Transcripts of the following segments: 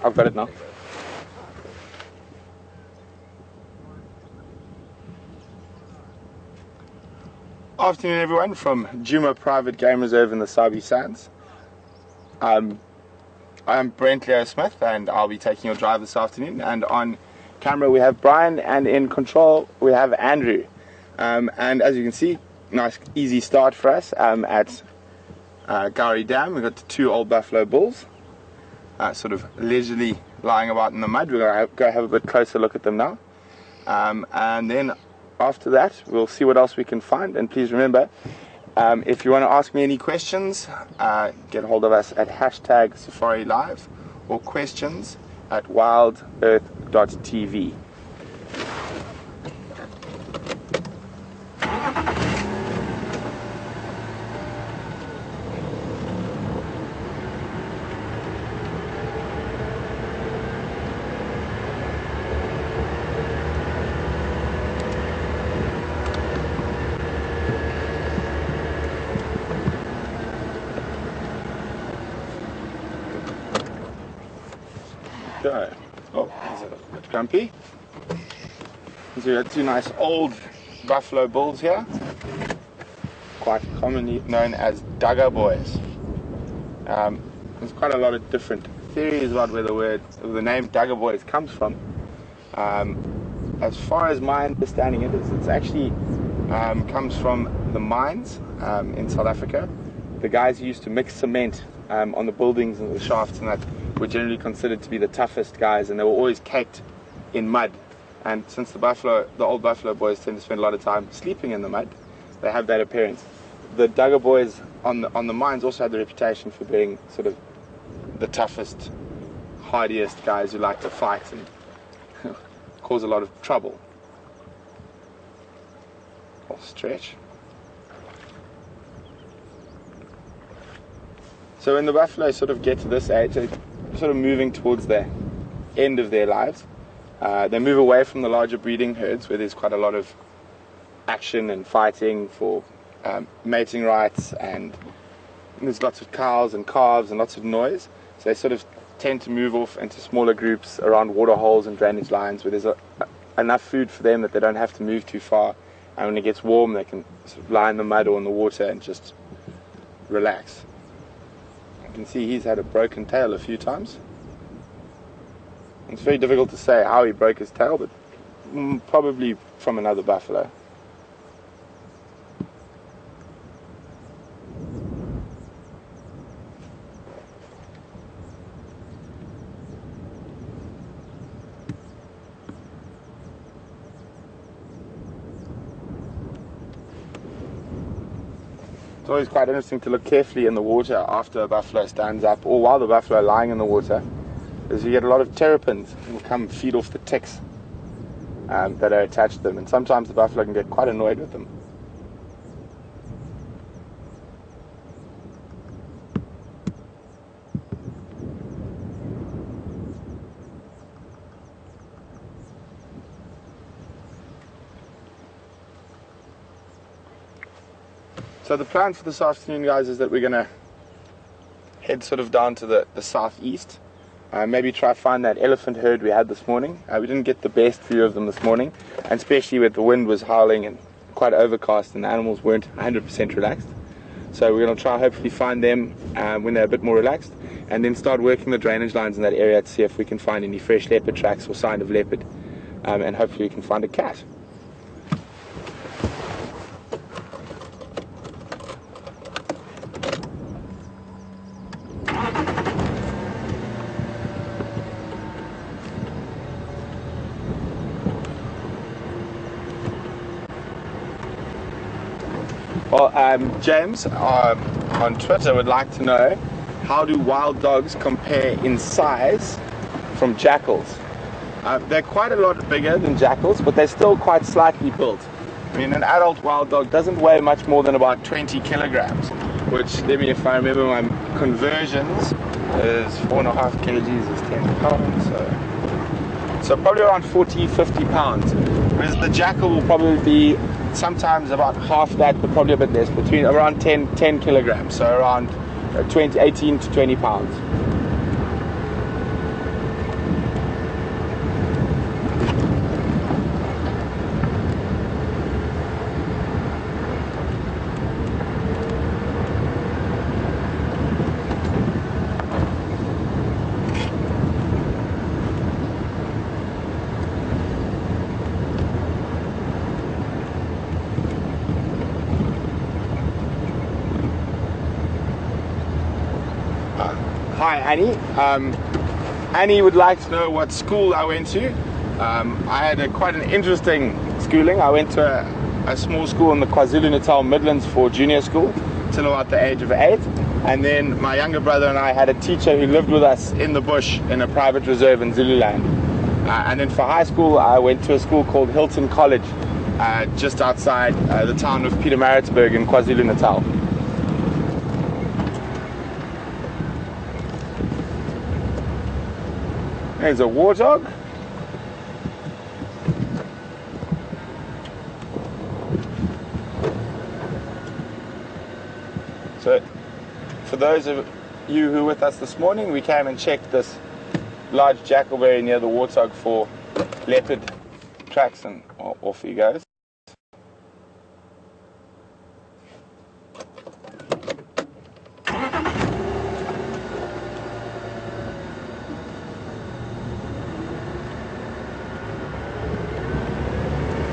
I've got it now. Afternoon everyone from Djuma Private Game Reserve in the Sabi Sands. I'm Brent Leo Smith and I'll be taking your drive this afternoon, and on camera we have Brian and in control we have Andrew. And as you can see, nice easy start for us at Gowrie Dam. We've got the two old buffalo bulls sort of leisurely lying about in the mud. We're going to go have a bit closer look at them now, and then after that we'll see what else we can find. And please remember, if you want to ask me any questions, get hold of us at #SafariLive or questions@wildearth.tv. Oh, is it a bit grumpy? So we got two nice old buffalo bulls here, quite commonly known as Dugger boys. There's quite a lot of different theories about where the name Dugger boys comes from. As far as my understanding it's actually comes from the mines in South Africa. The guys who used to mix cement on the buildings and the shafts and that were generally considered to be the toughest guys, and they were always caked in mud. And since the old buffalo boys tend to spend a lot of time sleeping in the mud, they have that appearance. The Dugger boys on the mines also had the reputation for being sort of the toughest, hardiest guys who like to fight and cause a lot of trouble. I'll stretch. So when the buffalo sort of get to this age, they're sort of moving towards the end of their lives. They move away from the larger breeding herds where there's quite a lot of action and fighting for mating rights, and there's lots of cows and calves and lots of noise. So they sort of tend to move off into smaller groups around water holes and drainage lines where there's enough food for them that they don't have to move too far. And when it gets warm, they can sort of lie in the mud or in the water and just relax. You can see he's had a broken tail a few times. It's very difficult to say how he broke his tail, but probably from another buffalo. It's always quite interesting to look carefully in the water after a buffalo stands up, or while the buffalo lying in the water, is you get a lot of terrapins who will come feed off the ticks that are attached to them, and sometimes the buffalo can get quite annoyed with them. So the plan for this afternoon, guys, is that we're going to head sort of down to the southeast. Maybe try find that elephant herd we had this morning. We didn't get the best view of them this morning, and especially with the wind was howling and quite overcast and the animals weren't 100% relaxed. So we're going to try hopefully find them when they're a bit more relaxed, and then start working the drainage lines in that area to see if we can find any fresh leopard tracks or sign of leopard, and hopefully we can find a cat. Well, James on Twitter would like to know, how do wild dogs compare in size from jackals? They're quite a lot bigger than jackals, but they're still quite slightly built. I mean, an adult wild dog doesn't weigh much more than about 20 kilograms, which, if I remember my conversions, is 4.5 kgs is 10 pounds, so probably around 40-50 pounds. Whereas the jackal will probably be sometimes about half that, but probably a bit less, between around 10 kilograms, so around 18 to 20 pounds. Annie. Annie would like to know what school I went to. I had quite an interesting schooling. I went to a small school in the KwaZulu-Natal Midlands for junior school till about the age of 8. And then my younger brother and I had a teacher who lived with us in the bush in a private reserve in Zululand. And then for high school, I went to a school called Hilton College, just outside the town of Pietermaritzburg in KwaZulu-Natal. There's a warthog. So, for those of you who were with us this morning, we came and checked this large jackalberry near the warthog for leopard tracks, and off he goes.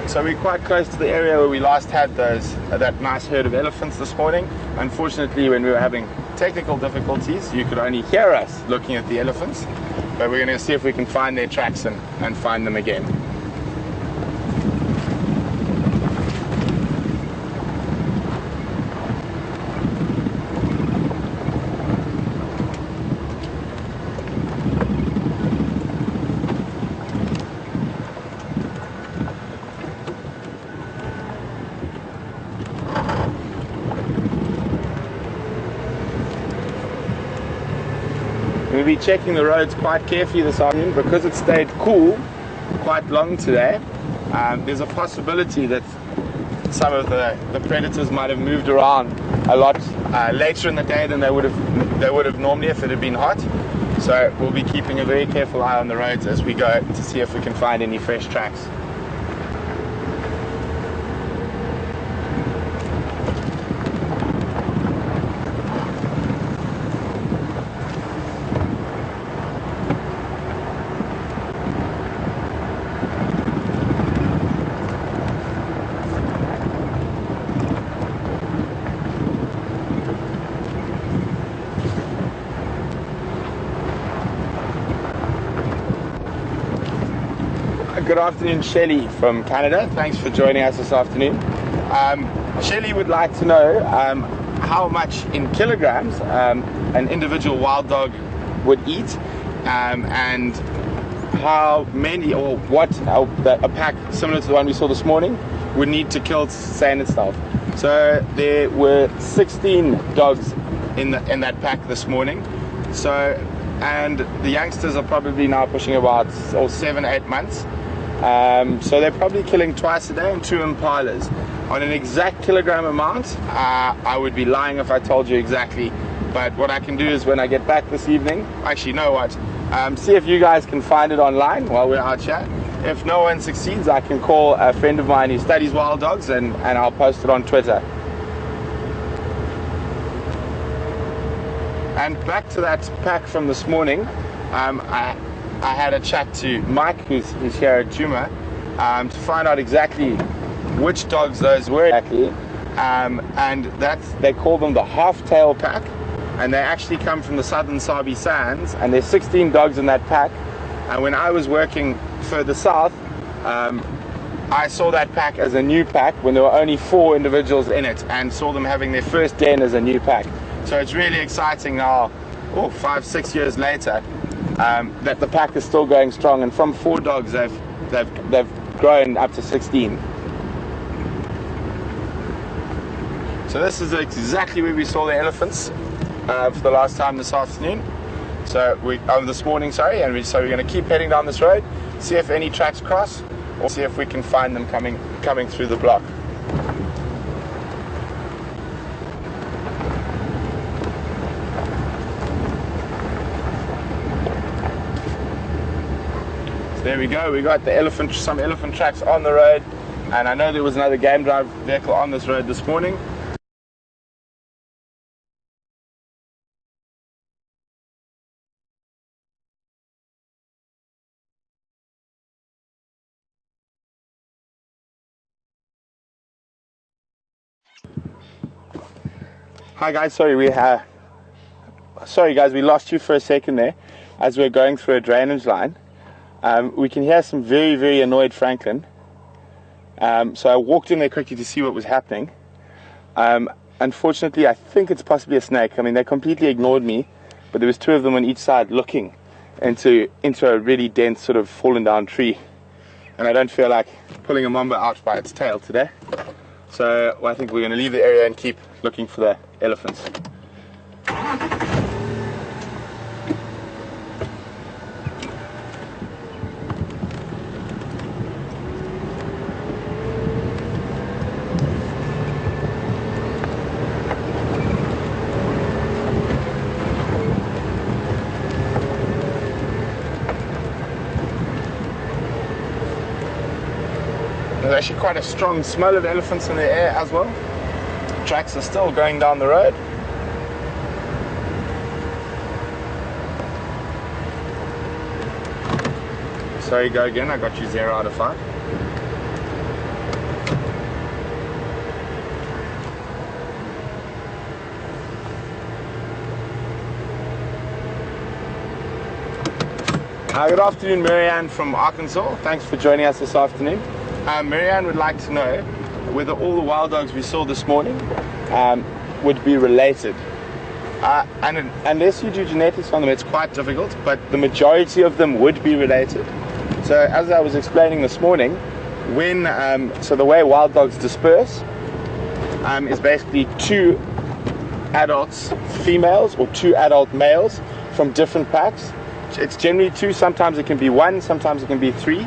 So we're quite close to the area where we last had that nice herd of elephants this morning. Unfortunately, when we were having technical difficulties, you could only hear us looking at the elephants. But we're going to see if we can find their tracks and find them again. We'll be checking the roads quite carefully this afternoon because it stayed cool quite long today. There's a possibility that some of the predators might have moved around a lot later in the day than they would have normally if it had been hot. So we'll be keeping a very careful eye on the roads as we go to see if we can find any fresh tracks. Good afternoon, Shelley from Canada. Thanks for joining us this afternoon. Shelley would like to know how much in kilograms an individual wild dog would eat, and how many or what a pack similar to the one we saw this morning would need to kill to sustain itself. So there were 16 dogs in that pack this morning. And the youngsters are probably now pushing about 7-8 months. So they're probably killing twice a day and 2 impalas. On an exact kilogram amount, I would be lying if I told you exactly. But what I can do is when I get back this evening, actually, you know what? See if you guys can find it online while we're out here. If no one succeeds, I can call a friend of mine who studies wild dogs and I'll post it on Twitter. And back to that pack from this morning, I had a chat to Mike, who's here at Djuma, to find out exactly which dogs those were exactly. And they call them the half-tail pack, and they actually come from the southern Sabi Sands, and there's 16 dogs in that pack. And when I was working further south, I saw that pack as a new pack when there were only 4 individuals in it, and saw them having their first den as a new pack. So it's really exciting now, 5-6 years later, that the pack is still going strong, and from 4 dogs they've grown up to 16. So this is exactly where we saw the elephants for the last time this afternoon. This morning, sorry. And so we're going to keep heading down this road, see if any tracks cross, or see if we can find them coming through the block. There we go, we got some elephant tracks on the road, and I know there was another game drive vehicle on this road this morning. Hi guys, sorry, sorry guys, we lost you for a second there as we're going through a drainage line. We can hear some very, very annoyed Franklin. So I walked in there quickly to see what was happening. Unfortunately, I think it's possibly a snake. I mean, they completely ignored me, but there was 2 of them on each side looking into a really dense sort of fallen down tree. And I don't feel like pulling a mamba out by its tail today. So I think we're going to leave the area and keep looking for the elephants. There's actually quite a strong smell of elephants in the air as well. Tracks are still going down the road. Sorry, go again. I got you 0 out of 5. Good afternoon, Marianne from Arkansas. Thanks for joining us this afternoon. Marianne would like to know whether all the wild dogs we saw this morning would be related. And unless you do genetics on them, it's quite difficult, but the majority of them would be related. So as I was explaining this morning, so the way wild dogs disperse is basically 2 adults, females, or 2 adult males from different packs. It's generally 2, sometimes it can be 1, sometimes it can be 3.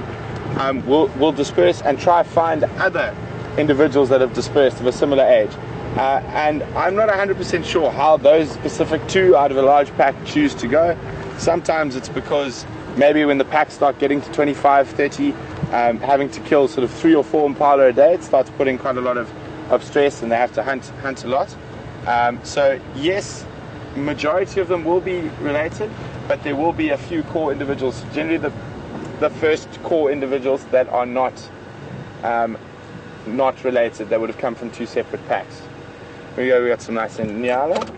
Will disperse and try to find other individuals that have dispersed of a similar age. And I'm not 100% sure how those specific 2 out of a large pack choose to go. Sometimes it's because maybe when the packs start getting to 25, 30, having to kill sort of 3 or 4 impala a day, it starts putting quite a lot of stress and they have to hunt a lot. So yes, majority of them will be related, but there will be a few core individuals. Generally the first core individuals that are not related, that would have come from 2 separate packs. Here we go, we got some nice Nyala.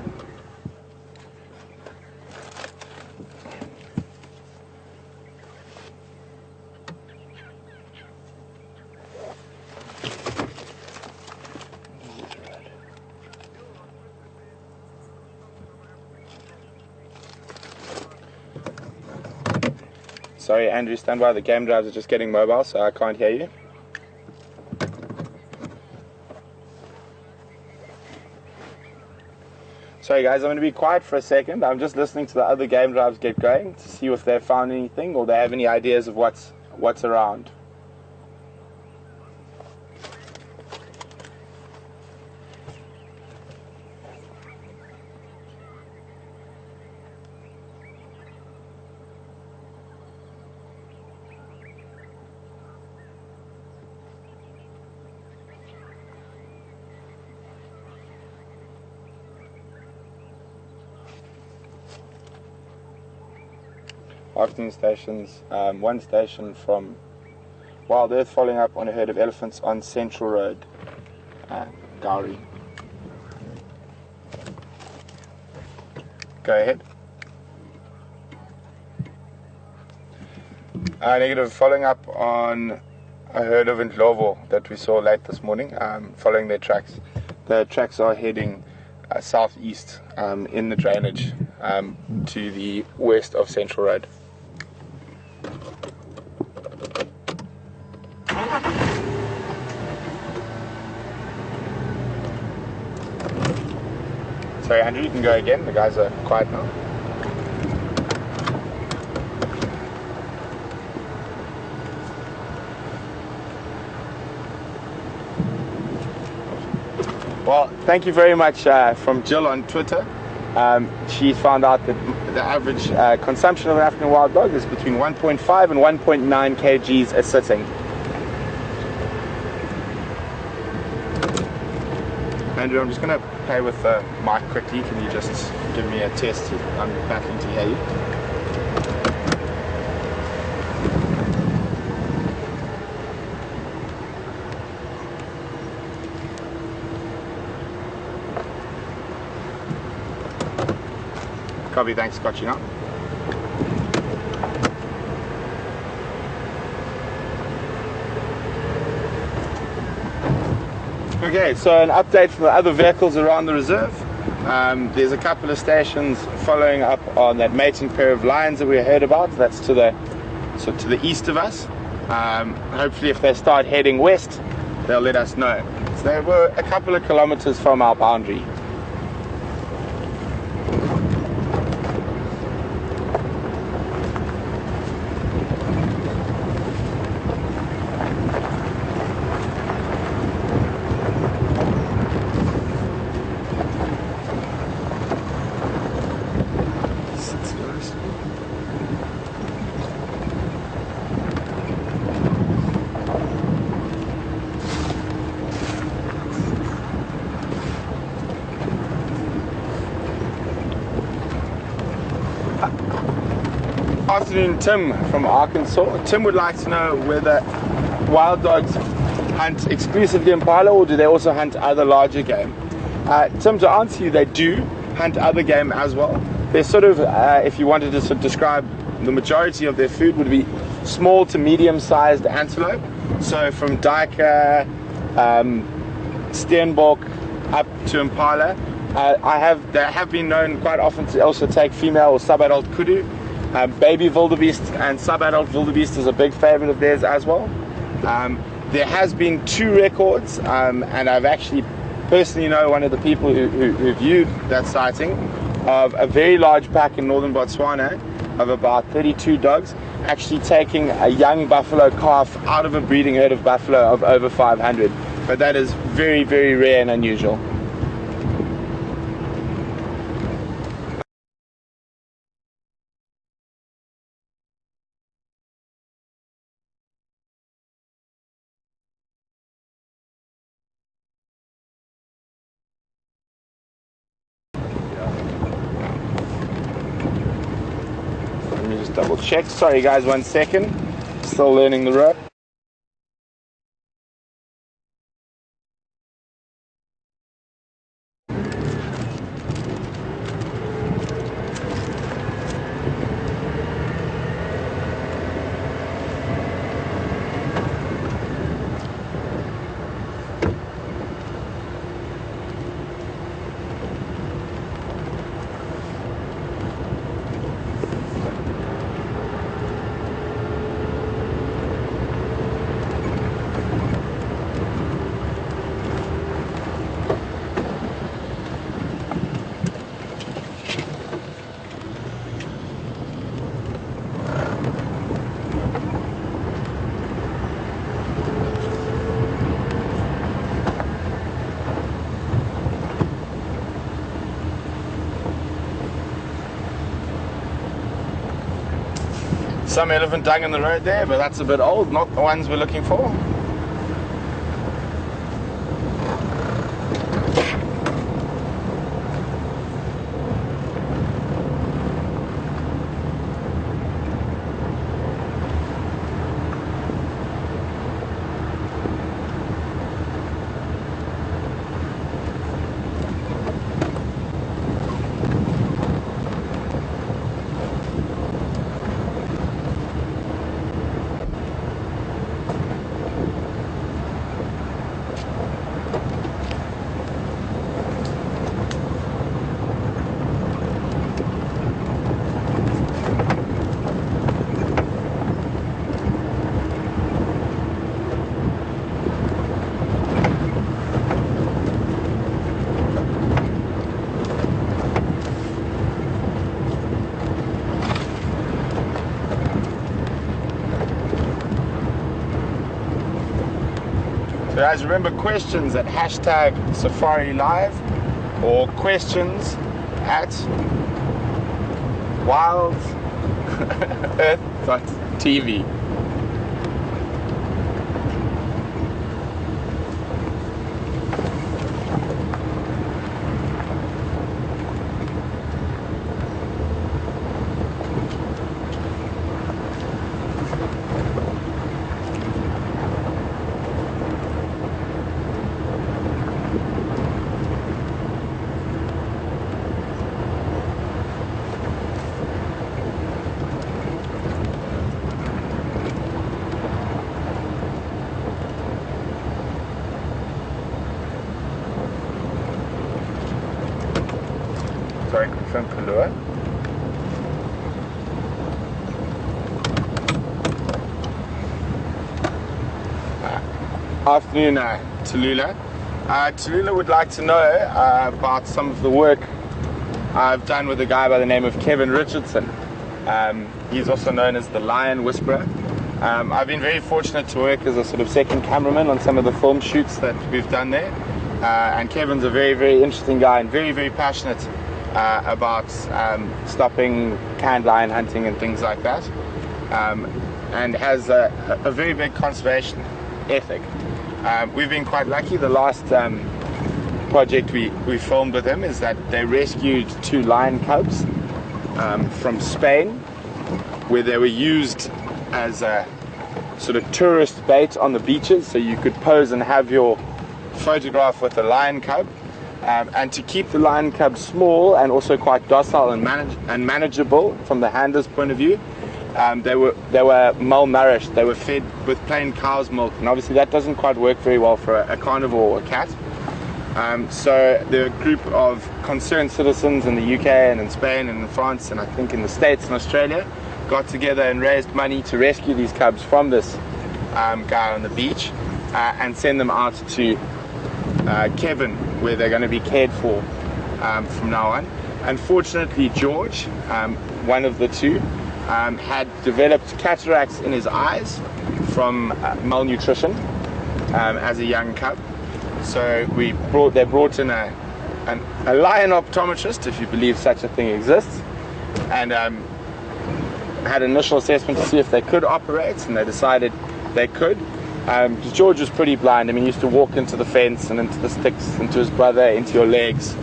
Sorry, Andrew, stand by. The game drives are just getting mobile, so I can't hear you. Sorry guys, I'm going to be quiet for a second. I'm just listening to the other game drives get going to see if they've found anything or they have any ideas of what's around. Afternoon stations, 1 station from Wild Earth following up on a herd of elephants on Central Road, Gowrie. Go ahead. Negative, following up on a herd of Ndlovu that we saw late this morning, following their tracks. The tracks are heading southeast in the drainage to the west of Central Road. Sorry, Andrew, you can go again. The guys are quiet now. Well, thank you very much from Jill on Twitter. She found out that the average consumption of an African wild dog is between 1.5 and 1.9 kgs a sitting. Andrew, I'm just going to play with the mic quickly. Can you just give me a test? I'm battling to hear you. Copy, thanks, got you now. Okay, so an update from the other vehicles around the reserve. There's a couple of stations following up on that mating pair of lions that we heard about. That's to the east of us. Hopefully if they start heading west, they'll let us know. So they were a couple of kilometers from our boundary. Afternoon, Tim from Arkansas. Tim would like to know whether wild dogs hunt exclusively impala or do they also hunt other larger game. Tim, to answer you, they do hunt other game as well. They're sort of, if you wanted to sort of describe, the majority of their food would be small to medium-sized antelope. So from duiker, steenbok up to impala. They have been known quite often to also take female or sub-adult kudu. Baby wildebeest and sub-adult wildebeest is a big favorite of theirs as well. There has been 2 records, and I've actually personally know one of the people who viewed that sighting of a very large pack in northern Botswana of about 32 dogs actually taking a young buffalo calf out of a breeding herd of buffalo of over 500. But that is very, very rare and unusual. Just double check. Sorry guys, 1 second. Still learning the rope. Some elephant dung in the road there, but that's a bit old, not the ones we're looking for. So guys, remember, questions at #SafariLive or questions at wildearth.tv. Sorry, confirm Kalua. Afternoon, Tallulah. Tallulah would like to know about some of the work I've done with a guy by the name of Kevin Richardson. He's also known as the Lion Whisperer. I've been very fortunate to work as a sort of second cameraman on some of the film shoots that we've done there. And Kevin's a very, very interesting guy and very, very passionate about stopping canned lion hunting and things like that. And has a very big conservation ethic. We've been quite lucky. The last project we filmed with him is that they rescued 2 lion cubs from Spain, where they were used as a sort of tourist bait on the beaches, so you could pose and have your photograph with a lion cub. And to keep the lion cubs small and also quite docile and manageable from the handler's point of view, they were malnourished. They were fed with plain cow's milk, and obviously that doesn't quite work very well for a carnivore or a cat. So the group of concerned citizens in the UK and in Spain and in France and I think in the States and Australia got together and raised money to rescue these cubs from this guy on the beach and send them out to Kevin, where they're going to be cared for from now on. Unfortunately, George, one of the 2, had developed cataracts in his eyes from malnutrition as a young cub. So they brought in a lion optometrist, if you believe such a thing exists, and had an initial assessment to see if they could operate, and they decided they could. George was pretty blind. I mean, he used to walk into the fence and into the sticks, into his brother, into your legs.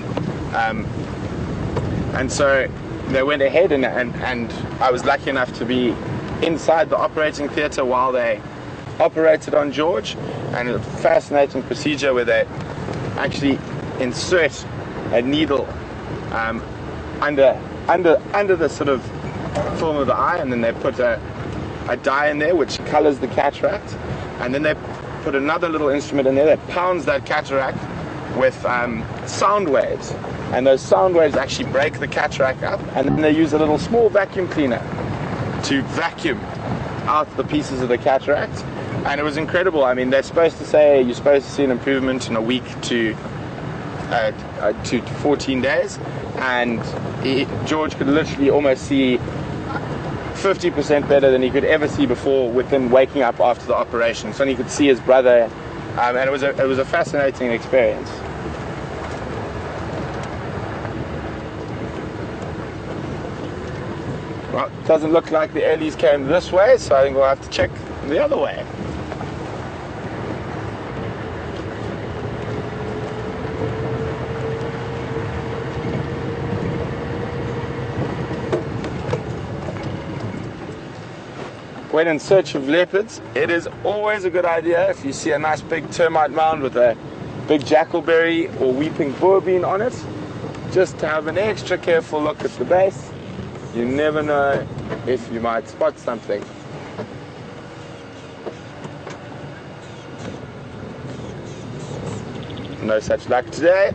And so they went ahead, and I was lucky enough to be inside the operating theatre while they operated on George, and a fascinating procedure where they actually insert a needle under the sort of film of the eye, and then they put a dye in there which colors the cataract, and then they put another little instrument in there that pounds that cataract with sound waves, and those sound waves actually break the cataract up, and then they use a little small vacuum cleaner to vacuum out the pieces of the cataract. And it was incredible. I mean, they're supposed to say you're supposed to see an improvement in a week to 14 days, and George could literally almost see 50% better than he could ever see before within waking up after the operation. So he could see his brother, and it was a fascinating experience. Well, it doesn't look like the Ellies came this way, so I think we'll have to check the other way. When in search of leopards, it is always a good idea, if you see a nice big termite mound with a big jackalberry or weeping boerbean on it, just to have an extra careful look at the base. You never know if you might spot something. No such luck today.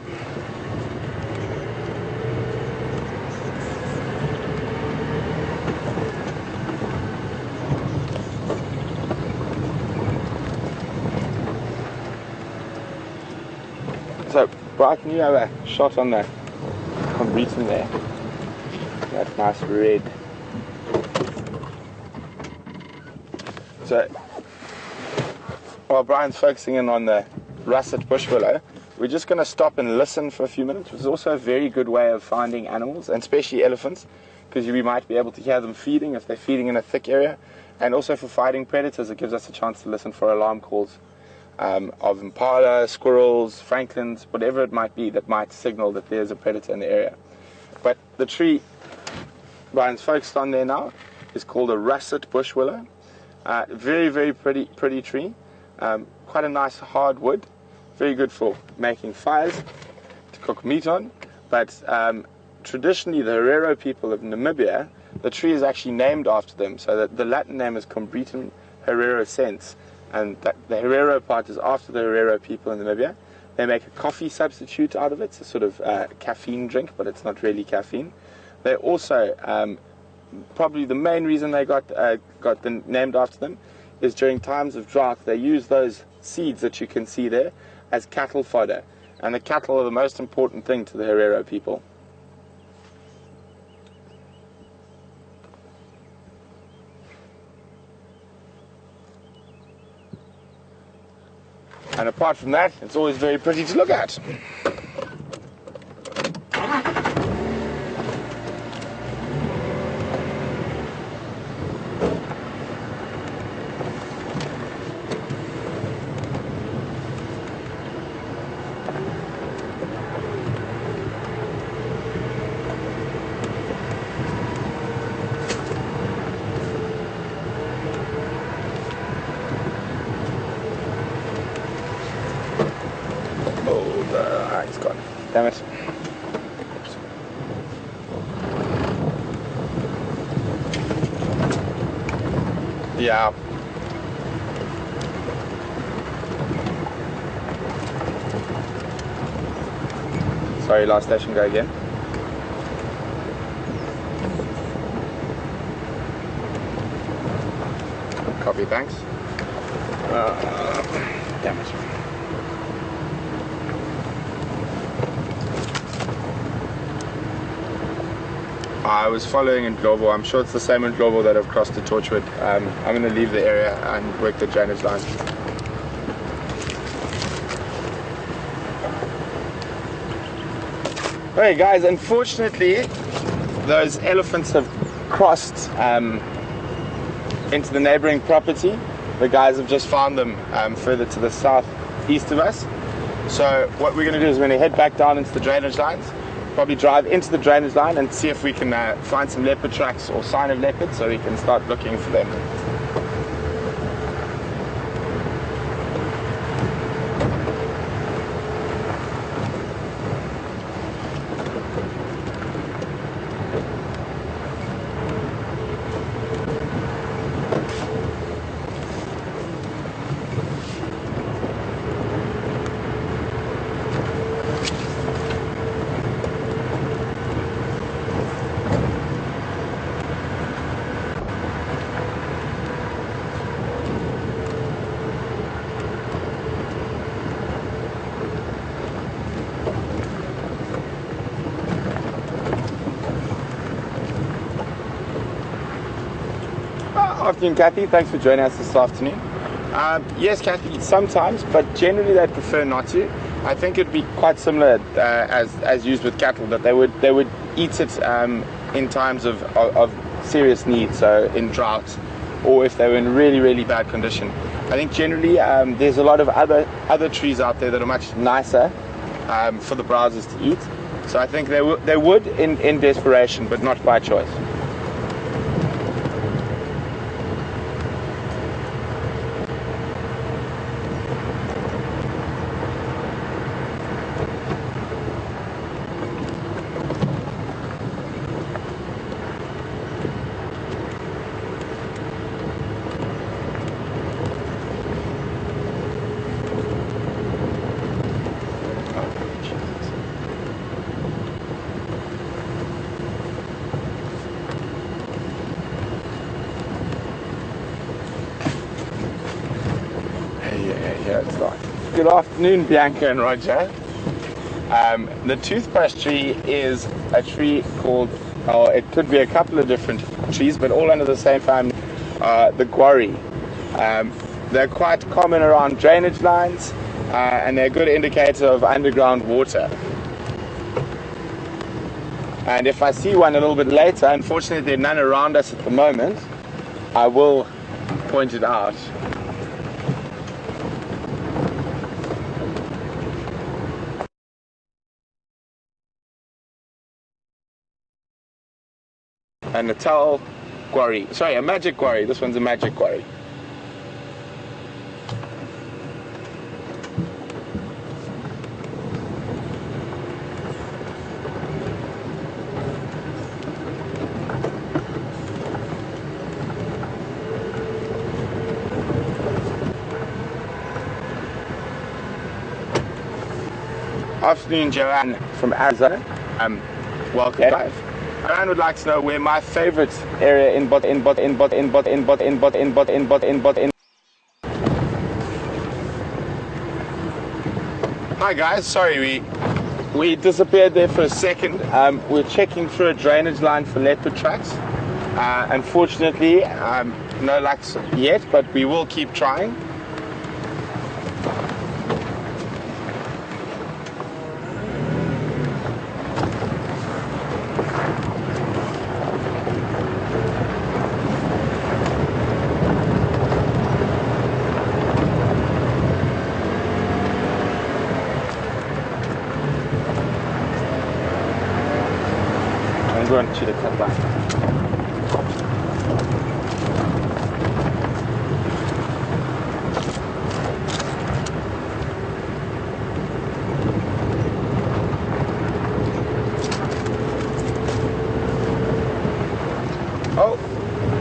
So, Brian, can you have a shot on the Combreton there? That nice red. So, while Brian's focusing in on the russet bush willow, we're just going to stop and listen for a few minutes, which is also a very good way of finding animals, and especially elephants, because we might be able to hear them feeding if they're feeding in a thick area, and also for fighting predators. It gives us a chance to listen for alarm calls of impala, squirrels, francolins, whatever it might be that might signal that there's a predator in the area. But the tree Brian's focused on there now is called a russet bush willow. Very, very pretty tree. Quite a nice hard wood. Very good for making fires to cook meat on. But traditionally, the Herero people of Namibia, the tree is actually named after them. So the Latin name is Combretum hererosense. And the Herero part is after the Herero people in Namibia. They make a coffee substitute out of it. It's a sort of caffeine drink, but it's not really caffeine. They also, probably the main reason they got named after them is during times of drought, they use those seeds that you can see there as cattle fodder. And the cattle are the most important thing to the Herero people. And apart from that, it's always very pretty to look at. It's gone. Damn it. Oops. Yeah. Sorry, last station, go again. Copy, thanks. Damn it. I was following in Global. I'm sure it's the same in Global that I've crossed to Torchwood. I'm going to leave the area and work the drainage lines. Okay guys, unfortunately those elephants have crossed into the neighboring property. The guys have just found them further to the southeast of us. So what we're going to do is we're going to head back down into the drainage lines, probably drive into the drainage line and see if we can find some leopard tracks or sign of leopard so we can start looking for them. Afternoon, Kathy. Thanks for joining us this afternoon. Yes, Kathy, sometimes, but generally they prefer not to. I think it'd be quite similar as used with cattle, that they would eat it in times of serious need, so in drought, or if they were in really, really bad condition. I think generally there's a lot of other trees out there that are much nicer for the browsers to eat. So I think they would in desperation, but not by choice. Good afternoon, Bianca and Roger. The toothbrush tree is a tree called, or it could be a couple of different trees, but all under the same family, the guarri. They're quite common around drainage lines, and they're a good indicator of underground water. And if I see one a little bit later, unfortunately there are none around us at the moment, I will point it out. A Natal guarri. Sorry, a magic guarri. This one's a magic guarri. Afternoon, Joanne from Arizona. Welcome, guys. Joanne would like to know where my favorite area in. Hi guys, sorry we disappeared there for a second. We're checking through a drainage line for leopard tracks. Unfortunately, no luck yet, but we will keep trying. I'm going to the cut line. Oh,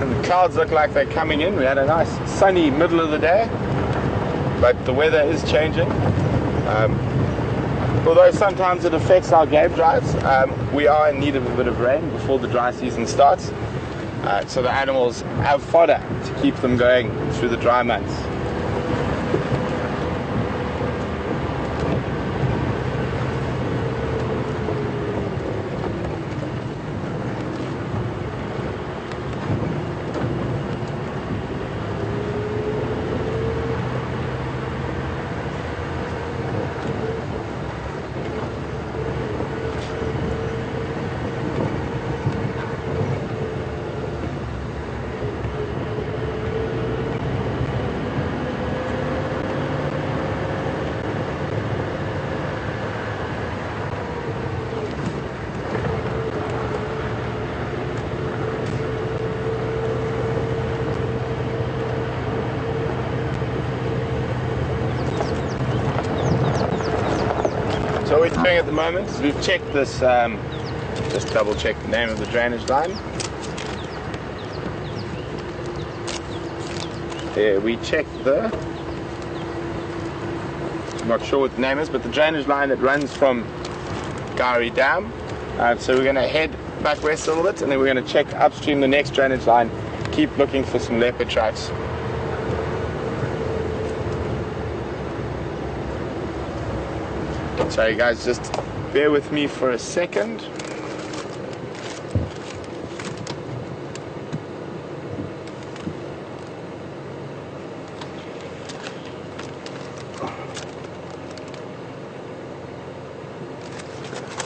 and the clouds look like they're coming in. We had a nice sunny middle of the day, but the weather is changing. Although sometimes it affects our game drives, we are in need of a bit of rain before the dry season starts, so the animals have fodder to keep them going through the dry months. So what we're doing at the moment is we've checked this, just double check the name of the drainage line. There, we checked I'm not sure what the name is, but the drainage line that runs from Gowrie Dam. So we're going to head back west a little bit, and then we're going to check upstream the next drainage line, keep looking for some leopard tracks. Sorry guys, just bear with me for a second.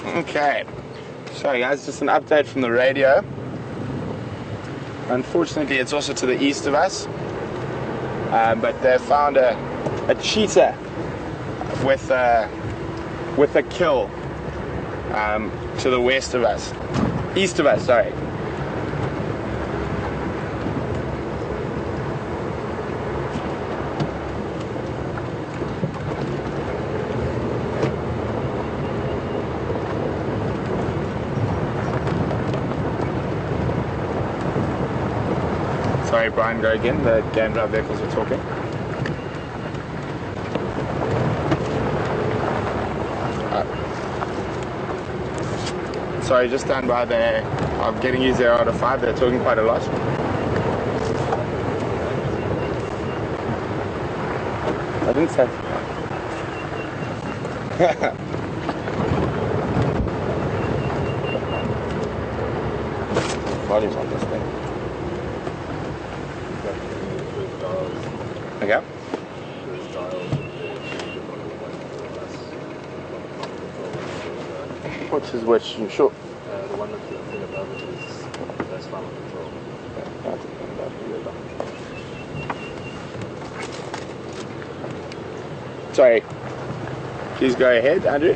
Okay, sorry guys, just an update from the radio. Unfortunately, it's also to the east of us, but they found a cheetah with a kill to the west of us, east of us, sorry. Sorry, Brian, go again. The game drive vehicles are talking. Sorry, just stand by there. I'm getting you 0 out of 5. They're talking quite a lot. I didn't say. Volume on this thing. Okay. Which is which? You sure? The one that's the thing above it is that's final control. Sorry. Please go ahead, Andrew.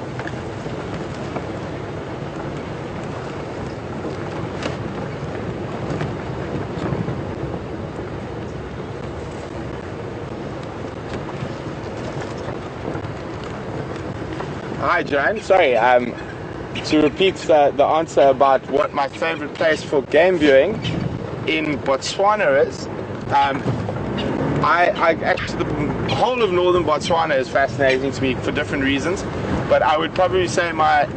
Hi, Joanne. Sorry. To repeat the answer about what my favorite place for game viewing in Botswana is, I actually, the whole of northern Botswana is fascinating to me for different reasons, but I would probably say my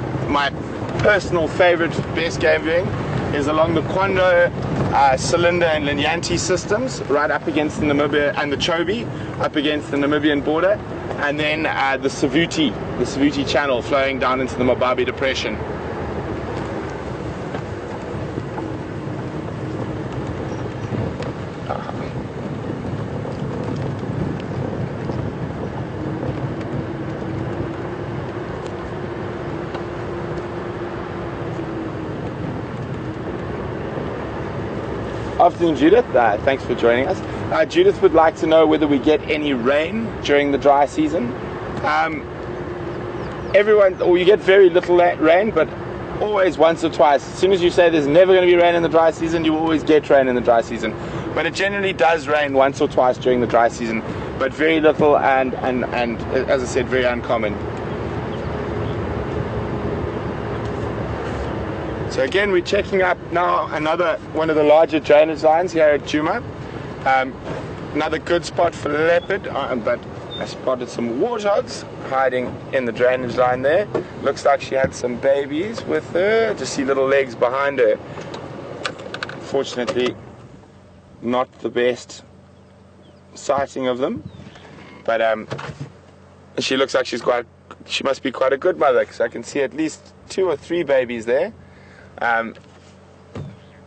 personal favorite best game viewing is along the Kwando, Cylinder and Linyanti systems, right up against the Namibia, and the Chobe up against the Namibian border, and then the Savuti channel flowing down into the Mababe Depression. Afternoon, Judith. Thanks for joining us. Judith would like to know whether we get any rain during the dry season. You get very little rain, but always once or twice. As soon as you say there's never going to be rain in the dry season, you always get rain in the dry season. But it generally does rain once or twice during the dry season, but very little and as I said, very uncommon. So again, we're checking up now another one of the larger drainage lines here at Djuma. Another good spot for leopard, but I spotted some warthogs hiding in the drainage line there. Looks like she had some babies with her. Just see little legs behind her. Fortunately, not the best sighting of them, but she looks like she must be quite a good mother, because I can see at least 2 or 3 babies there.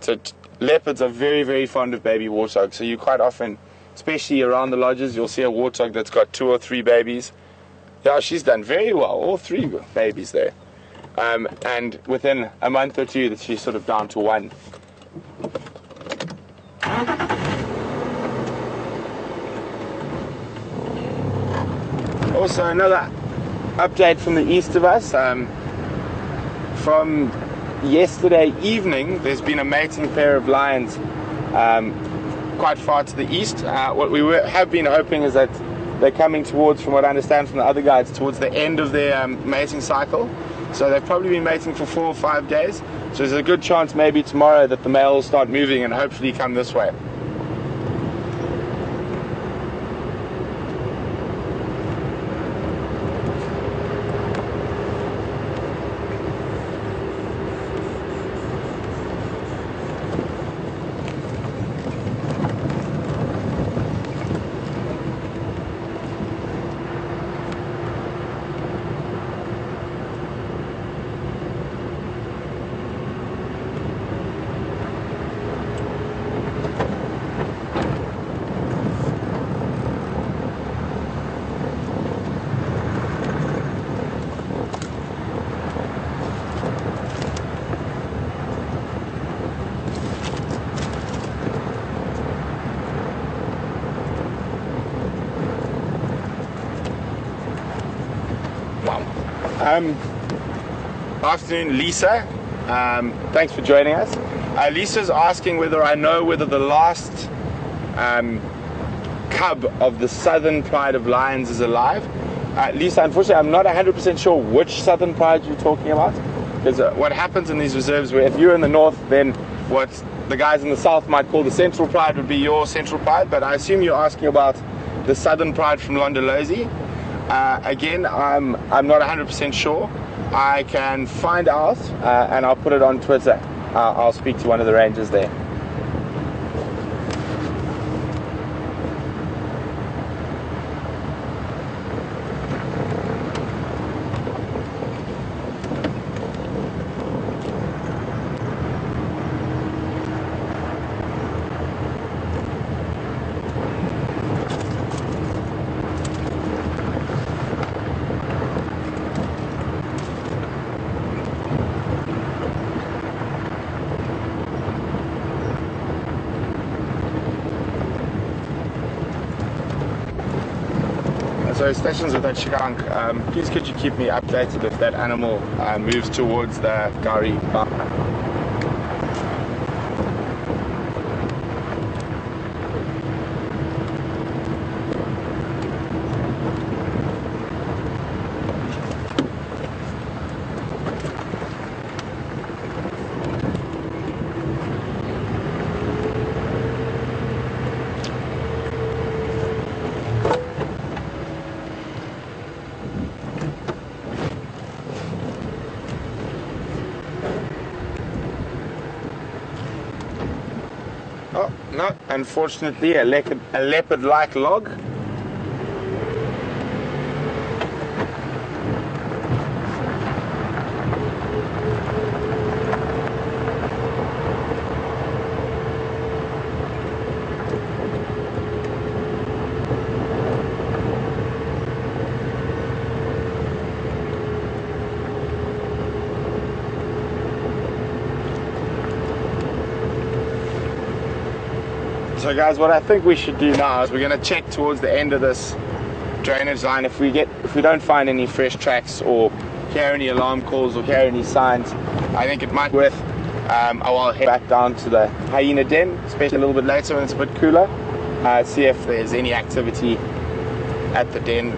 So leopards are very, very fond of baby warthogs. So you quite often, especially around the lodges, you'll see a warthog that's got 2 or 3 babies. Yeah, she's done very well, all 3 babies there. And within a month or 2, she's sort of down to 1. Also, another update from the east of us. From yesterday evening, there's been a mating pair of lions quite far to the east. What we have been hoping is that they're coming towards, from what I understand from the other guides, towards the end of their mating cycle. So they've probably been mating for 4 or 5 days. So there's a good chance maybe tomorrow that the male will start moving and hopefully come this way. Afternoon, Lisa. Thanks for joining us. Lisa's asking whether I know whether the last cub of the southern pride of lions is alive. Lisa, unfortunately, I'm not 100% sure which southern pride you're talking about. Because what happens in these reserves, where if you're in the north, then what the guys in the south might call the central pride would be your central pride. But I assume you're asking about the southern pride from Londolozi. Again, I'm not 100% sure. I can find out and I'll put it on Twitter. I'll speak to one of the rangers there. So stations with that Shikang, please could you keep me updated if that animal moves towards the Gari Bar. No, unfortunately, a leopard-like log. So guys, what I think we should do now is we're going to check towards the end of this drainage line. If we don't find any fresh tracks or hear any alarm calls or hear any signs, I think it might be worth I will head back down to the hyena den, especially a little bit later when it's a bit cooler, see if there's any activity at the den.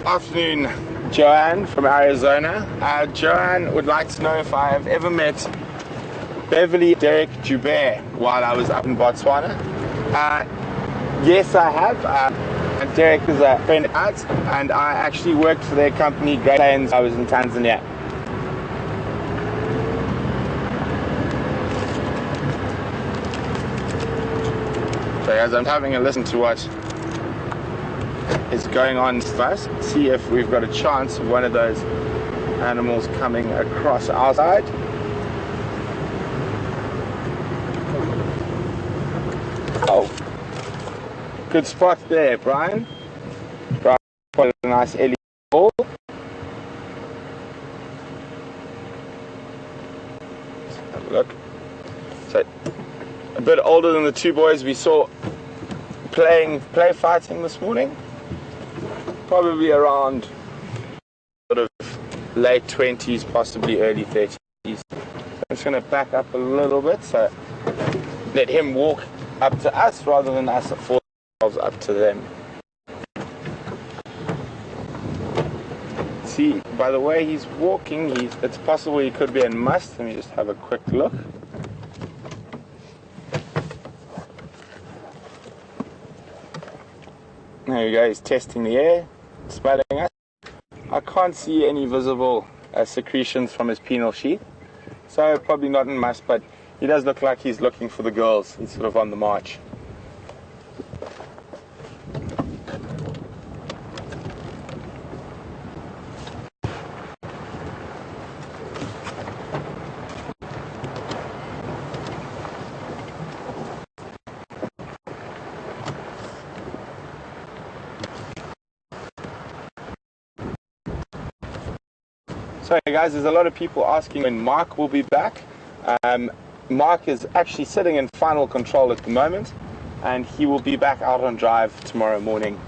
Afternoon, Joanne from Arizona. Joanne would like to know if I have ever met Beverly Derek Djuma while I was up in Botswana. Yes, I have. And Derek is a friend of ours, and I actually worked for their company, Great Plains. I was in Tanzania. So guys, I'm having a listen to what is going on first, see if we've got a chance of one of those animals coming across our side. Oh, good spot there, Brian. Brian put a nice LED ball. Let's have a look. So, a bit older than the two boys we saw play fighting this morning. Probably around sort of late 20s, possibly early 30s. So I'm just going to back up a little bit, so let him walk up to us rather than us force ourselves up to them. See, by the way he's walking, it's possible he could be in must. Let me just have a quick look. There you go, he's testing the air, smelling us. I can't see any visible secretions from his penile sheath, so probably not in must, but he does look like he's looking for the girls. He's sort of on the march. So guys, there's a lot of people asking when Mark will be back. Mark is actually sitting in final control at the moment, and he will be back out on drive tomorrow morning.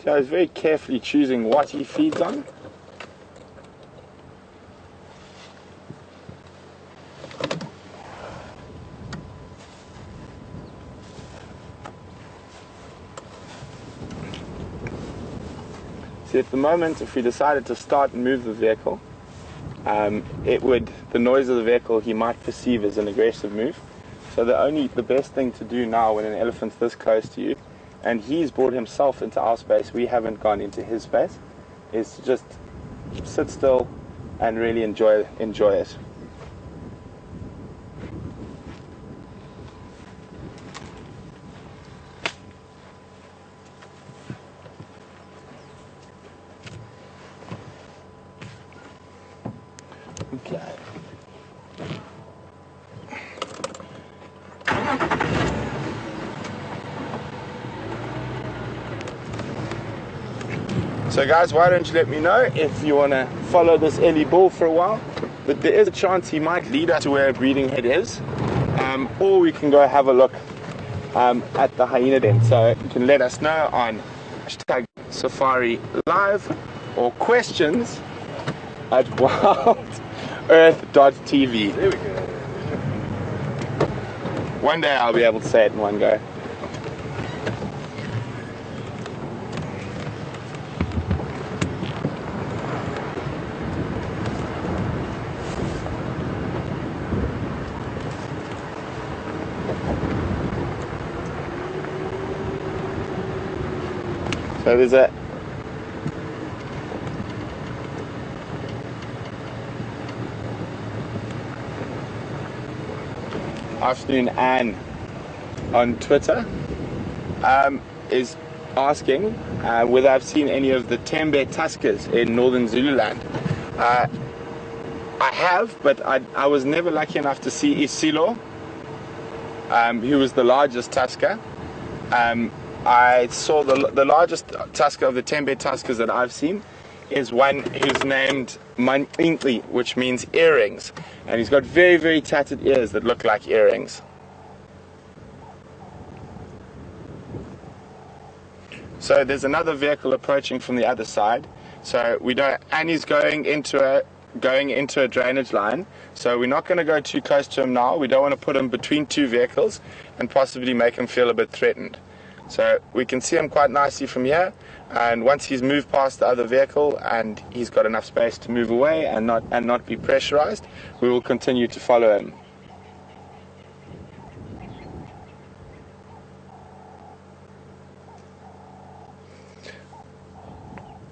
So he's very carefully choosing what he feeds on. See, at the moment, if we decided to start and move the vehicle, the noise of the vehicle he might perceive as an aggressive move. So the best thing to do now when an elephant's this close to you, and he's brought himself into our space, we haven't gone into his space, is to just sit still and really enjoy it. Okay. So guys, why don't you let me know if you want to follow this Ellie bull for a while. But there is a chance he might lead us to where a breeding head is, or we can go have a look at the hyena den. So you can let us know on #Safari Live or questions at wildearth.tv. There we go. One day I'll be able to say it in one go. So there's a afternoon Anne on Twitter is asking whether I've seen any of the Tembe tuskers in northern Zululand. I have, but I was never lucky enough to see Isilo, who was the largest tusker. I saw the largest tusker of the Tembe tuskers that I've seen is one who's named Manqinqi, which means earrings, and he's got very, very tattered ears that look like earrings. So there's another vehicle approaching from the other side. So we don't, and he's going into a drainage line. So we're not going to go too close to him now. We don't want to put him between two vehicles and possibly make him feel a bit threatened. So we can see him quite nicely from here, and once he's moved past the other vehicle and he's got enough space to move away and not be pressurized, we will continue to follow him.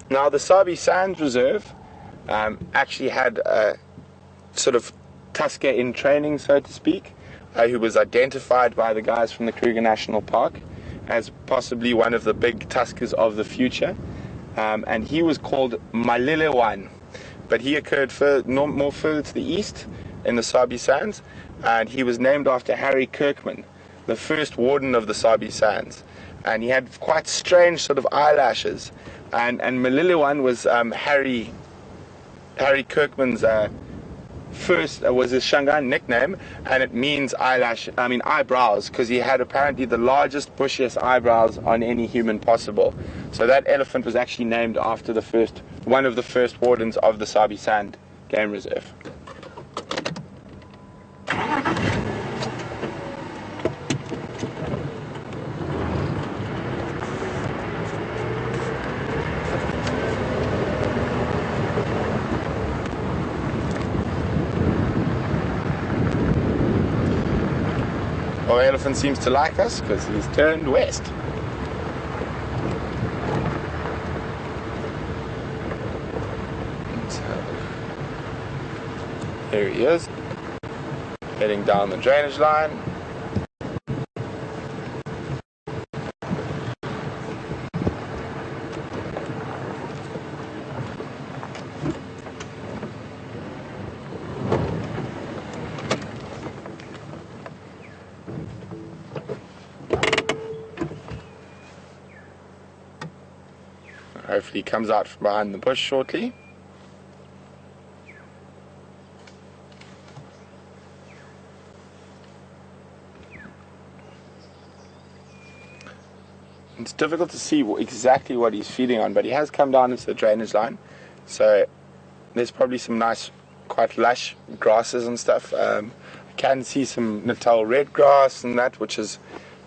Now the Sabi Sands Reserve actually had a sort of tusker in training, so to speak, who was identified by the guys from the Kruger National Park as possibly one of the big tuskers of the future, and he was called Malelewan, but he occurred more further to the east in the Sabi Sands, and he was named after Harry Kirkman, the first warden of the Sabi Sands, and he had quite strange sort of eyelashes, and Malelewan was Harry Kirkman's first was his Shangaan nickname, and it means eyebrows, because he had apparently the largest, bushiest eyebrows on any human possible. So that elephant was actually named after one of the first wardens of the Sabi Sand Game Reserve. Well, the elephant seems to like us because he's turned west. So, here he is, heading down the drainage line. Hopefully he comes out from behind the bush shortly. It's difficult to see exactly what he's feeding on, but he has come down into the drainage line. So there's probably some nice, quite lush grasses and stuff. I can see some Natal red grass and that, which is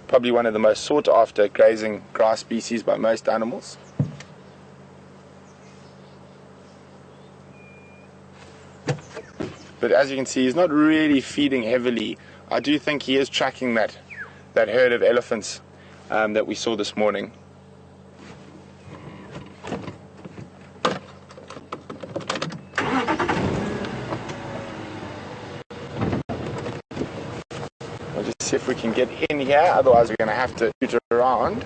probably one of the most sought after grazing grass species by most animals. But as you can see, he's not really feeding heavily. I do think he is tracking that herd of elephants that we saw this morning. we can get in here, otherwise we're going to have to shoot around.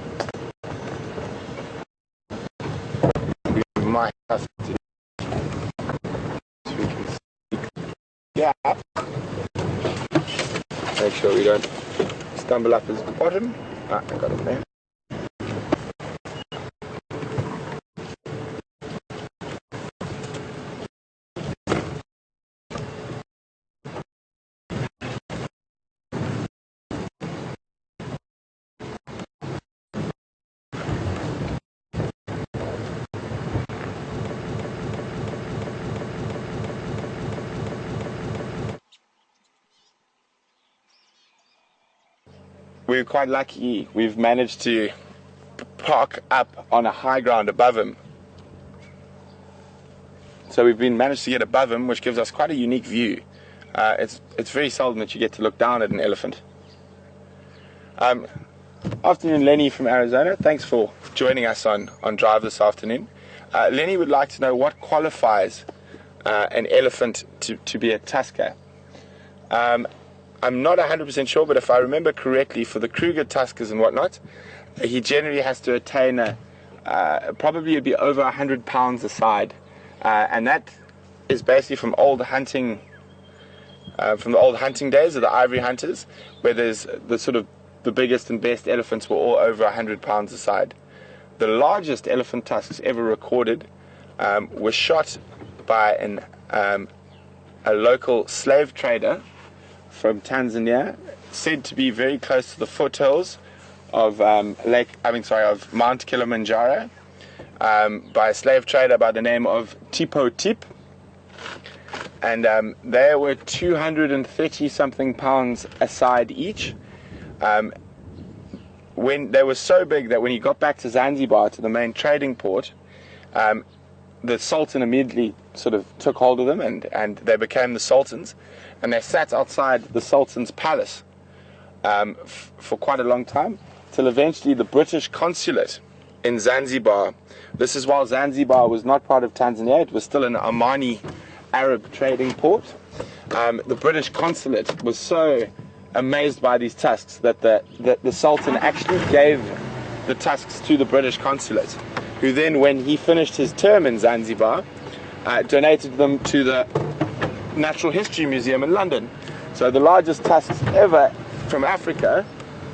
We might have to, so we can see the gap. Make sure we don't stumble up his bottom. Ah, I got him there. We're quite lucky. We've managed to park up on a high ground above him. So we've managed to get above him, which gives us quite a unique view. It's very seldom that you get to look down at an elephant. Afternoon, Lenny from Arizona. Thanks for joining us on Drive this afternoon. Lenny would like to know what qualifies an elephant to be a tusker. I'm not 100% sure, but if I remember correctly, for the Kruger tuskers and whatnot, he generally has to attain probably it'd be over 100 pounds a side, and that is basically from old hunting, from the old hunting days of the ivory hunters, where there's the biggest and best elephants were all over 100 pounds a side. The largest elephant tusks ever recorded were shot by a local slave trader from Tanzania, said to be very close to the foothills of Mount Kilimanjaro, by a slave trader by the name of Tipo Tip, and they were 230 something pounds a side each. When they were so big that when he got back to Zanzibar, to the main trading port, the Sultan immediately sort of took hold of them, and they became the Sultans, and they sat outside the Sultan's palace for quite a long time, till eventually the British consulate in Zanzibar, this is while Zanzibar was not part of Tanzania, it was still an Omani Arab trading port, the British consulate was so amazed by these tusks that the Sultan actually gave the tusks to the British consulate, who then, when he finished his term in Zanzibar, donated them to the Natural History Museum in London. So the largest tusks ever from Africa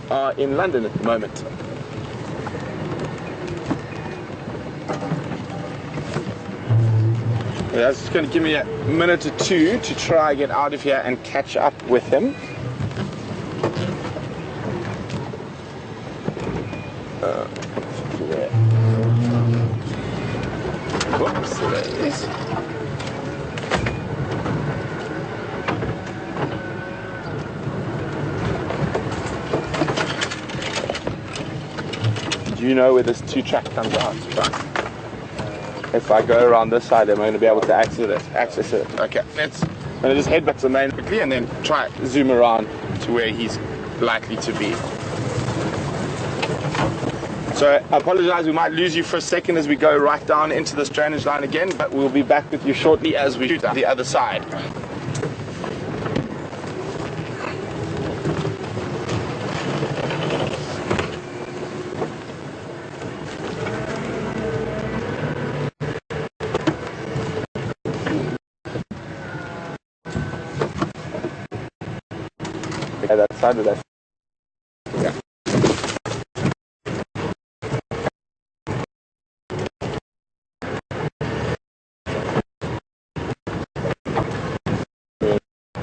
are in London at the moment. That's just going to give me a minute or two to try get out of here and catch up with him. Whoops, there it is. Do you know where this 2-track comes out from? If I go around this side, I'm going to be able to access it. Okay, I'm going to just head back to the main quickly and then try zoom around to where he's likely to be. So I apologize, we might lose you for a second as we go right down into this drainage line again, but we'll be back with you shortly as we shoot the other side. Okay, that side of that. Yeah.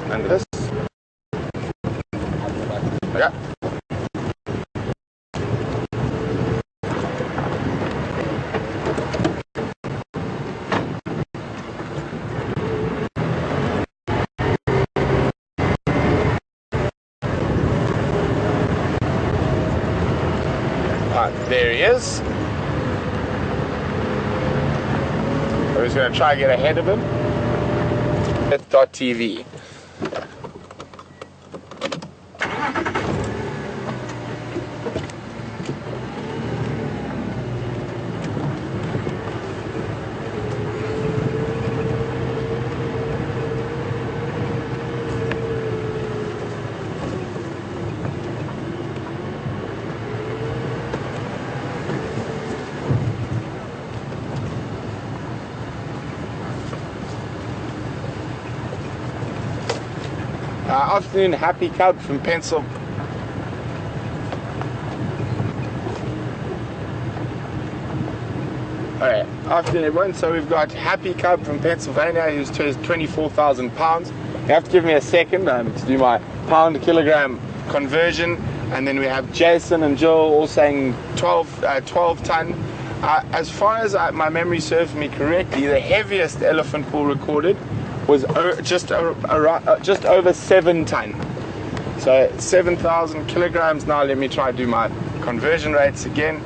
And this. Yeah. There he is. I'm just going to try and get ahead of him. TV. Afternoon, Happy Cub from Pencil. Alright, afternoon everyone. So we've got Happy Cub from Pennsylvania who's 24,000 pounds. You have to give me a second to do my pound kilogram conversion. And then we have Jason and Jill all saying 12 ton. As far as my memory serves me correctly, the heaviest elephant bull recorded was just over 7 ton. So 7,000 kilograms. Now let me try to do my conversion rates again.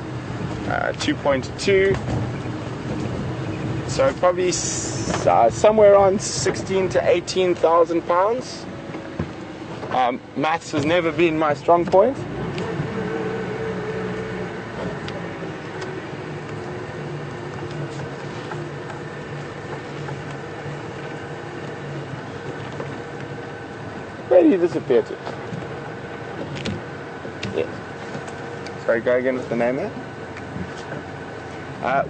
2.2. So probably somewhere around 16 to 18,000 pounds. Maths has never been my strong point. Where did he disappear to? Yes. Sorry, go again with the name there.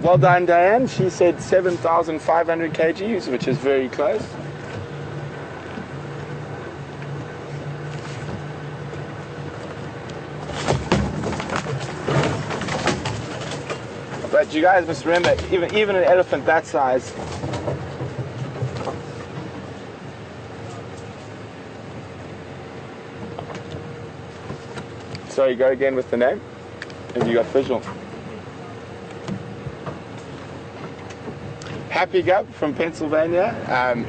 Well done, Diane. She said 7,500 kgs, which is very close. But you guys must remember, even an elephant that size, sorry, go again with the name. Have you got visual? Happy Gub from Pennsylvania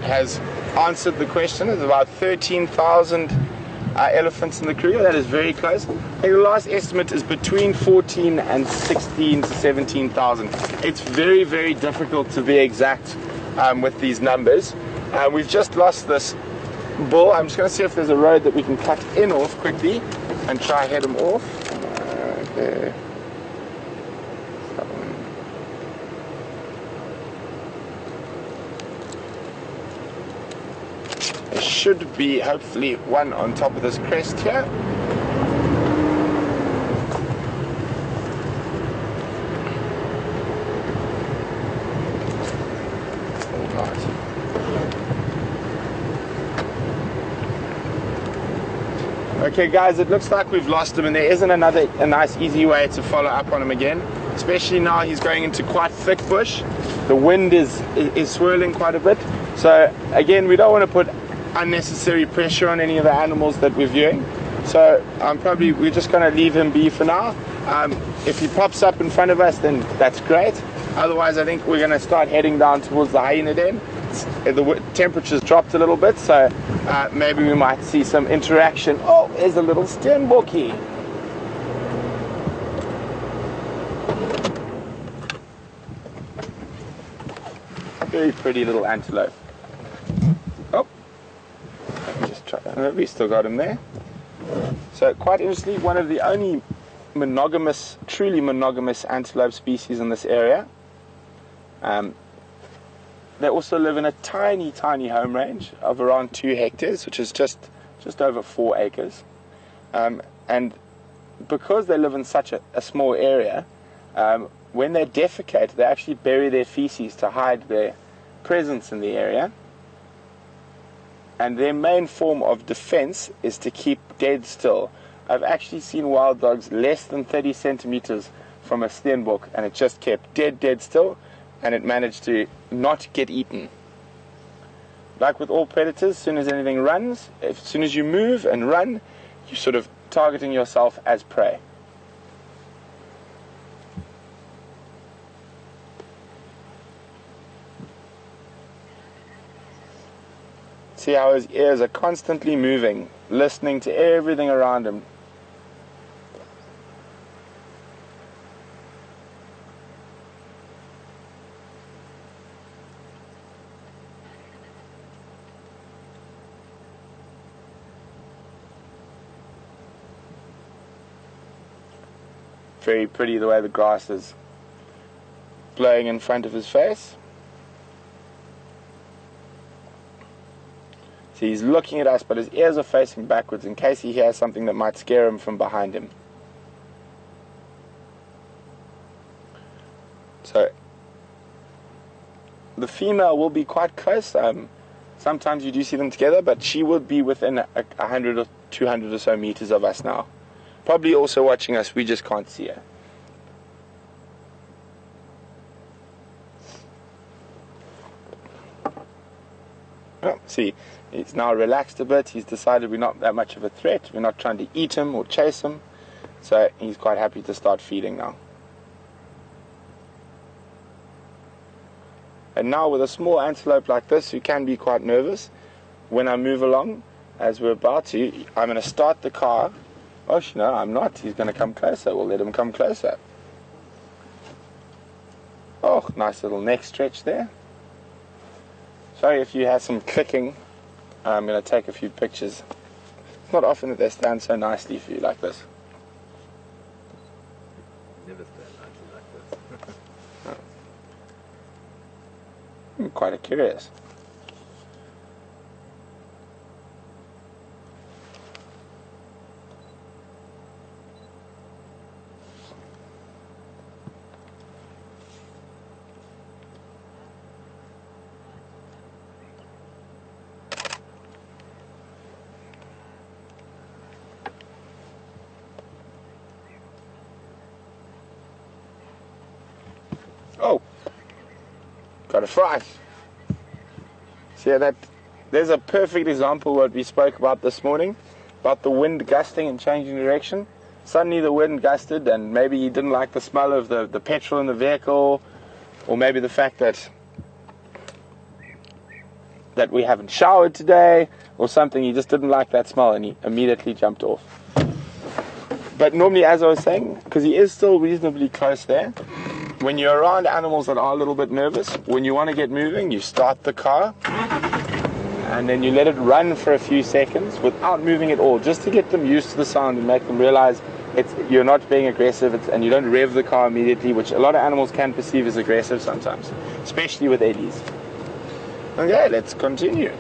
has answered the question. There's about 13,000 elephants in the crew. That is very close. I think the last estimate is between 14 and 16 to 17,000. It's very, very difficult to be exact with these numbers. We've just lost this bull. I'm just going to see if there's a road that we can cut in off quickly and try head him off. There. There should be hopefully one on top of this crest here. Okay guys, it looks like we've lost him, and there isn't a nice easy way to follow up on him again, especially now he's going into quite thick bush. The wind is swirling quite a bit, so again we don't want to put unnecessary pressure on any of the animals that we're viewing, so we're just going to leave him be for now. If he pops up in front of us, then that's great. Otherwise I think we're going to start heading down towards the hyena den. The temperature's dropped a little bit, so maybe we might see some interaction. Oh, there's a little steenbokkie. Very pretty little antelope. Oh, let me just try. We still got him there. So quite interestingly, one of the only truly monogamous antelope species in this area. They also live in a tiny, tiny home range of around 2 hectares, which is just over 4 acres. And because they live in such a small area, when they defecate, they actually bury their feces to hide their presence in the area. And their main form of defense is to keep dead still. I've actually seen wild dogs less than 30 centimeters from a steenbok, and it just kept dead still, and it managed to not get eaten. Like with all predators, as soon as anything runs, as soon as you move and run, you're sort of targeting yourself as prey. See how his ears are constantly moving, listening to everything around him. Very pretty the way the grass is blowing in front of his face. See, he's looking at us, but his ears are facing backwards in case he hears something that might scare him from behind him. So the female will be quite close. Sometimes you do see them together, but she would be within 100 or 200 or so meters of us now. Probably also watching us, we just can't see her. Oh, see, he's now relaxed a bit. He's decided we're not that much of a threat. We're not trying to eat him or chase him. So he's quite happy to start feeding now. And now with a small antelope like this, who can be quite nervous, when I move along, as we're about to, I'm going to start the car. Oh, no, I'm not. He's going to come closer. We'll let him come closer. Oh, nice little neck stretch there. Sorry if you have some clicking. I'm going to take a few pictures. It's not often that they stand so nicely for you like this. Never stand nicely like this. I'm quite curious. Oh, got a fright. See that? There's a perfect example of what we spoke about this morning, about the wind gusting and changing direction. Suddenly the wind gusted, and maybe you didn't like the smell of the petrol in the vehicle, or maybe the fact that we haven't showered today, or something. You just didn't like that smell, and he immediately jumped off. But normally, as I was saying, because he is still reasonably close there, when you're around animals that are a little bit nervous, when you want to get moving, you start the car and then you let it run for a few seconds without moving at all, just to get them used to the sound and make them realize you're not being aggressive, and you don't rev the car immediately, which a lot of animals can perceive as aggressive sometimes, especially with eddies. Okay, let's continue.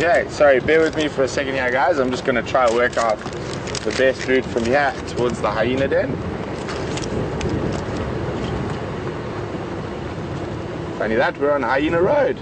Okay, sorry, bear with me for a second here, guys. I'm just going to try to work out the best route from here towards the hyena den. Funny that, we're on Hyena Road.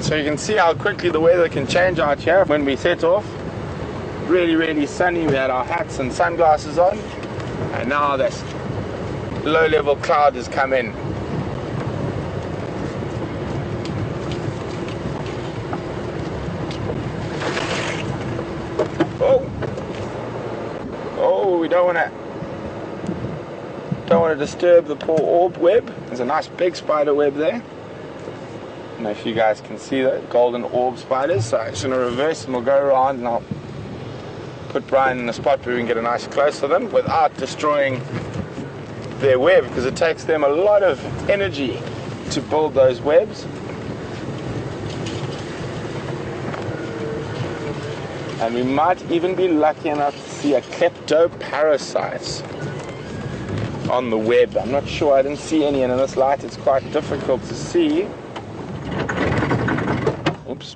So you can see how quickly the weather can change out here. When we set off, really, really sunny. We had our hats and sunglasses on, and now this low-level cloud has come in. Oh, we don't want to disturb the poor orb web. There's a nice big spider web there. I don't know if you guys can see the golden orb spiders. So I'm just going to reverse and we'll go around, and I'll put Brian in a spot where we can get a nice close to them without destroying their web, because it takes them a lot of energy to build those webs. And we might even be lucky enough to see a kleptoparasite on the web. I'm not sure, I didn't see any, and in this light it's quite difficult to see. Oops.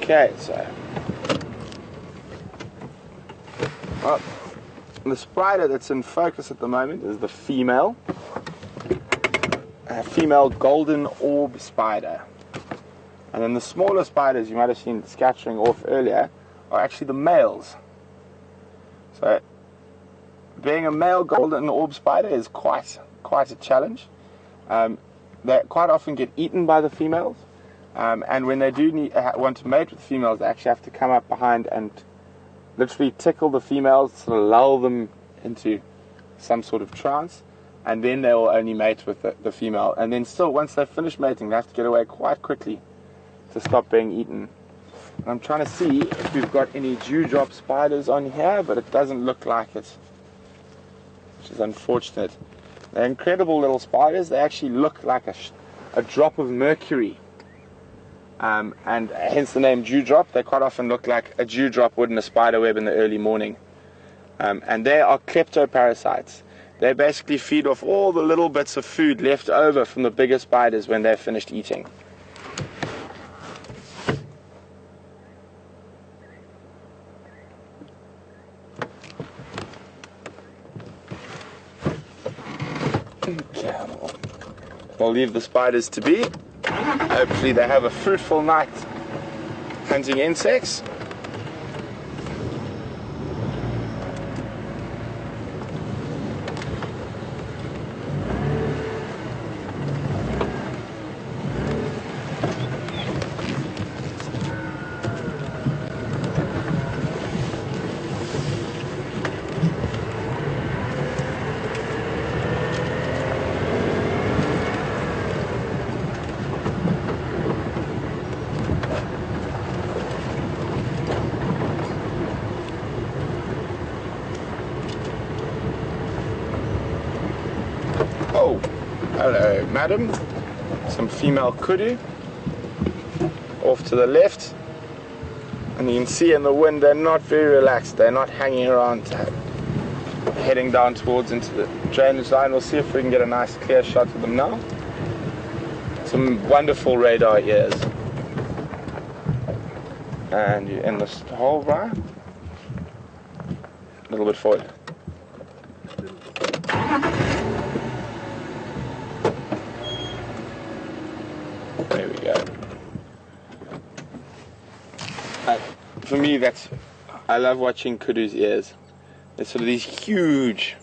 Okay, so the spider that's in focus at the moment is the female golden orb spider. And then the smaller spiders you might have seen scattering off earlier are actually the males. So being a male golden orb spider is quite a challenge. They quite often get eaten by the females, and when they do want to mate with females, they actually have to come up behind and literally tickle the females, sort of lull them into some sort of trance, and then they will only mate with the female. And then still, once they've finished mating, they have to get away quite quickly to stop being eaten. And I'm trying to see if we've got any dewdrop spiders on here, but it doesn't look like it, which is unfortunate. They're incredible little spiders. They actually look like a drop of mercury, and hence the name dewdrop. They quite often look like a dewdrop would in a spider web in the early morning. And they are kleptoparasites. They basically feed off all the little bits of food left over from the bigger spiders when they're finished eating. Okay, we'll leave the spiders to be. Hopefully they have a fruitful night hunting insects. Oh, hello, madam. Some female kudu off to the left. And you can see in the wind they're not very relaxed. They're not hanging around, heading down towards into the drainage line. We'll see if we can get a nice clear shot of them now. Some wonderful radar ears. And you're in this hole, right? A little bit forward. There we go. For me, I love watching kudu's ears. They're sort of these huge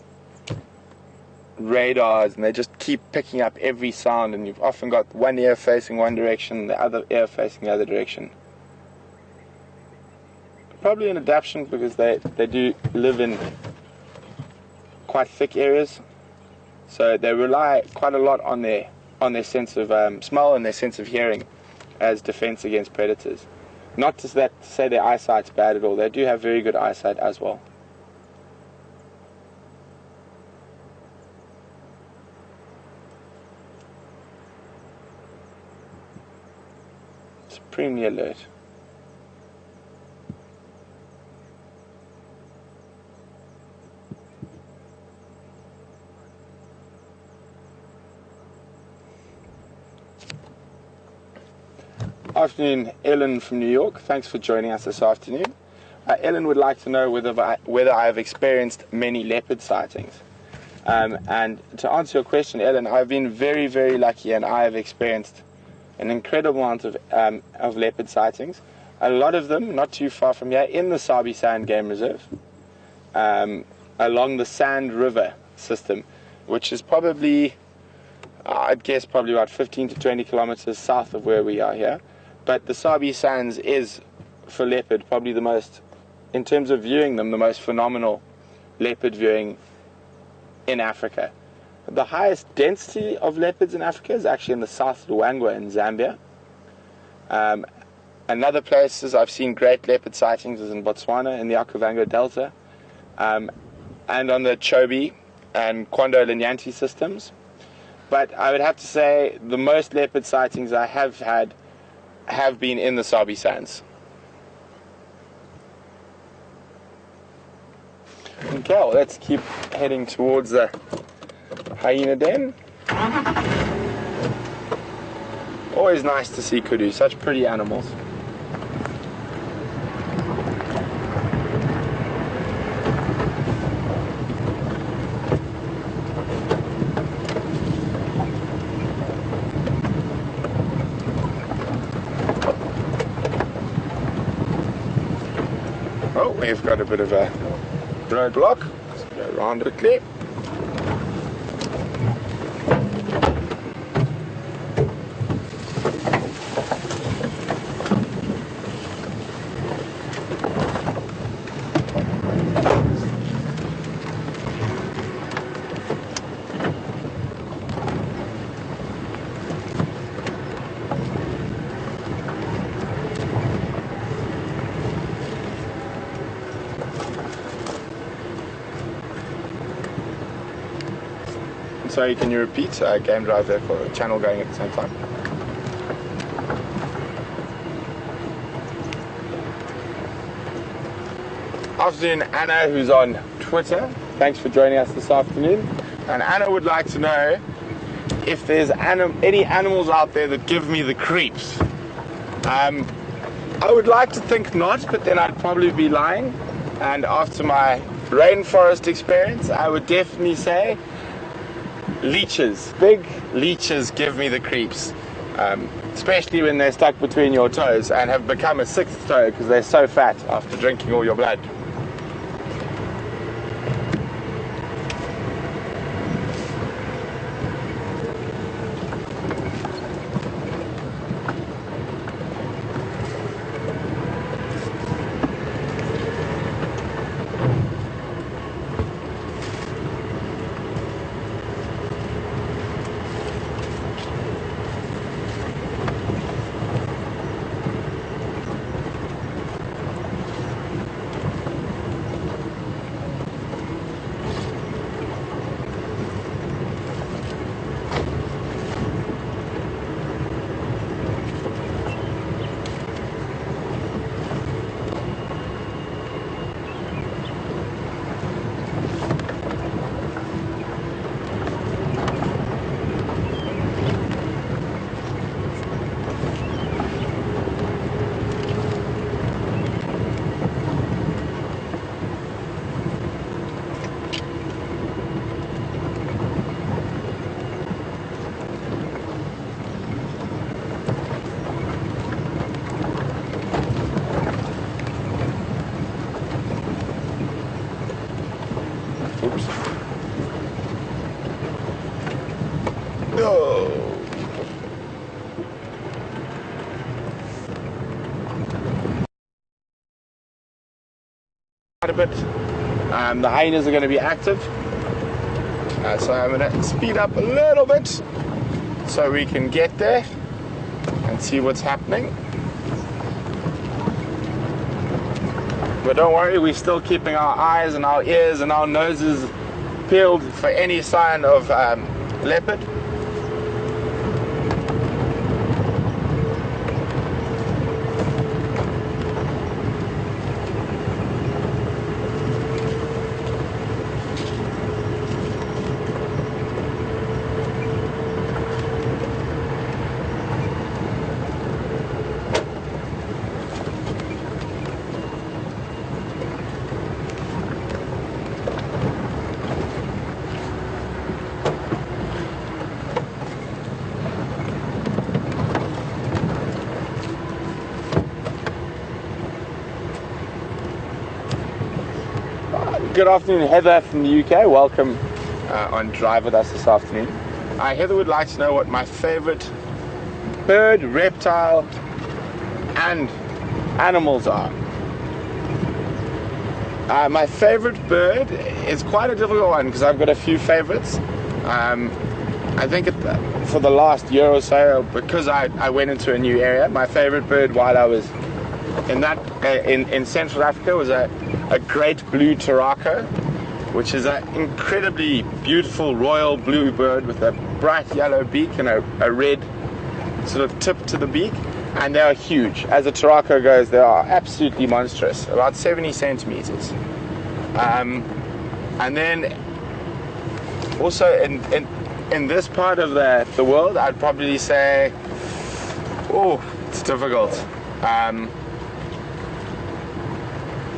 radars, and they just keep picking up every sound, and you've often got one ear facing one direction, the other ear facing the other direction. Probably an adaptation because they do live in quite thick areas, so they rely quite a lot on their sense of smell and their sense of hearing as defense against predators. Not to say their eyesight's bad at all. They do have very good eyesight as well. Supremely alert. Afternoon, Ellen from New York. Thanks for joining us this afternoon. Ellen would like to know whether I have experienced many leopard sightings. And to answer your question, Ellen, I've been very, very lucky, and I have experienced an incredible amount of leopard sightings. A lot of them not too far from here in the Sabi Sand Game Reserve, along the Sand River system, which is probably, I'd guess, probably about 15 to 20 kilometers south of where we are here. But the Sabi Sands is, for leopard, probably the most, in terms of viewing them, the most phenomenal leopard viewing in Africa. The highest density of leopards in Africa is actually in the South Luangwa in Zambia. Another places I've seen great leopard sightings is in Botswana, in the Okavango Delta, and on the Chobe and Kwondo Linyanti systems. But I would have to say the most leopard sightings I have had have been in the Sabi Sands. Okay, well, let's keep heading towards the hyena den. Always nice to see kudu, such pretty animals. we've got a bit of a roadblock. Let's go around quickly. Sorry, can you repeat game drive there for a channel going at the same time? Afternoon, Anna, who's on Twitter. Thanks for joining us this afternoon. And Anna would like to know if there's any animals out there that give me the creeps. I would like to think not, but then I'd probably be lying. And after my rainforest experience, I would definitely say leeches. Big leeches give me the creeps, especially when they're stuck between your toes and have become a sixth toe because they're so fat after drinking all your blood. Oops. No. Quite a bit. The hyenas are going to be active, so I'm going to speed up a little bit so we can get there and see what's happening. But don't worry, we're still keeping our eyes and our ears and our noses peeled for any sign of leopard. Good afternoon, Heather from the UK. Welcome on Drive with us this afternoon. Heather would like to know what my favorite bird, reptile, and animals are. My favorite bird is quite a difficult one because I've got a few favorites. I think for the last year or so, because I went into a new area, my favorite bird while I was in Central Africa was a great blue turaco, which is an incredibly beautiful royal blue bird with a bright yellow beak and a red sort of tip to the beak, and they are huge. As a turaco goes, they are absolutely monstrous, about 70 centimeters. And then also in this part of the world, I'd probably say, oh, it's difficult.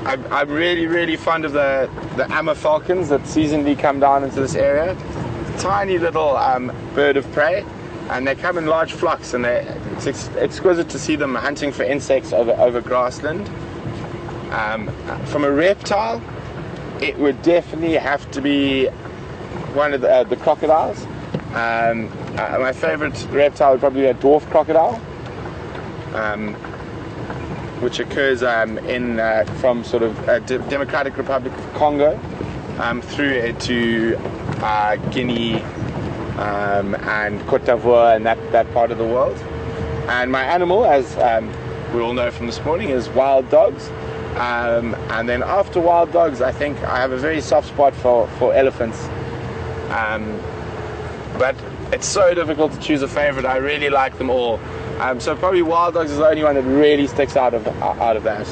I'm really fond of the Amma falcons that seasonally come down into this area. Tiny little bird of prey, and they come in large flocks, and it's exquisite to see them hunting for insects over grassland. From a reptile, it would definitely have to be one of the crocodiles. My favorite reptile would probably be a dwarf crocodile, which occurs from sort of Democratic Republic of Congo through to Guinea and Cote d'Ivoire and that part of the world. And my animal, as we all know from this morning, is wild dogs. And then after wild dogs, I think I have a very soft spot for elephants. But it's so difficult to choose a favorite. I really like them all. So probably wild dogs is the only one that really sticks out of that.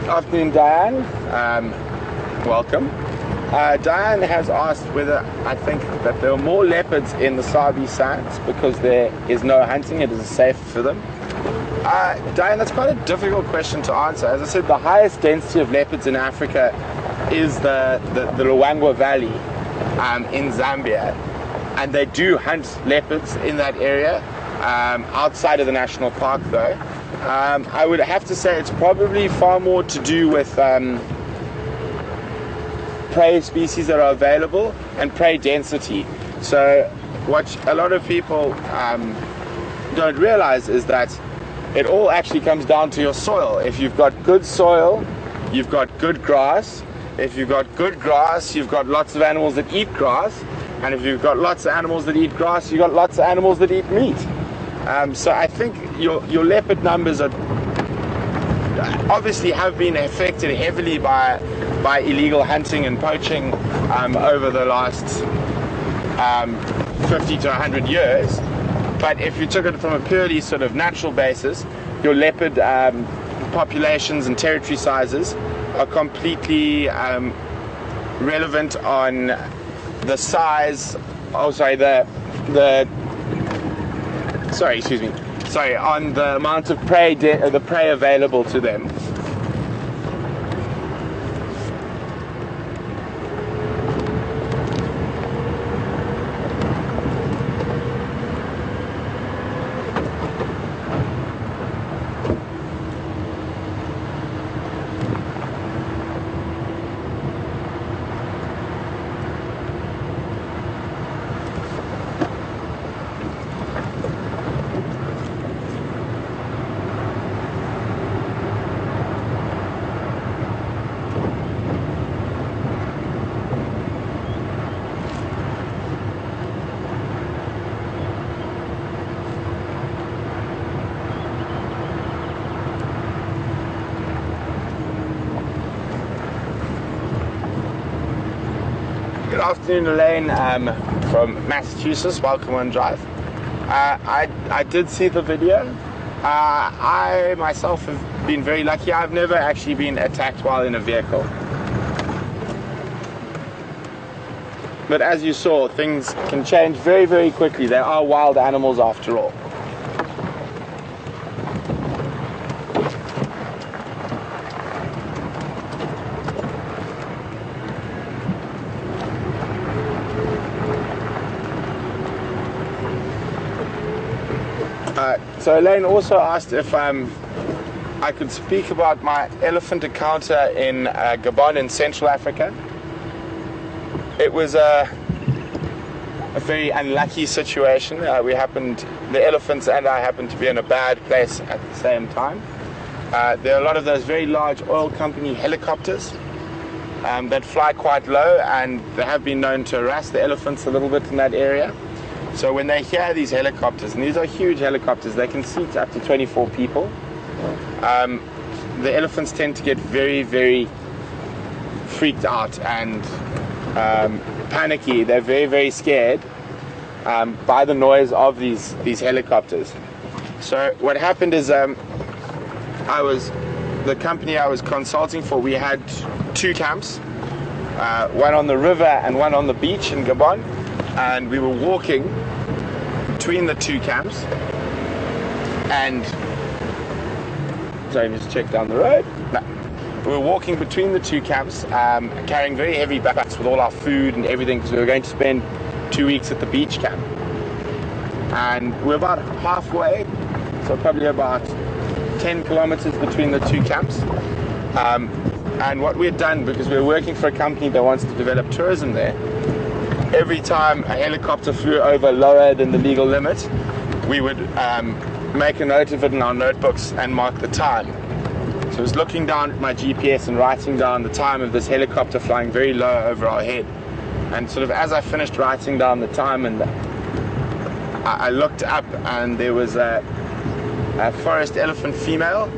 Afternoon, Diane. Welcome. Diane has asked whether I think that there are more leopards in the Sabi Sands because there is no hunting, it is safe for them. Diane, that's quite a difficult question to answer. As I said, the highest density of leopards in Africa is the Luangwa Valley in Zambia, and they do hunt leopards in that area. Outside of the national park, though, I would have to say it's probably far more to do with prey species that are available and prey density. So what a lot of people don't realize is that it all actually comes down to your soil. If you've got good soil, you've got good grass. If you've got good grass, you've got lots of animals that eat grass. And if you've got lots of animals that eat grass, you've got lots of animals that eat meat. So I think your leopard numbers are obviously have been affected heavily by illegal hunting and poaching over the last 50 to 100 years. But if you took it from a purely sort of natural basis, your leopard populations and territory sizes are completely relevant on the size. On the amount of prey, the prey available to them. Good afternoon, Elaine from Massachusetts. Welcome on Drive. I did see the video. I myself have been very lucky. I've never actually been attacked while in a vehicle. But as you saw, things can change very, very quickly. They are wild animals after all. So Elaine also asked if I could speak about my elephant encounter in Gabon in Central Africa. It was a very unlucky situation. The elephants and I happened to be in a bad place at the same time. There are a lot of those very large oil company helicopters that fly quite low, and they have been known to harass the elephants a little bit in that area. So when they hear these helicopters, and these are huge helicopters, they can seat up to 24 people. The elephants tend to get very, very freaked out and panicky. They're very, very scared by the noise of these helicopters. So what happened is the company I was consulting for, we had two camps, one on the river and one on the beach in Gabon, and we were walking between the two camps, and sorry, just check down the road. No. We were walking between the two camps, carrying very heavy backpacks with all our food and everything, because we were going to spend 2 weeks at the beach camp. And we're about halfway, so probably about 10 kilometers between the two camps. And what we had done, because we were working for a company that wants to develop tourism there, every time a helicopter flew over lower than the legal limit, we would make a note of it in our notebooks and mark the time. So I was looking down at my GPS and writing down the time of this helicopter flying very low over our head. And sort of as I finished writing down the time, and I looked up, and there was a forest elephant female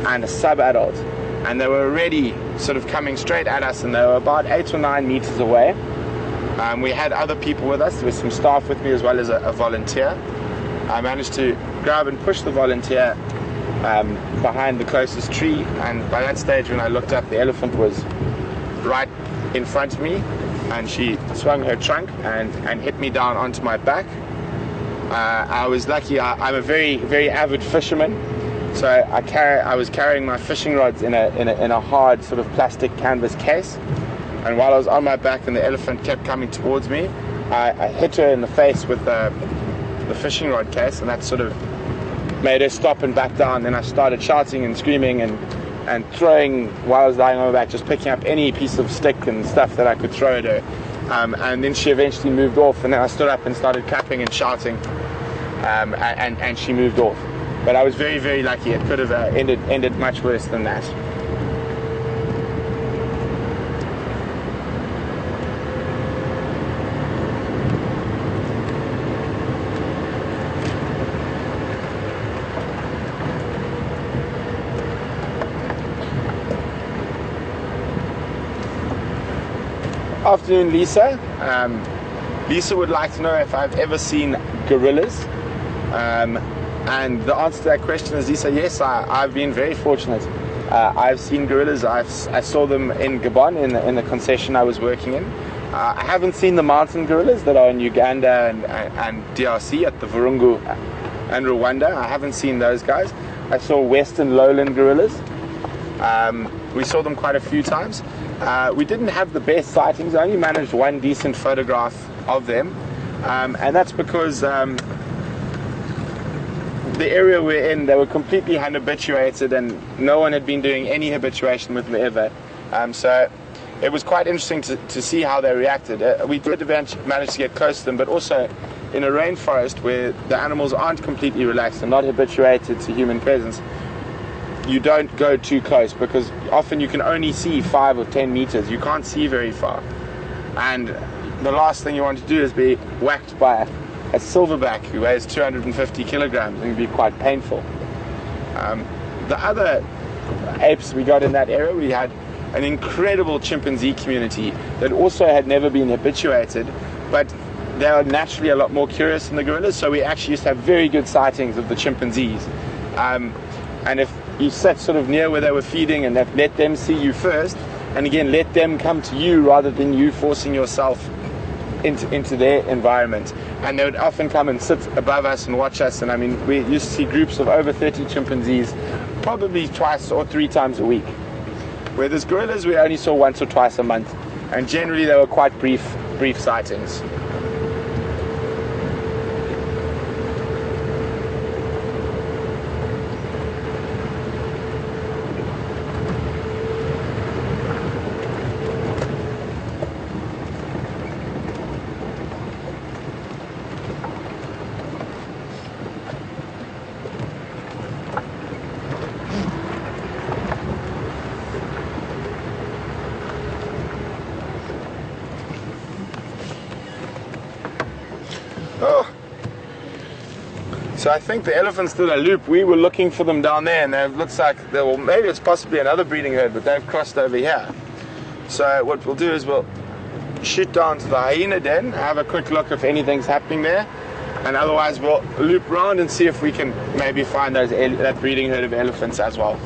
and a sub-adult, and they were already sort of coming straight at us, and they were about 8 or 9 meters away. We had other people with us. There was some staff with me as well as a volunteer. I managed to grab and push the volunteer behind the closest tree, and by that stage when I looked up, the elephant was right in front of me, and she swung her trunk and hit me down onto my back. I was lucky. I'm a very, very avid fisherman, so I was carrying my fishing rods in a hard sort of plastic canvas case, and while I was on my back and the elephant kept coming towards me, I hit her in the face with the fishing rod case, and that sort of made her stop and back down. Then I started shouting and screaming and throwing while I was lying on my back, just picking up any piece of stick and stuff that I could throw at her. And then she eventually moved off, and then I stood up and started clapping and shouting, and she moved off. But I was very, very lucky. It could have ended much worse than that. Afternoon, Lisa. Lisa would like to know if I've ever seen gorillas. And the answer to that question is, Lisa, yes, I've been very fortunate. I've seen gorillas. I saw them in Gabon in the concession I was working in. I haven't seen the mountain gorillas that are in Uganda and DRC at the Virungu and Rwanda. I haven't seen those guys. I saw western lowland gorillas. We saw them quite a few times. We didn't have the best sightings. I only managed one decent photograph of them, and that's because the area we're in, they were completely unhabituated, and no one had been doing any habituation with them ever. So it was quite interesting to see how they reacted. We did eventually manage to get close to them, but also in a rainforest where the animals aren't completely relaxed and not habituated to human presence, you don't go too close, because often you can only see 5 or 10 meters. You can't see very far, and the last thing you want to do is be whacked by a silverback who weighs 250 kilograms. It can be quite painful. The other apes we got in that area, we had an incredible chimpanzee community that also had never been habituated, but they are naturally a lot more curious than the gorillas, so we actually used to have very good sightings of the chimpanzees. And if you sat sort of near where they were feeding and let them see you first, and again let them come to you rather than you forcing yourself into their environment, and they would often come and sit above us and watch us. And I mean, we used to see groups of over 30 chimpanzees probably 2 or 3 times a week, where there's gorillas we only saw once or twice a month, and generally they were quite brief sightings. Oh. So I think the elephants did a loop. We were looking for them down there, and it looks like, well, maybe it's possibly another breeding herd, but they've crossed over here. So what we'll do is we'll shoot down to the hyena den, have a quick look if anything's happening there, and otherwise we'll loop round and see if we can maybe find that breeding herd of elephants as well.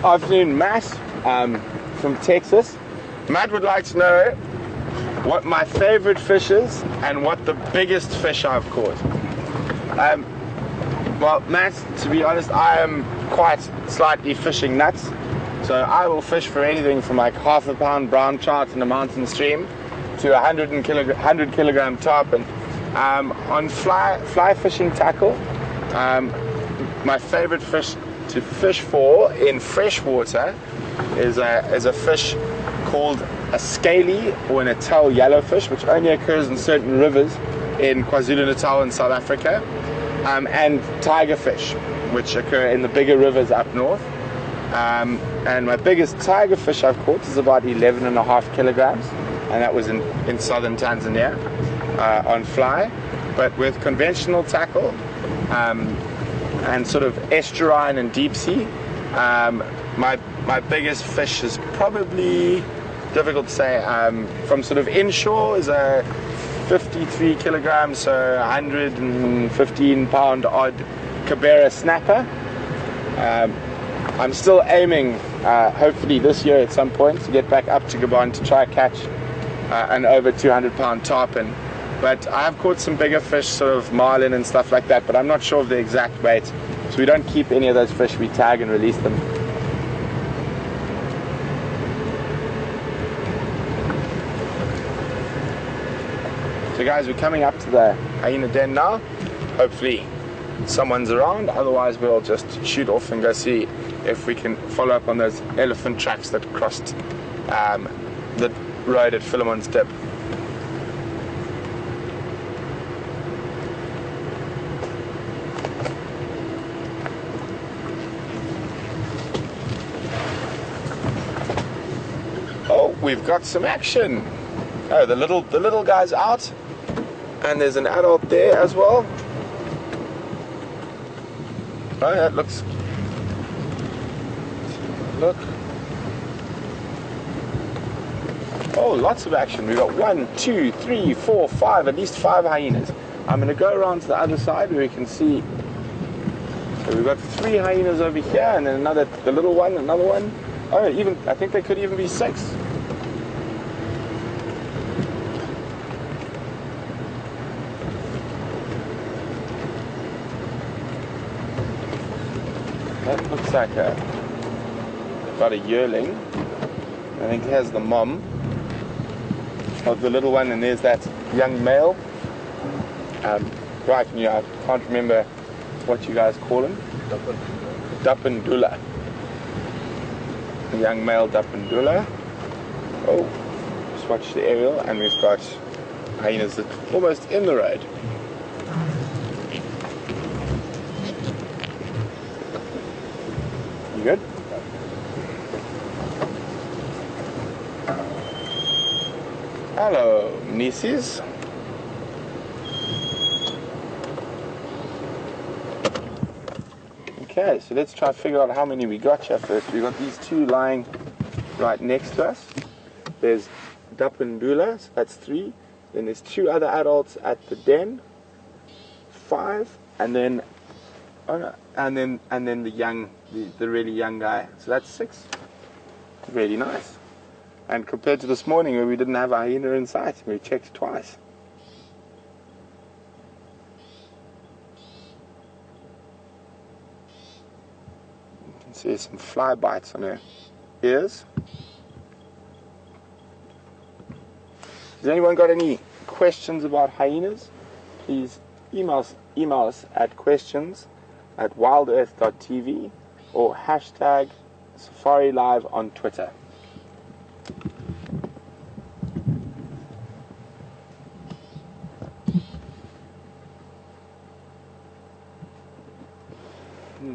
Afternoon, Matt from Texas. Matt would like to know what my favorite fish is and what the biggest fish I've caught. Well, Matt, to be honest, I am quite slightly fishing nuts. So I will fish for anything from like half a pound brown trout in a mountain stream to 100 kilogram tarpon. On fly fishing tackle, my favorite fish to fish for in fresh water is a fish called a scaly or an Natal yellowfish, which only occurs in certain rivers in KwaZulu-Natal in South Africa, and tigerfish, which occur in the bigger rivers up north. And my biggest tigerfish I've caught is about 11.5 kilograms, and that was in southern Tanzania on fly. But with conventional tackle and sort of estuarine and deep sea, my biggest fish is probably, difficult to say, from sort of inshore is a 53 kilograms, so 115 pound odd Cabera snapper. I'm still aiming, hopefully this year at some point, to get back up to Gabon to try catch an over 200 pound tarpon. But I have caught some bigger fish, sort of marlin and stuff like that, but I'm not sure of the exact weight. So we don't keep any of those fish, we tag and release them. So guys, we're coming up to the hyena den now. Hopefully someone's around, otherwise we'll just shoot off and go see if we can follow up on those elephant tracks that crossed the road at Philemon's Dip. Oh, we've got some action. Oh, the little guy's out, and there's an adult there as well. Oh, that looks. Look. Oh, lots of action. We've got 1, 2, 3, 4, 5, at least 5 hyenas. I'm going to go around to the other side where we can see. So we've got 3 hyenas over here, and then the little one, another one. Oh, I think there could even be 6. That looks like about a yearling. I think here's the mom of the little one, and there's that young male. Right, I can't remember what you guys call him. Dapendula. The young male Dapendula. Oh, just watch the aerial, and we've got hyenas that are almost in the road. You good? Hello, nieces. Okay, so let's try to figure out how many we got here first. We've got these 2 lying right next to us. There's Dapendula, so that's 3. Then there's 2 other adults at the den, 5, and then the young, the really young guy. So that's 6. Really nice. And compared to this morning where we didn't have a hyena in sight, we checked twice. You can see some fly bites on her ears. Has anyone got any questions about hyenas? Please email us at questions@wildearth.tv or hashtag Safari Live on Twitter.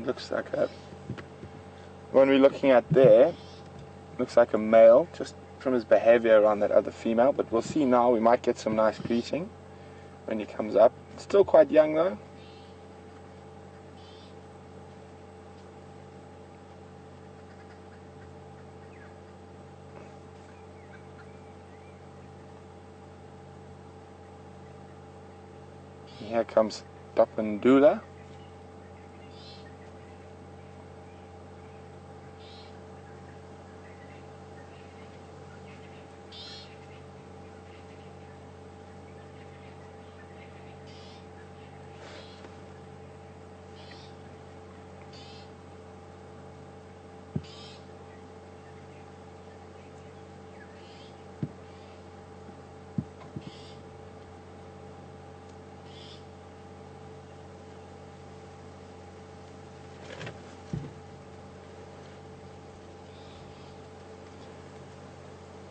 Looks like a one we're looking at there. Looks like a male, just from his behavior around that other female, but we'll see now. We might get some nice greeting when he comes up. Still quite young though. Here comes Dapendula.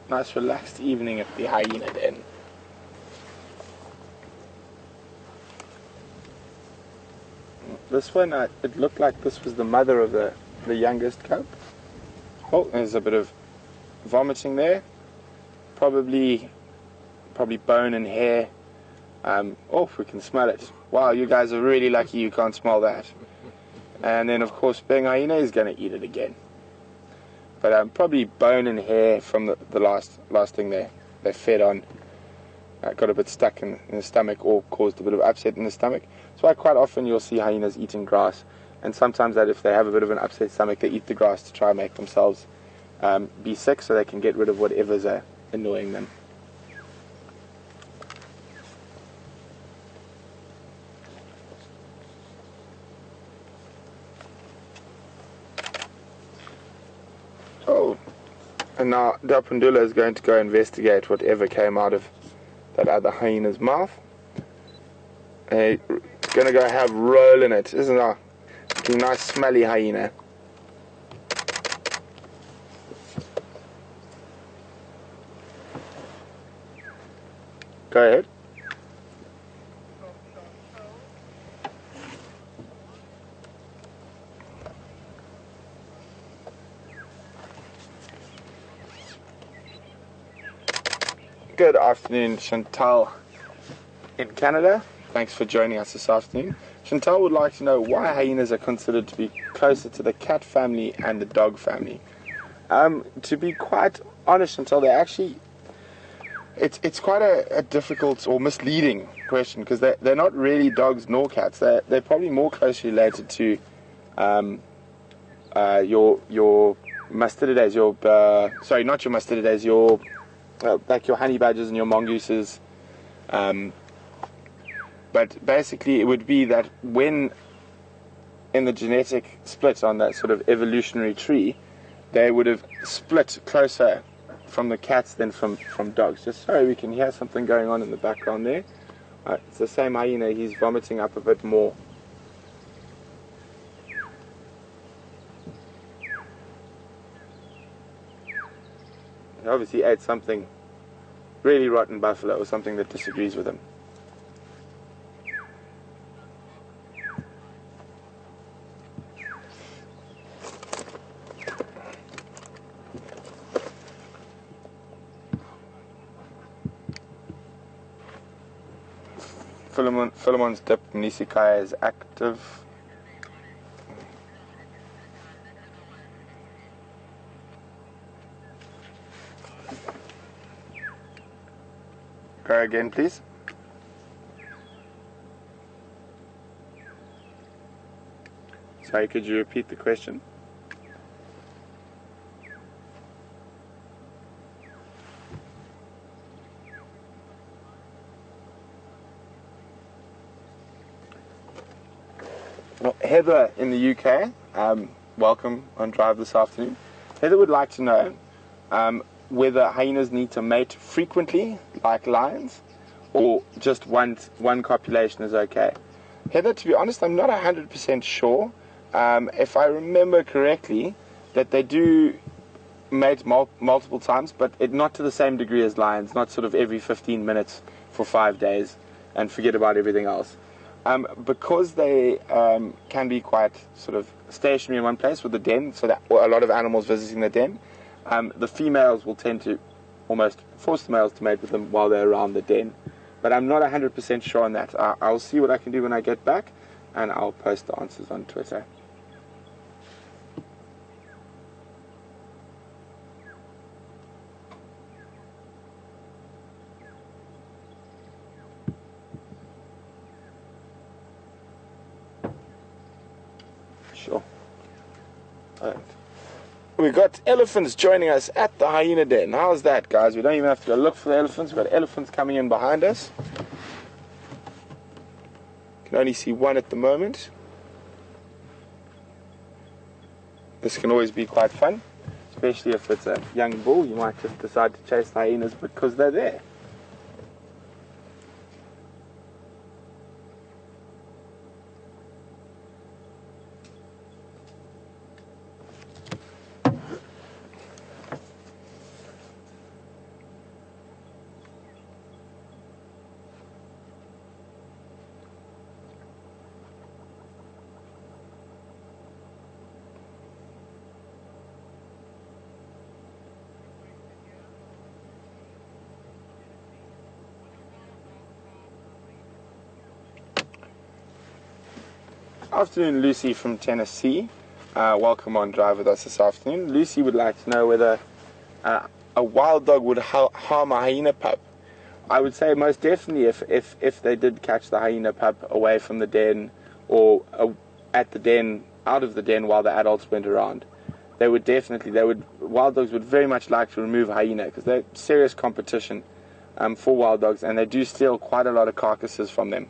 Nice relaxed evening at the hyena den. This one, it looked like this was the mother of the youngest cub. Oh, there's a bit of vomiting there. Probably bone and hair. Oh, we can smell it. Wow, you guys are really lucky you can't smell that. And then, of course, being hyena is going to eat it again. But probably bone and hair from the last thing they fed on. Got a bit stuck in the stomach or caused a bit of upset in the stomach. So quite often you'll see hyenas eating grass. And sometimes that if they have a bit of an upset stomach, they eat the grass to try and make themselves be sick so they can get rid of whatever's annoying them. Oh, and now Dapundula is going to go investigate whatever came out of that other hyena's mouth. And he's going to go have roll in it, isn't it? Looking nice smelly hyena. Go ahead. Good afternoon, Chantal in Canada. Thanks for joining us this afternoon. Chantal would like to know why hyenas are considered to be closer to the cat family and the dog family. To be quite honest, Chantal, they actually it's quite a difficult or misleading question because they're not really dogs nor cats. They're probably more closely related to your mustardades, sorry, not your mustardades, your like your honey badgers and your mongooses. But basically it would be that when in the genetic split on that sort of evolutionary tree, they would have split closer from the cats than from dogs. Just so we can hear something going on in the background there. It's the same hyena, he's vomiting up a bit more. He obviously ate something really rotten buffalo or something that disagrees with him. Philemon's dip Nisikaya is active. Go again, please. Sorry, could you repeat the question? Well, Heather in the UK, welcome on Drive this afternoon. Heather would like to know whether hyenas need to mate frequently, like lions, or just one copulation is okay. Heather, to be honest, I'm not 100% sure. If I remember correctly, that they do mate multiple times, but not to the same degree as lions, not sort of every 15 minutes for 5 days and forget about everything else. Because they can be quite sort of stationary in one place with the den, so that a lot of animals visiting the den, the females will tend to almost force the males to mate with them while they're around the den. But I'm not 100% sure on that. I'll see what I can do when I get back, and I'll post the answers on Twitter. Sure. Alright. We've got elephants joining us at the hyena den. How's that, guys? We don't even have to go look for the elephants. We've got elephants coming in behind us. Can only see one at the moment. this can always be quite fun, especially if it's a young bull. You might just decide to chase the hyenas because they're there. Afternoon, Lucy from Tennessee. Welcome on Drive with us this afternoon. Lucy would like to know whether a wild dog would harm a hyena pup. I would say most definitely if they did catch the hyena pup away from the den, or at the den, out of the den while the adults went around. Wild dogs would very much like to remove hyena because they're serious competition for wild dogs, and they do steal quite a lot of carcasses from them.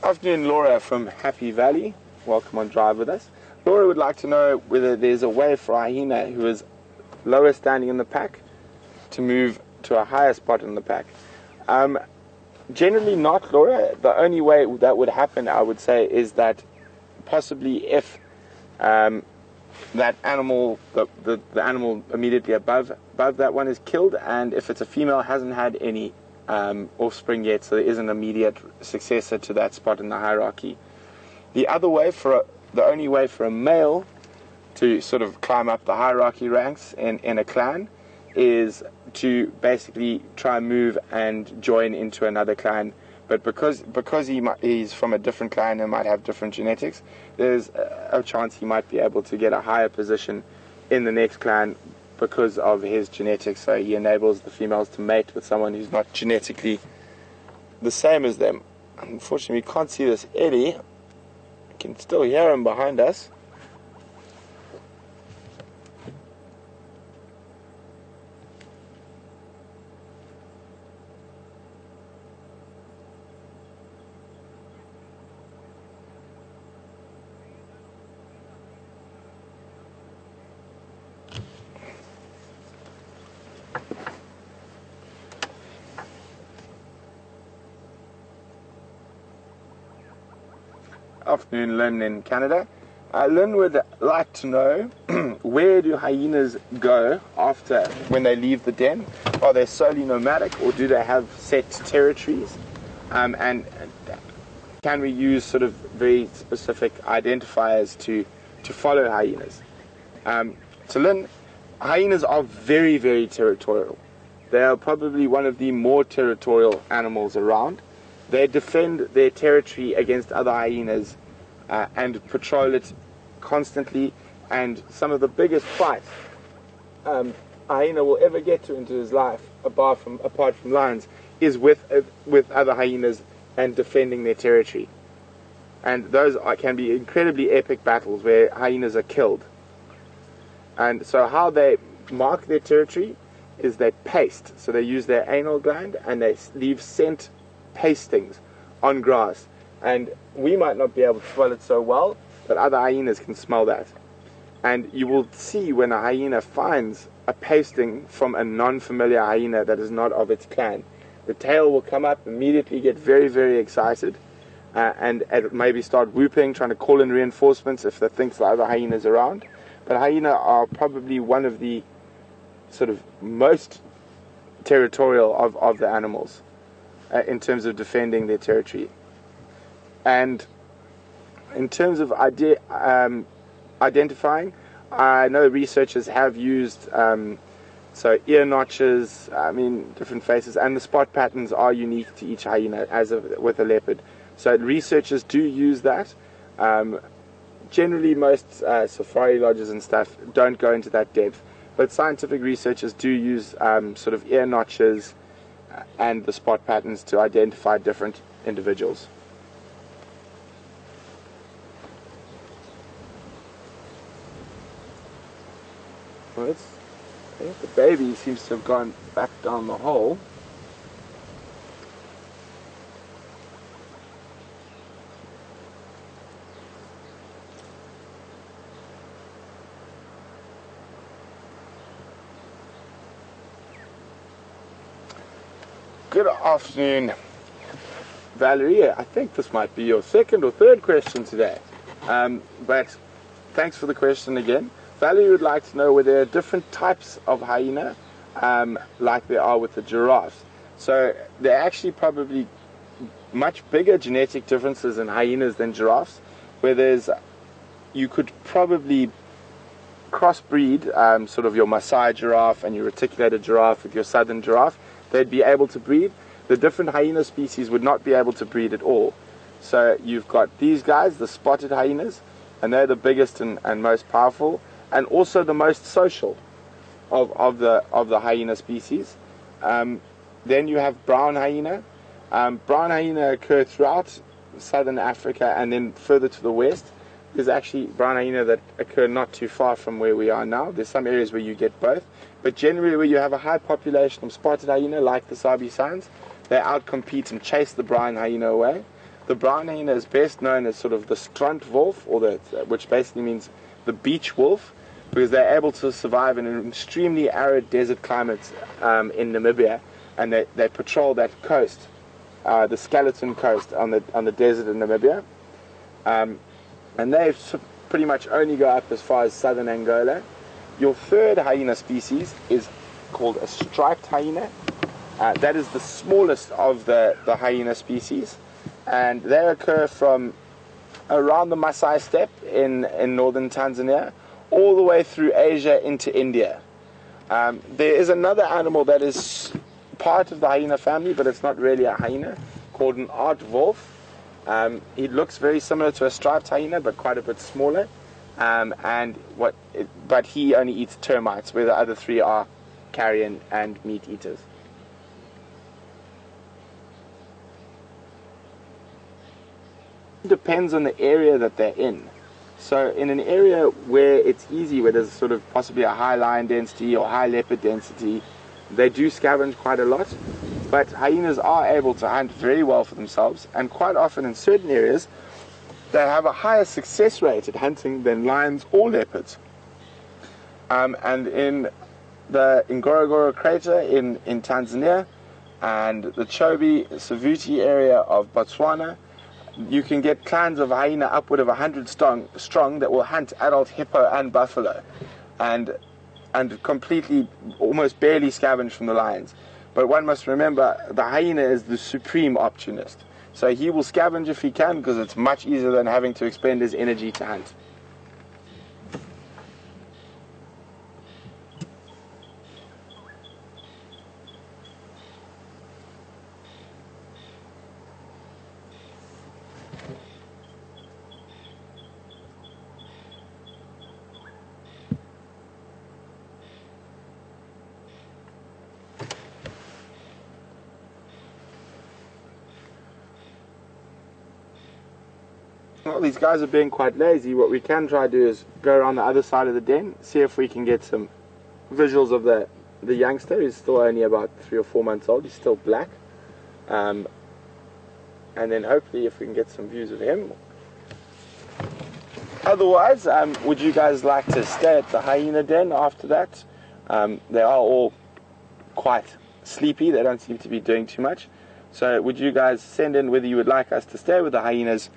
Afternoon, Laura from Happy Valley. Welcome on Drive with us. Laura would like to know whether there's a way for a hyena who is lower standing in the pack to move to a higher spot in the pack. Generally not, Laura. The only way that would happen, I would say, is that possibly if that animal, the animal immediately above that one is killed, and if it's a female, hasn't had any offspring yet, so there is an immediate successor to that spot in the hierarchy. The only way for a male to sort of climb up the hierarchy ranks in a clan is to basically try and move and join into another clan. But because he's from a different clan and might have different genetics, there's a chance he might be able to get a higher position in the next clan because of his genetics. So he enables the females to mate with someone who's not genetically the same as them. Unfortunately, we can't see this Eddie. I can still hear him behind us. Afternoon, Lynn in Canada. Lynn would like to know where do hyenas go after when they leave the den? Are they solely nomadic, or do they have set territories? And can we use sort of very specific identifiers to follow hyenas? So Lynn, hyenas are very, very territorial. They are probably one of the more territorial animals around. They defend their territory against other hyenas and patrol it constantly. And some of the biggest fights a hyena will ever get to into his life, apart from lions, is with other hyenas and defending their territory. And those can be incredibly epic battles where hyenas are killed. And so how they mark their territory is they paste. So they use their anal gland and they leave scent pastings on grass, and we might not be able to smell it so well, but other hyenas can smell that. And you will see when a hyena finds a pasting from a non-familiar hyena that is not of its clan, the tail will come up, immediately get very, very excited, and maybe start whooping, trying to call in reinforcements if it thinks the other hyenas around. But hyena are probably one of the sort of most territorial of the animals in terms of defending their territory. And in terms of identifying, I know researchers have used so ear notches, different faces, and the spot patterns are unique to each hyena, with a leopard. So researchers do use that. Generally, most safari lodges and stuff don't go into that depth, but scientific researchers do use sort of ear notches and the spot patterns to identify different individuals. I think the baby seems to have gone back down the hole. Good afternoon, Valerie. I think this might be your second or third question today. But thanks for the question again. Valerie would like to know whether there are different types of hyena like there are with the giraffes. So there are actually probably much bigger genetic differences in hyenas than giraffes, where you could probably crossbreed sort of your Maasai giraffe and your reticulated giraffe with your southern giraffe. They'd be able to breed. The different hyena species would not be able to breed at all. So you've got these guys, the spotted hyenas, and they're the biggest and most powerful, and also the most social of the hyena species. Then you have brown hyena. Brown hyena occur throughout southern Africa, and then further to the west. There's actually brown hyena that occur not too far from where we are now. There's some areas where you get both. But generally where you have a high population of spotted hyena, like the Sabi Sands, they outcompete and chase the brown hyena away. The brown hyena is best known as sort of the strandwolf, which basically means the beach wolf, because they're able to survive in an extremely arid desert climate in Namibia, and they patrol that coast, the skeleton coast on the desert in Namibia. And they pretty much only go up as far as southern Angola. Your third hyena species is called a striped hyena. That is the smallest of the hyena species, and they occur from around the Maasai steppe in northern Tanzania all the way through Asia into India. There is another animal that is part of the hyena family, but it's not really a hyena, called an aardwolf. It looks very similar to a striped hyena, but quite a bit smaller. But he only eats termites, where the other three are carrion and meat eaters. It depends on the area that they're in. So in an area where it's easy, where there's sort of possibly a high lion density or high leopard density, they do scavenge quite a lot. But hyenas are able to hunt very well for themselves, and quite often in certain areas they have a higher success rate at hunting than lions or leopards. And in the Ngorongoro crater in Tanzania and the Chobe Savuti area of Botswana, you can get clans of hyena upward of 100 strong that will hunt adult hippo and buffalo, and completely, almost barely scavenge from the lions. But one must remember, the hyena is the supreme opportunist. So he will scavenge if he can, because it's much easier than having to expend his energy to hunt. Well, these guys are being quite lazy. What we can try to do is go around the other side of the den, see if we can get some visuals of the youngster, who's still only about 3 or 4 months old. He's still black. And then hopefully if we can get some views of him. Otherwise, would you guys like to stay at the hyena den after that? They are all quite sleepy. They don't seem to be doing too much. So would you guys send in whether you would like us to stay with the hyenas,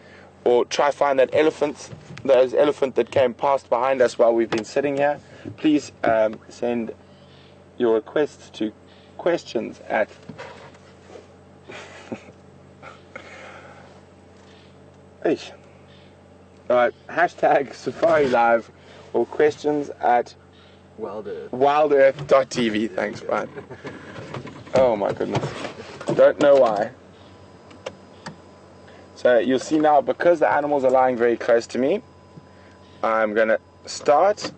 or try find that elephant that came past behind us while we've been sitting here? Please send your requests to questions at hashtag Safari Live, or questions at wildearth.tv. Thanks, Brian. Oh my goodness. Don't know why. So you'll see now, because the animals are lying very close to me, I'm going to start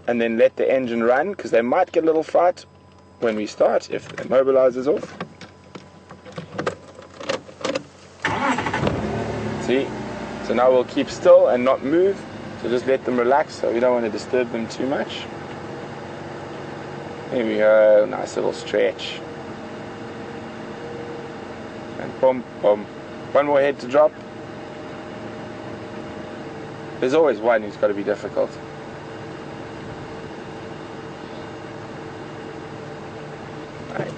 and then let the engine run, because they might get a little fright when we start if the immobilizer's off. See? So now we'll keep still and not move. So just let them relax, so we don't want to disturb them too much. There we go, nice little stretch. And boom, boom. One more head to drop. There's always one who's got to be difficult. Right.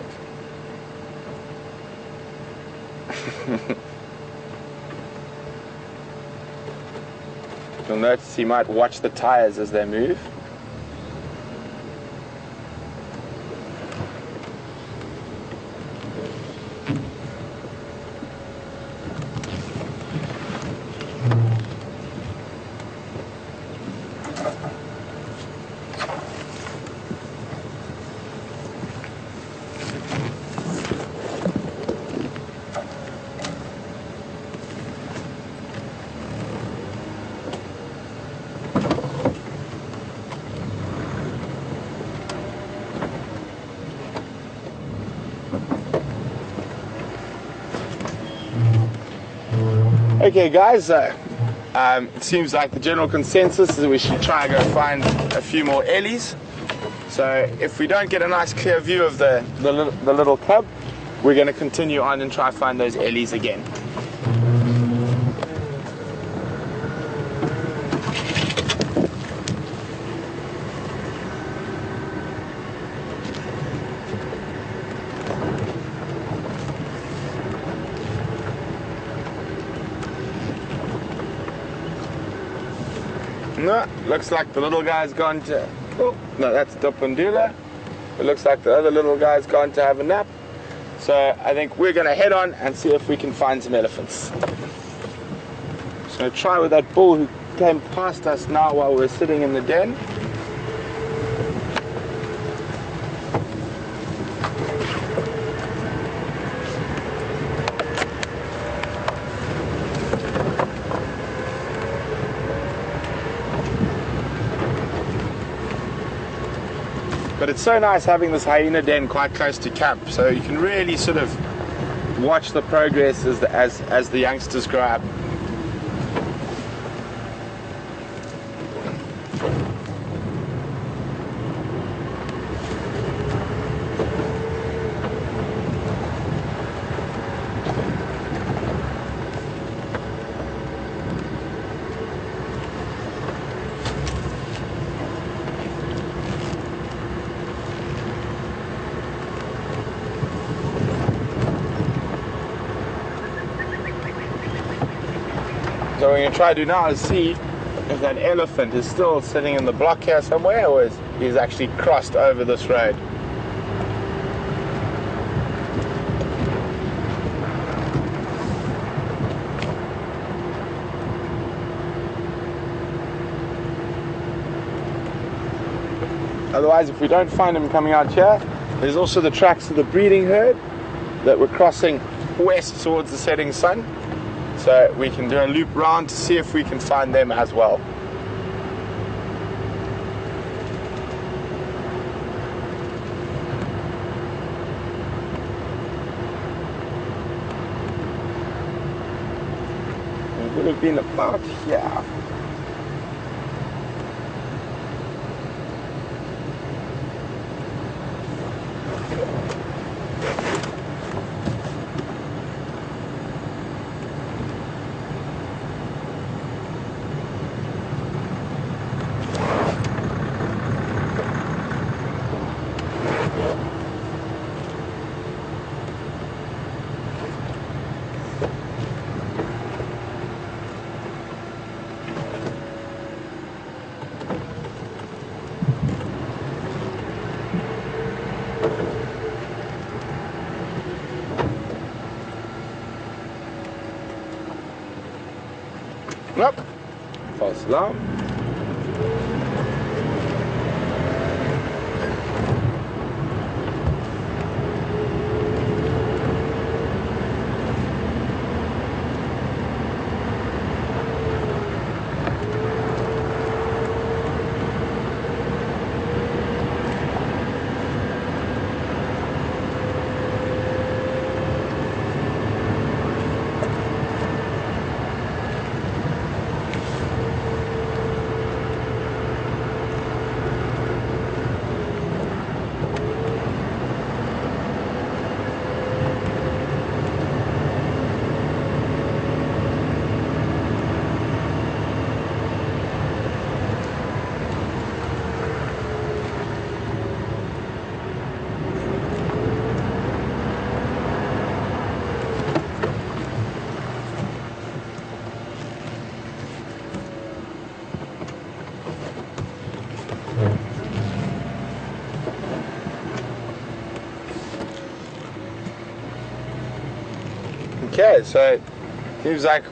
You'll notice he might watch the tires as they move. Okay guys, it seems like the general consensus is that we should try and go find a few more ellies. So if we don't get a nice clear view of the little cub, we're going to continue on and try and find those ellies again. No, looks like the little guy's gone to... Oh, no, that's Dupundula. It looks like the other little guy's gone to have a nap. So I think we're going to head on and see if we can find some elephants. Just going to try with that bull who came past us now while we're sitting in the den. But it's so nice having this hyena den quite close to camp, so you can really sort of watch the progress as the youngsters grow up. So what we're going to try to do now is see if that elephant is still sitting in the block here somewhere, or is he's actually crossed over this road. Otherwise, if we don't find him coming out here, there's also the tracks of the breeding herd that we're crossing west towards the setting sun. So we can do a loop round to see if we can find them as well. It would have been about here. Nope. False alarm. Okay, so seems like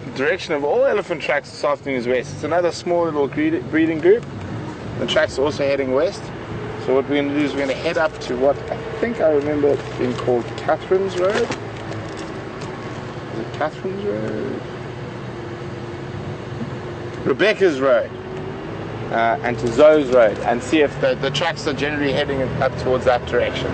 the direction of all elephant tracks this afternoon is west. It's another small little breeding group. The track's also heading west. So what we're going to do is we're going to head up to what I think I remember being called Catherine's Road. Is it Catherine's Road? Rebecca's Road. And to Zoe's Road, and see if the tracks are generally heading up towards that direction.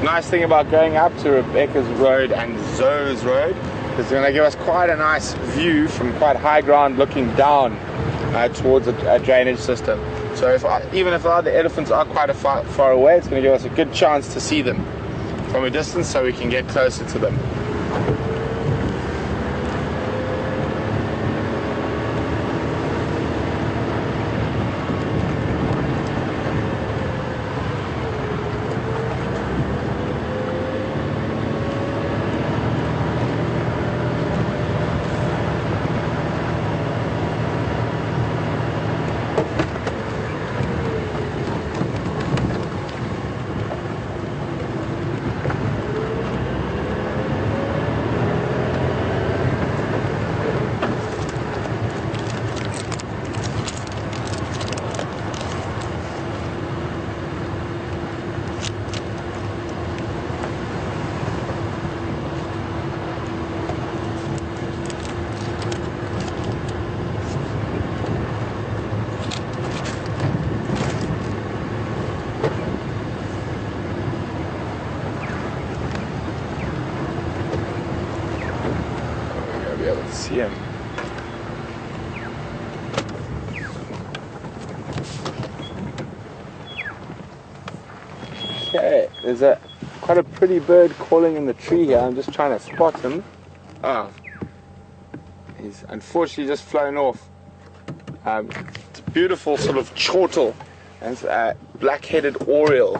Nice thing about going up to Rebecca's Road and Zoe's Road is it's going to give us quite a nice view from quite high ground looking down towards a drainage system. So even if the other elephants are quite far away, it's going to give us a good chance to see them from a distance so we can get closer to them. See him. Okay, there's quite a pretty bird calling in the tree here. I'm just trying to spot him. Oh, he's unfortunately just flown off. It's a beautiful sort of chortle and black-headed oriole.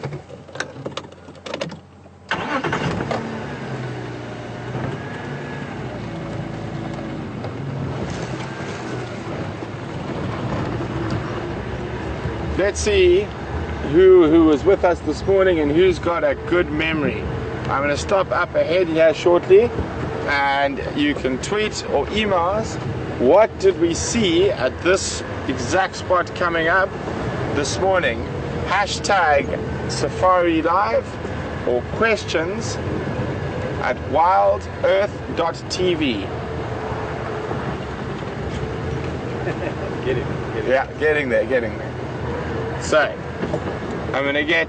Let's see who was with us this morning and who's got a good memory. I'm going to stop up ahead here shortly and you can tweet or email us what did we see at this exact spot coming up this morning. Hashtag Safari Live or questions at wildearth.tv. Getting there. So, I'm going to get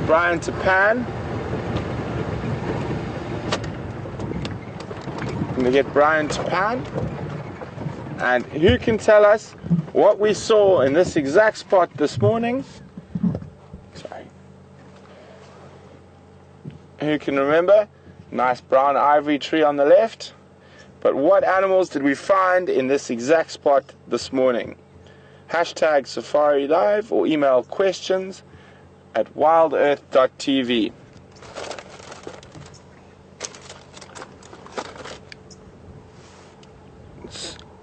Brian to pan. And who can tell us what we saw in this exact spot this morning? Sorry. Who can remember? Nice brown ivory tree on the left. But what animals did we find in this exact spot this morning? Hashtag Safari Live or email questions at wildearth.tv.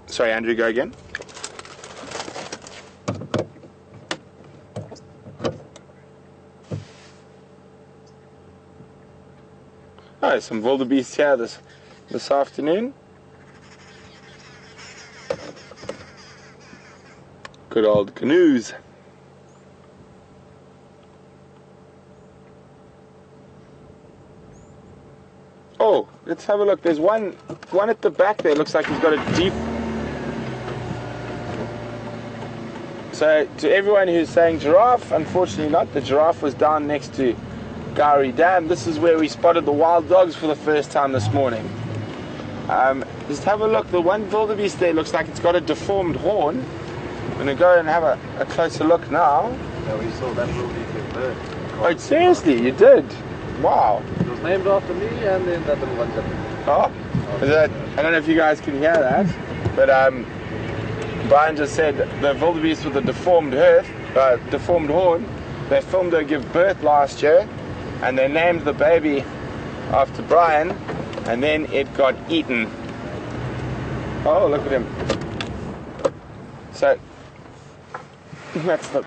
Sorry, Andrew, go again. Oh, some wildebeest here this afternoon. Good old canoes. Oh, let's have a look. There's one at the back there. Looks like he's got a deep. So to everyone who's saying giraffe, unfortunately not. The giraffe was down next to Gowrie Dam. This is where we spotted the wild dogs for the first time this morning. Just have a look. The one wildebeest there looks like it's got a deformed horn. I'm going to go and have a closer look now. Yeah, we saw that wildebeest in bird. Oh, seriously? You did? Wow. It was named after me, and then that little one jumped. Oh, I don't know if you guys can hear that, but Brian just said the wildebeest with the deformed horn, they filmed her give birth last year, and they named the baby after Brian, and then it got eaten. Oh, look at him. So that's the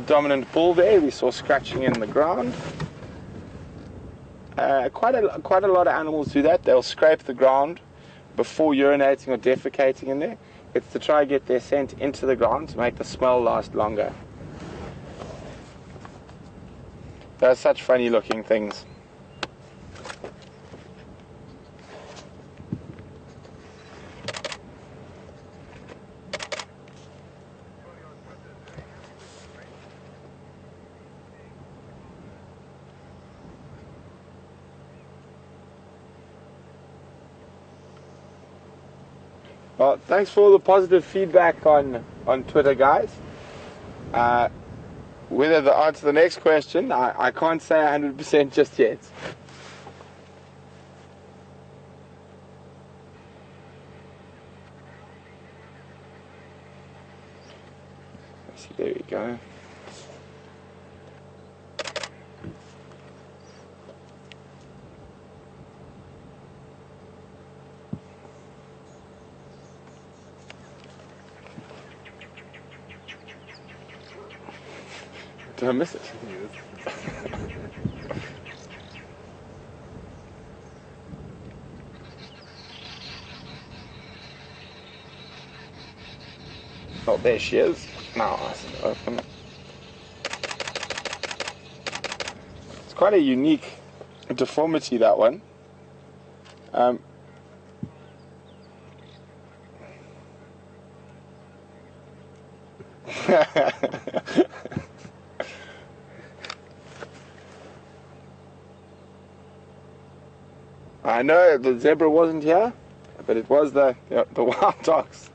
dominant bull there. We saw scratching in the ground. Quite a lot of animals do that. They'll scrape the ground before urinating or defecating in there. It's to try and get their scent into the ground to make the smell last longer. They're such funny looking things. Well, thanks for all the positive feedback on Twitter, guys. Whether the answer to the next question, I can't say 100% just yet. Let's see, there we go. Did I miss it? Oh, there she is. Now I see it open. It's quite a unique deformity, that one. I know the zebra wasn't here, but it was the wild dogs.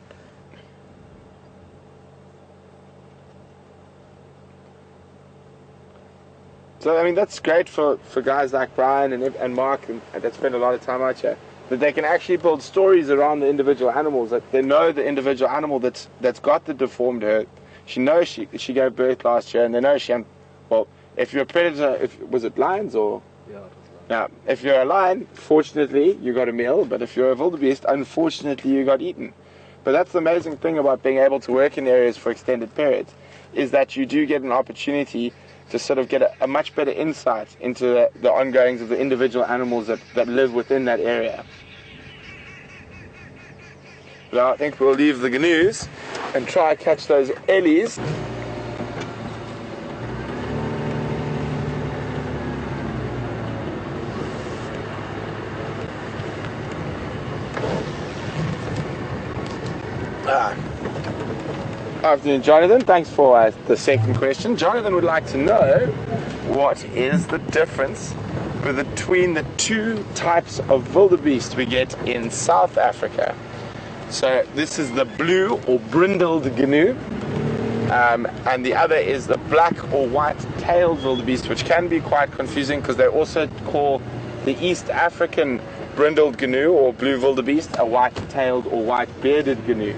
So I mean that's great for guys like Brian and Mark and that spend a lot of time out here, that they can actually build stories around the individual animals, that they know the individual animal that's got the deformed hurt. She knows she gave birth last year, and they know well, if you're a predator, was it lions or? Yeah. Now, if you're a lion, fortunately, you got a meal, but if you're a wildebeest, unfortunately, you got eaten. But that's the amazing thing about being able to work in areas for extended periods, is that you do get an opportunity to sort of get a much better insight into the ongoings of the individual animals that live within that area. Now, I think we'll leave the canoes and try catch those ellies. Afternoon, Jonathan. Thanks for the second question. Jonathan would like to know what is the difference between the two types of wildebeest we get in South Africa. So this is the blue or brindled gnu, and the other is the black or white-tailed wildebeest, which can be quite confusing because they also call the East African brindled gnu or blue wildebeest a white-tailed or white-bearded gnu.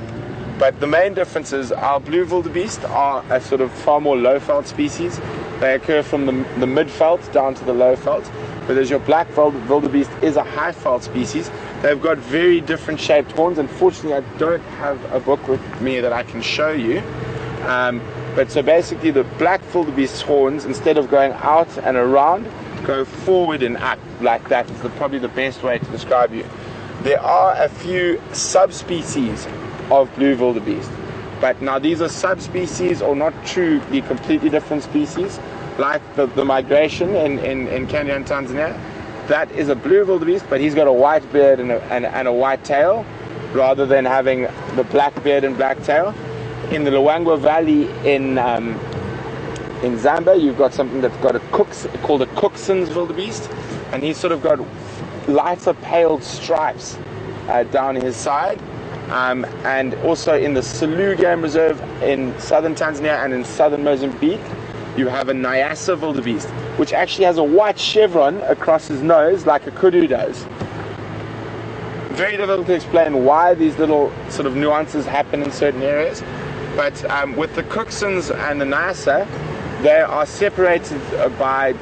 But the main difference is our blue wildebeest are a sort of far more low-veld species. They occur from the mid-veld down to the low-veld, whereas your black wildebeest is a high-veld species. They've got very different shaped horns. Unfortunately, I don't have a book with me that I can show you. But so basically the black wildebeest's horns, instead of going out and around, go forward and up like that. Is probably the best way to describe you. There are a few subspecies of blue wildebeest, But now these are subspecies, or not truly completely different species, like the migration in Kenya and Tanzania. That is a blue wildebeest, but he's got a white beard and a white tail, rather than having the black beard and black tail. In the Luangwa Valley in Zambia, you've got something that's got called a Cookson wildebeest, and he's sort of got lighter pale stripes down his side. And also in the Selous Game Reserve in southern Tanzania and in southern Mozambique, you have a Nyasa wildebeest, which actually has a white chevron across his nose like a kudu does. Very difficult to explain why these little sort of nuances happen in certain areas, but with the Cooksons and the Nyasa, they are separated by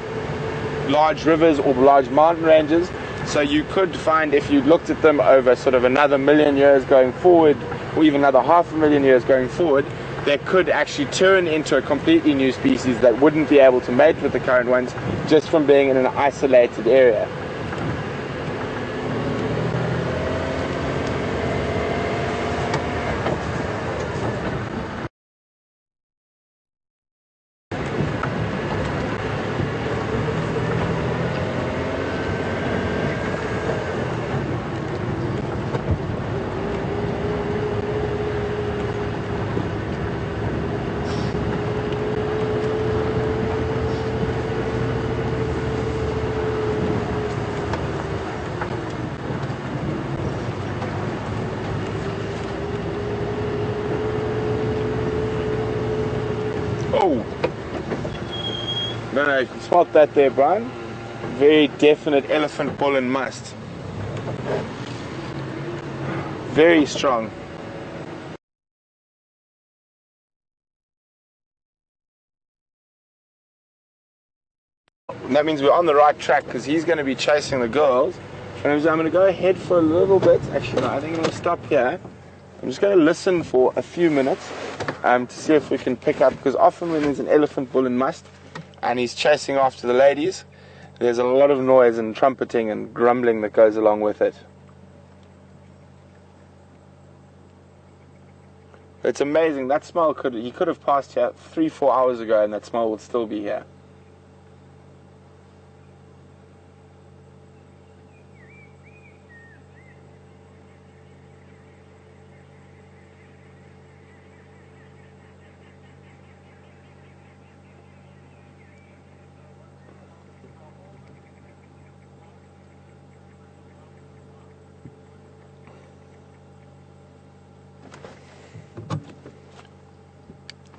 large rivers or large mountain ranges. So you could find, if you looked at them over sort of another 1,000,000 years going forward, or even another 500,000 years going forward, they could actually turn into a completely new species that wouldn't be able to mate with the current ones just from being in an isolated area. Oh! No, you can spot that there, Brian. Very definite elephant, bull and must. Very strong. And that means we're on the right track, because he's going to be chasing the girls. And I'm going to go ahead for a little bit. Actually, no, I think I'm going to stop here. I'm just going to listen for a few minutes to see if we can pick up, because often when there's an elephant, bull and must and he's chasing after the ladies, there's a lot of noise and trumpeting and grumbling that goes along with it. It's amazing. That smell he could have passed here 3-4 hours ago and that smell would still be here.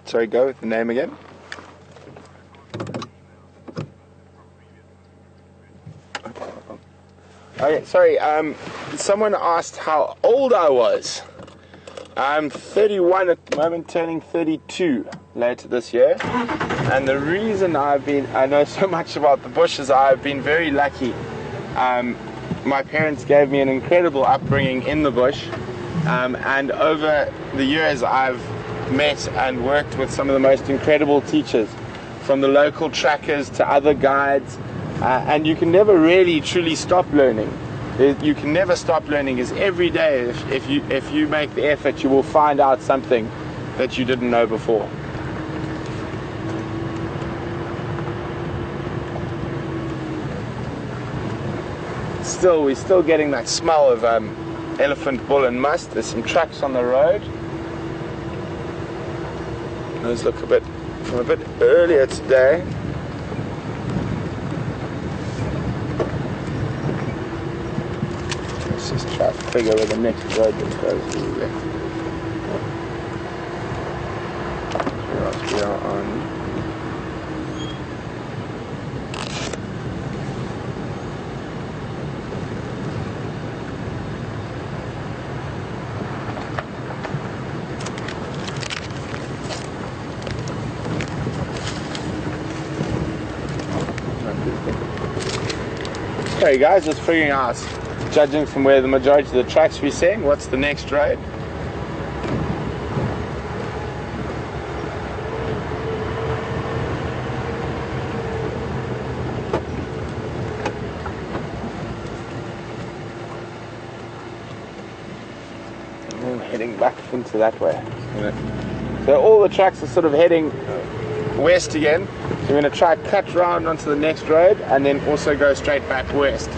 Sorry, go with the name again. Oh yeah, sorry, someone asked how old I was. I'm 31 at the moment, turning 32 later this year. And the reason I know so much about the bush is I've been very lucky. My parents gave me an incredible upbringing in the bush. And over the years I've met and worked with some of the most incredible teachers, from the local trackers to other guides, and you can never really truly stop learning. You can never stop learning, because every day if you make the effort, you will find out something that you didn't know before. We're still getting that smell of elephant, bull and must. There's some tracks on the road. Those look a bit earlier today. Let's just try to figure where the next road goes. Where else we are on? Okay guys, just figuring out, judging from where the majority of the tracks we're seeing, what's the next road? And then heading back into that way. So all the trucks are sort of heading west again. So we're going to try cut round onto the next road and then also go straight back west.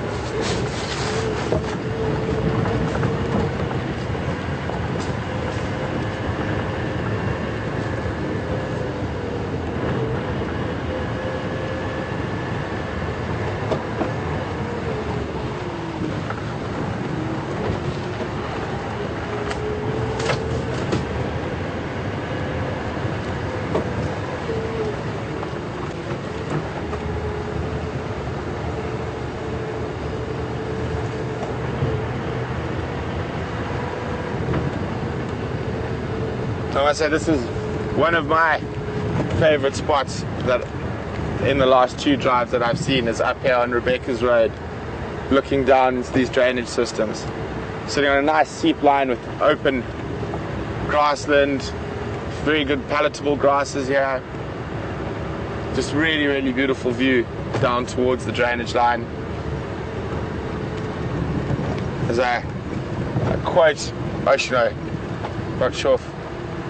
So I say this is one of my favorite spots that in the last 2 drives that I've seen is up here on Rebecca's Road, looking down into these drainage systems. Sitting on a nice seep line with open grassland, very good palatable grasses here. Just really, really beautiful view down towards the drainage line. There's a quote, actually no, not sure if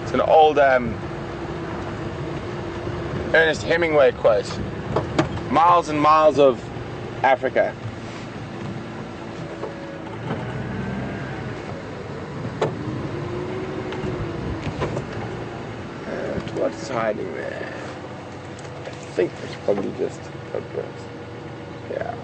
it's an old Ernest Hemingway quote. Miles and miles of Africa. What's hiding there? I think it's probably just a bit. Yeah.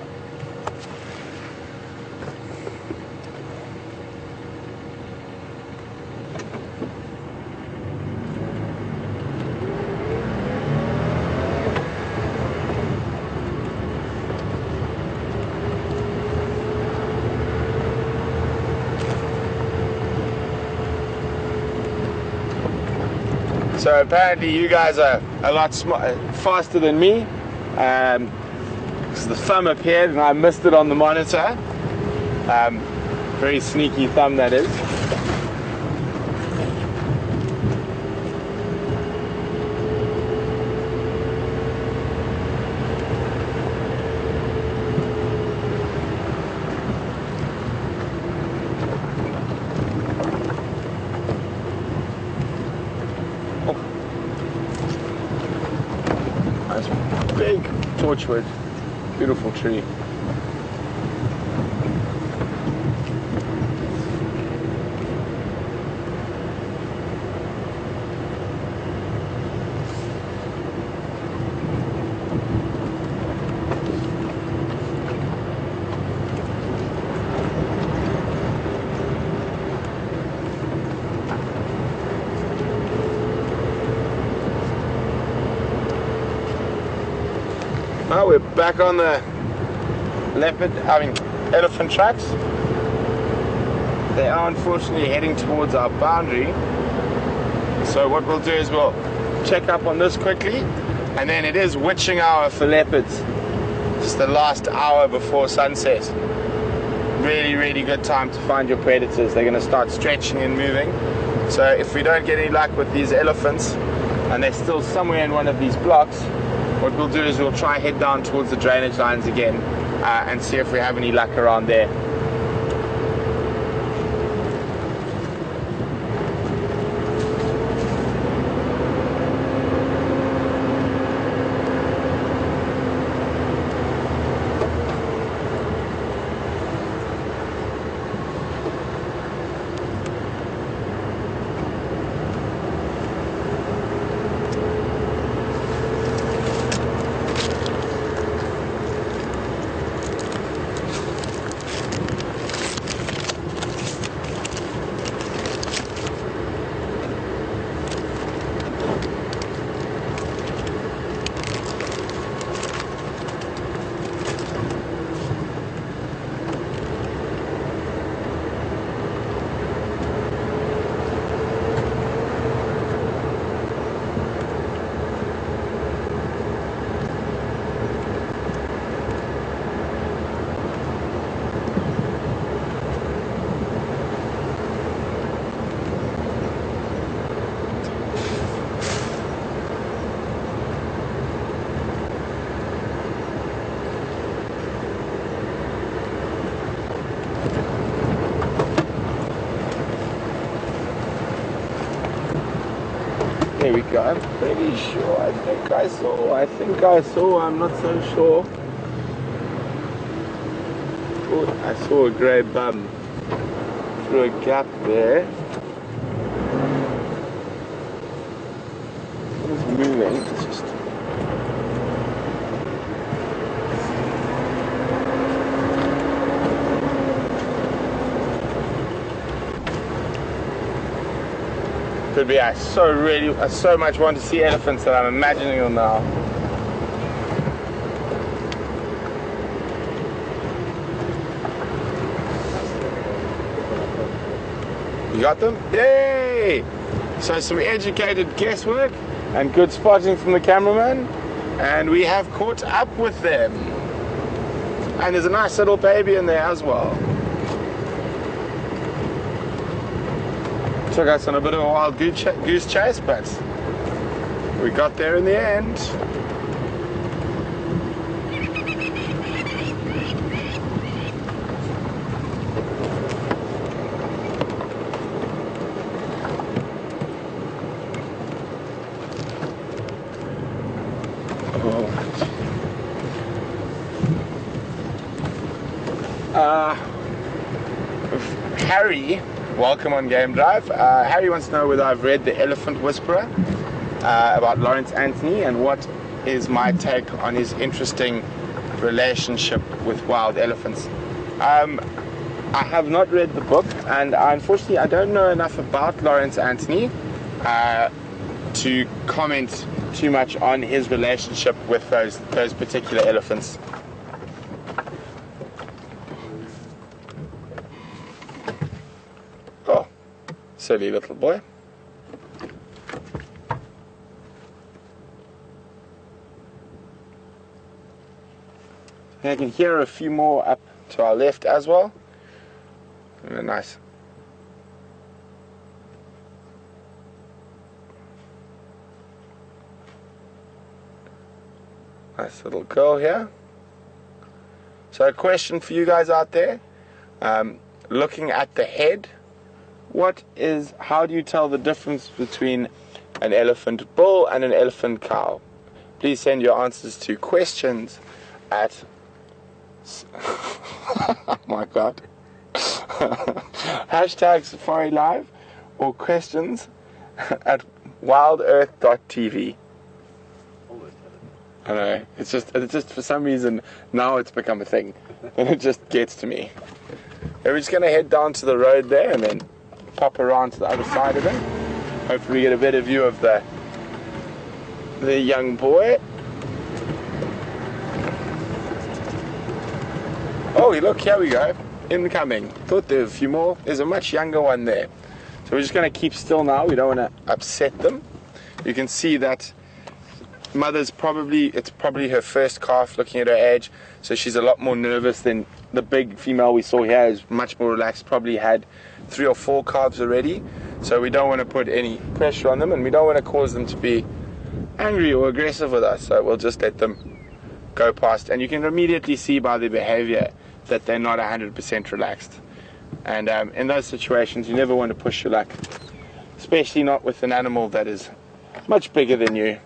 So apparently you guys are a lot faster than me. Because the thumb appeared and I missed it on the monitor. Very sneaky thumb that is. Big torchwood, beautiful tree. Well, we're back on the elephant tracks. They are unfortunately heading towards our boundary. So what we'll do is we'll check up on this quickly, and then it is witching hour for leopards. Just the last hour before sunset. Really, really good time to find your predators. They're going to start stretching and moving. So if we don't get any luck with these elephants, and they're still somewhere in one of these blocks, what we'll do is we'll try head down towards the drainage lines again and see if we have any luck around there. There we go. I'm pretty sure. I think I saw. I'm not so sure. Oh, I saw a grey bum through a gap there. It's moving. It's just. Could be. I so much want to see elephants that I'm imagining them now. You got them? Yay! So some educated guesswork and good spotting from the cameraman, and we have caught up with them. And there's a nice little baby in there as well. Took us on a bit of a wild goose chase, but we got there in the end. Harry, welcome on Game Drive. Harry wants to know whether I've read The Elephant Whisperer about Lawrence Anthony and what is my take on his interesting relationship with wild elephants. I have not read the book, and unfortunately I don't know enough about Lawrence Anthony to comment too much on his relationship with those particular elephants. Oh, silly little boy. I can hear a few more up to our left as well. Nice. Nice little girl here. So a question for you guys out there. Looking at the head, how do you tell the difference between an elephant bull and an elephant cow? Please send your answers to questions at oh my god. Hashtag Safari Live or questions at wildearth.tv. I know, it's just for some reason now it's become a thing and it just gets to me. And we're just going to head down to the road there and then pop around to the other side of it. Hopefully we get a better view of the young boy. Oh, look, here we go. Incoming. Thought there were a few more. There's a much younger one there. So we're just going to keep still now. We don't want to upset them. You can see that it's probably her first calf looking at her age. So she's a lot more nervous than the big female we saw here. Is much more relaxed, probably had 3 or 4 calves already. So we don't want to put any pressure on them and we don't want to cause them to be angry or aggressive with us. So we'll just let them go past. And you can immediately see by their behavior that they're not 100% relaxed. And in those situations, you never want to push your luck, especially not with an animal that is much bigger than you.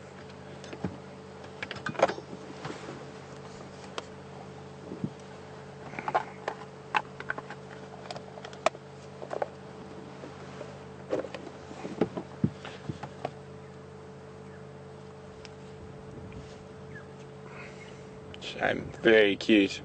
I'm very cute.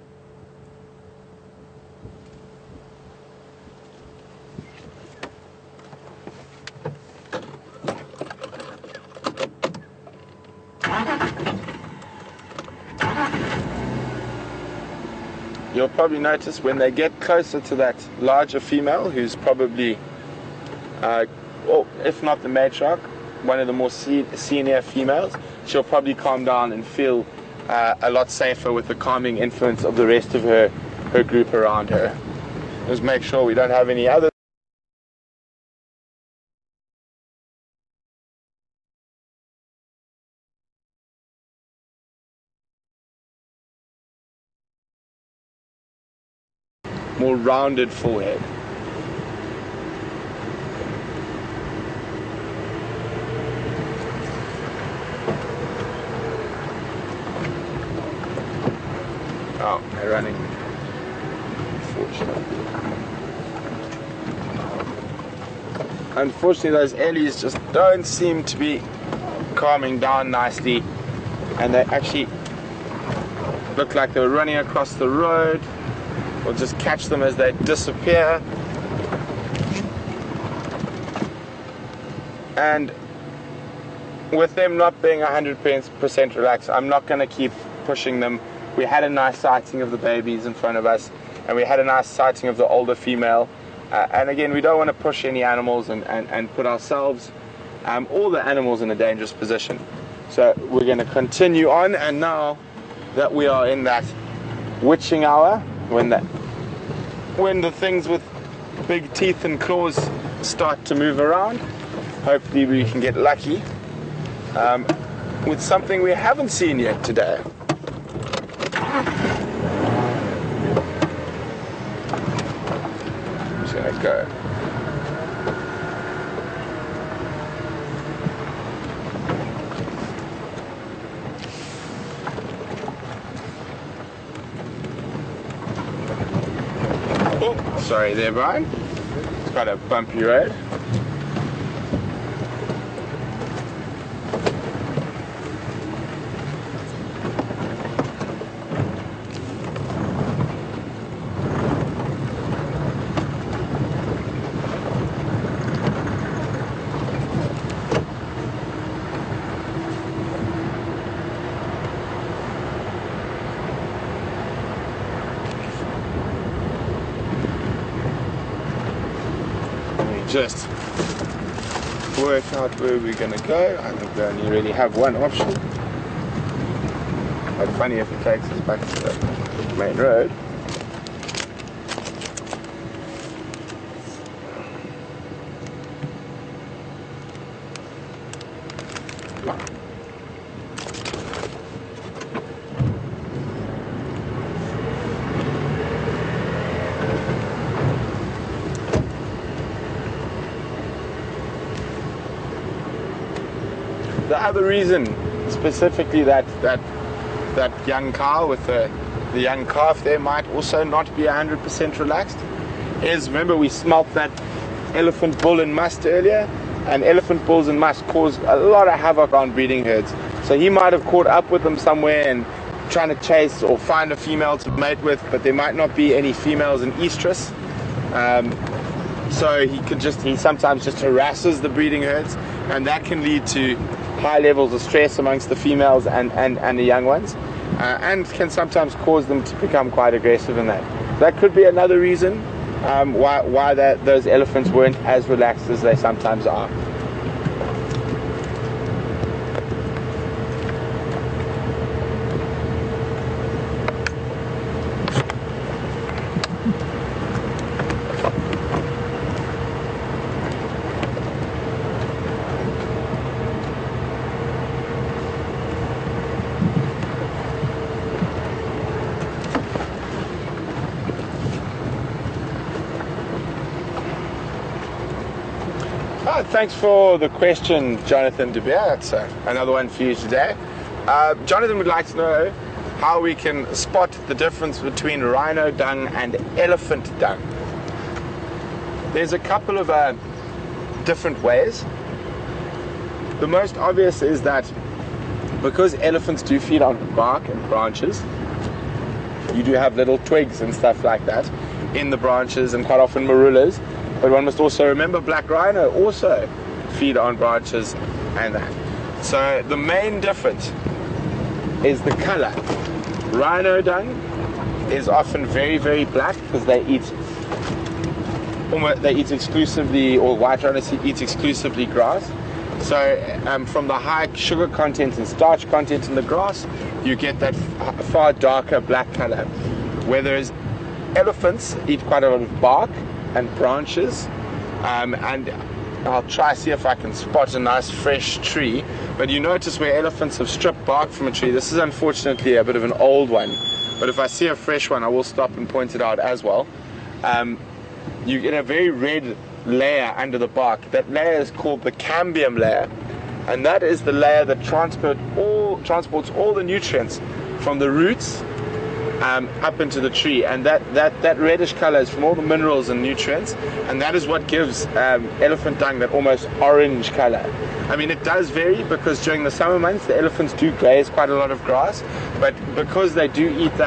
You'll probably notice when they get closer to that larger female, who's probably, or if not the matriarch, one of the more senior females, she'll probably calm down and feel a lot safer with the calming influence of the rest of her group around her. Just make sure we don't have any other more rounded forehead. they're running. Unfortunately, those ellies just don't seem to be calming down nicely, and they actually look like they were running across the road. We'll just catch them as they disappear. And with them not being 100% relaxed, I'm not going to keep pushing them. We had a nice sighting of the babies in front of us, and we had a nice sighting of the older female. And again, we don't want to push any animals and put ourselves or the animals in a dangerous position. So we're going to continue on, and now that we are in that witching hour, when the things with big teeth and claws start to move around, hopefully we can get lucky with something we haven't seen yet today. I'm just going to go. Oh, sorry there, Brian. It's quite a bumpy road. Just work out where we're going to go. I think we only really have one option. But funny if it takes us back to the main road. The other reason, specifically that young cow with the young calf there might also not be 100% relaxed, is, remember, we smelt that elephant bull and must earlier, and elephant bulls and must cause a lot of havoc on breeding herds. So he might have caught up with them somewhere and trying to chase or find a female to mate with, but there might not be any females in estrus. So he sometimes just harasses the breeding herds, and that can lead to high levels of stress amongst the females and the young ones, and can sometimes cause them to become quite aggressive in that. That could be another reason why those elephants weren't as relaxed as they sometimes are. Thanks for the question, Jonathan De Beer. That's another one for you today. Jonathan would like to know how we can spot the difference between rhino dung and elephant dung. There's a couple of different ways. The most obvious is that because elephants do feed on bark and branches, you do have little twigs and stuff like that in the branches, and quite often marulas. But one must also remember black rhino also feed on branches and that. So the main difference is the color. Rhino dung is often very, very black because they eat exclusively, or white rhino eats exclusively grass. So from the high sugar content and starch content in the grass, you get that far darker black color. Whereas elephants eat quite a lot of bark and branches, and I'll try see if I can spot a nice fresh tree. But you notice where elephants have stripped bark from a tree, this is unfortunately a bit of an old one, but if I see a fresh one I will stop and point it out as well. You get a very red layer under the bark. That layer is called the cambium layer, and that is the layer that transports all the nutrients from the roots up into the tree, and that reddish color is from all the minerals and nutrients, and that is what gives elephant dung that almost orange color. I mean, it does vary because during the summer months the elephants do graze quite a lot of grass, but because they do eat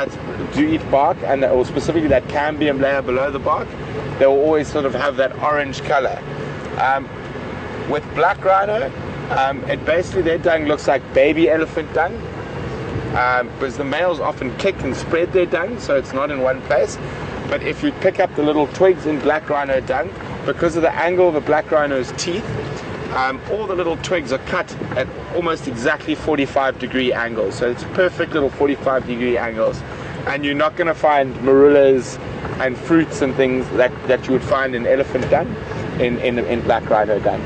bark, and or specifically that cambium layer below the bark, they will always sort of have that orange color. With black rhino, it basically, their dung looks like baby elephant dung, because the males often kick and spread their dung, so it's not in one place. But if you pick up the little twigs in black rhino dung, because of the angle of a black rhino's teeth, all the little twigs are cut at almost exactly 45-degree angles. So it's perfect little 45-degree angles. And you're not going to find marullas and fruits and things that you would find in elephant dung in black rhino dung.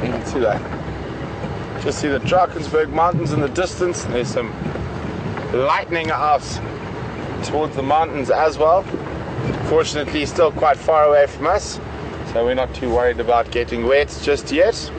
You can see that. Just see the Drakensberg Mountains in the distance, and there's some lightning out towards the mountains as well. Fortunately, still quite far away from us, so we're not too worried about getting wet just yet.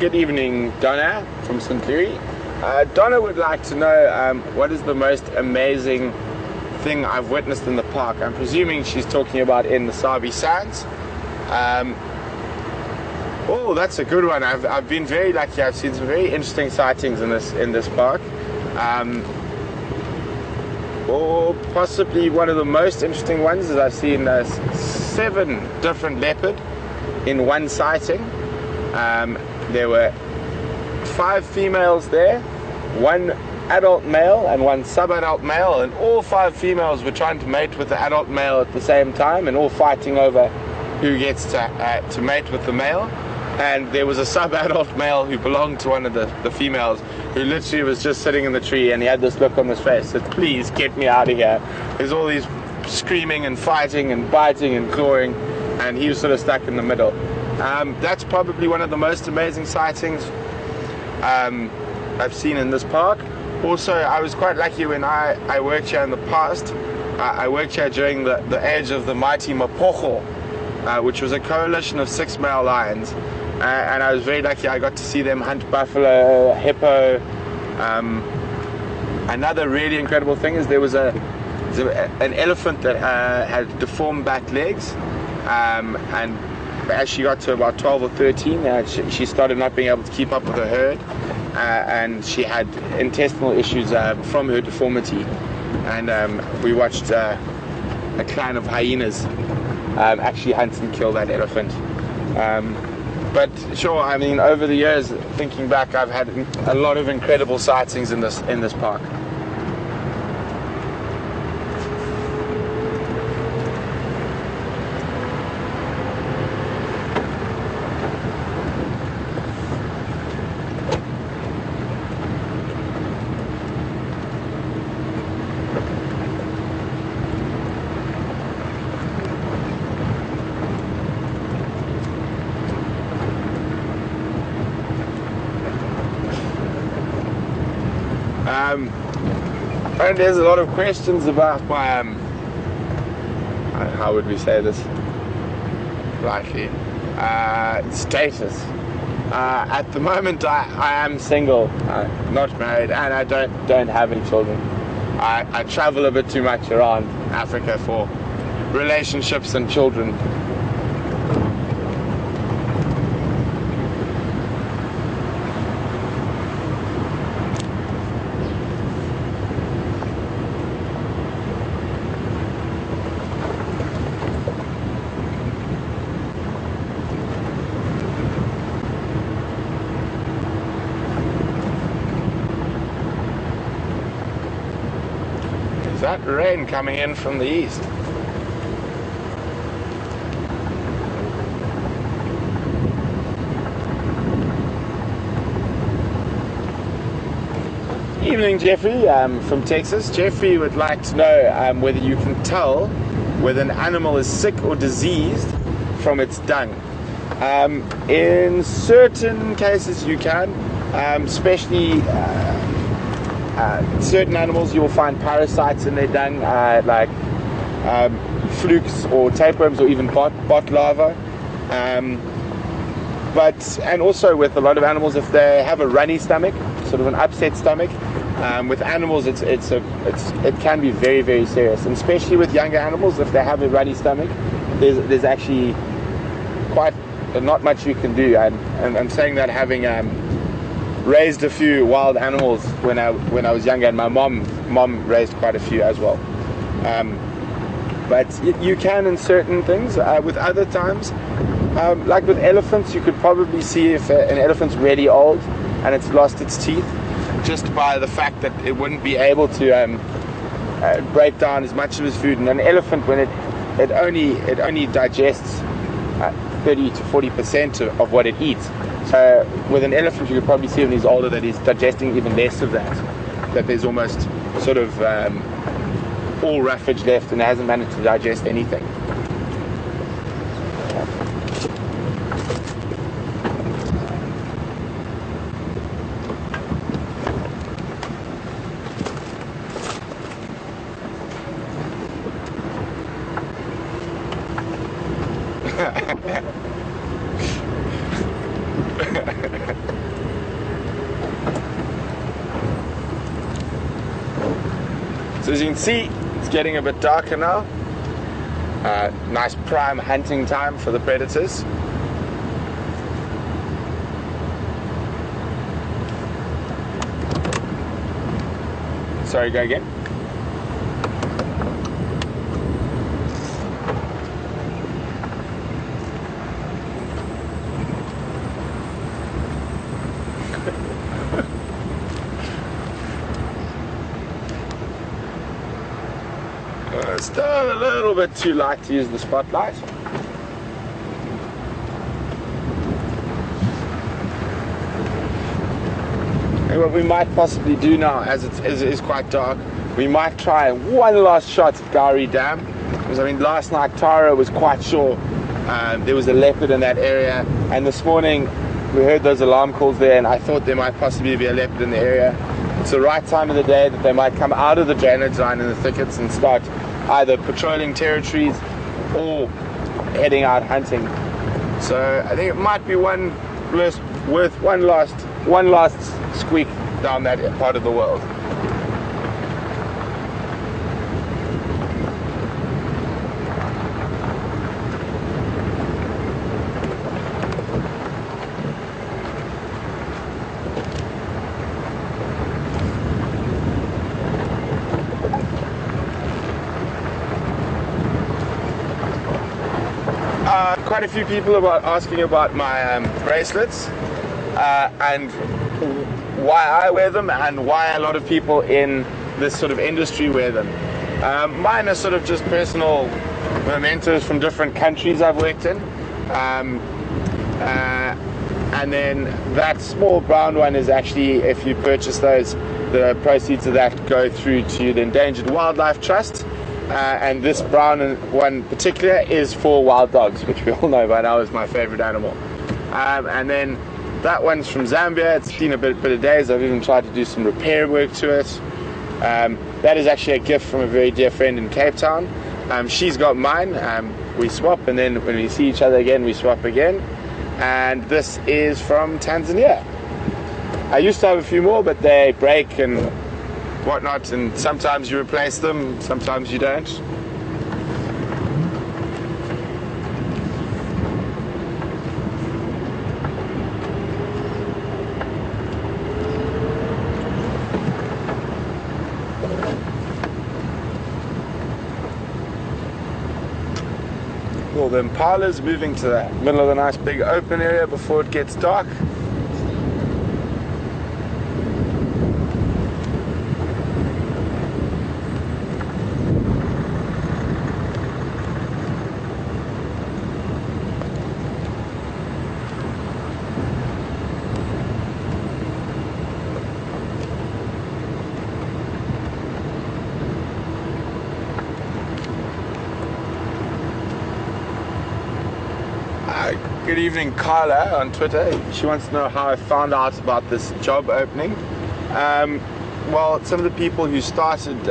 Good evening, Donna from St. Louis. Donna would like to know what is the most amazing thing I've witnessed in the park. I'm presuming she's talking about in the Sabi Sands. Oh, that's a good one. I've been very lucky. I've seen some very interesting sightings in this park. Or possibly one of the most interesting ones is I've seen 7 different leopard in one sighting. There were 5 females there, 1 adult male and 1 sub-adult male, and all 5 females were trying to mate with the adult male at the same time, and all fighting over who gets to mate with the male. And there was a sub-adult male who belonged to one of the females, who literally was just sitting in the tree, and he had this look on his face that, please get me out of here. There's all these screaming and fighting and biting and clawing, and he was sort of stuck in the middle. That's probably one of the most amazing sightings I've seen in this park. Also, I was quite lucky when I worked here in the past. I worked here during the age of the mighty Mapocho, which was a coalition of 6 male lions. And I was very lucky. I got to see them hunt buffalo, hippo. Another really incredible thing is there was an elephant that had deformed back legs. and as she got to about 12 or 13, she started not being able to keep up with her herd, and she had intestinal issues from her deformity. And we watched a clan of hyenas actually hunt and kill that elephant. But sure, I mean, over the years, thinking back, I've had a lot of incredible sightings in this park. And there's a lot of questions about my how would we say this lightly, status. At the moment, I am single, not married, and I don't have any children. I travel a bit too much around Africa for relationships and children. Is that rain coming in from the east? Evening, Jeffrey, from Texas. Jeffrey would like to know whether you can tell whether an animal is sick or diseased from its dung. In certain cases you can, especially certain animals you will find parasites in their dung, like flukes or tapeworms or even bot larvae. And also with a lot of animals, if they have a runny stomach, sort of an upset stomach, with animals it can be very, very serious, and especially with younger animals, if they have a runny stomach, there's actually quite not much you can do. And I'm saying that having raised a few wild animals when I was younger, and my mom raised quite a few as well. But you can in certain things. With other times, like with elephants, you could probably see if an elephant's really old and it's lost its teeth, just by the fact that it wouldn't be able to break down as much of its food. And an elephant, when it only digests 30 to 40% of what it eats. So with an elephant, you could probably see when he's older that he's digesting even less of that. That there's almost sort of all roughage left, and it hasn't managed to digest anything. So as you can see, it's getting a bit darker now. Nice prime hunting time for the predators. Sorry, go again. Still a little bit too light to use the spotlight. And what we might possibly do now, as it is quite dark, we might try one last shot at Gowrie Dam. Because I mean, last night Tara was quite sure there was a leopard in that area, and this morning we heard those alarm calls there, and I thought there might possibly be a leopard in the area. It's the right time of the day that they might come out of the drainage line in the thickets and start either patrolling territories or heading out hunting. So I think it might be worth one last squeak down that part of the world. quite a few people about asking about my bracelets and why I wear them and why a lot of people in this sort of industry wear them. Mine are sort of just personal mementos from different countries I've worked in. And then that small brown one is actually, if you purchase those, the proceeds of that go through to the Endangered Wildlife Trust. And this brown one in particular is for wild dogs, which we all know by now is my favorite animal. And then that one's from Zambia. It's been a bit of days. I've even tried to do some repair work to it. That is actually a gift from a very dear friend in Cape Town. She's got mine. We swap, and then when we see each other again, we swap again. And this is from Tanzania. I used to have a few more, but they break and whatnot, and sometimes you replace them, sometimes you don't. Well, the Impala's moving to the middle of the nice big open area before it gets dark. Good evening, Carla on Twitter. She wants to know how I found out about this job opening. Well, some of the people who started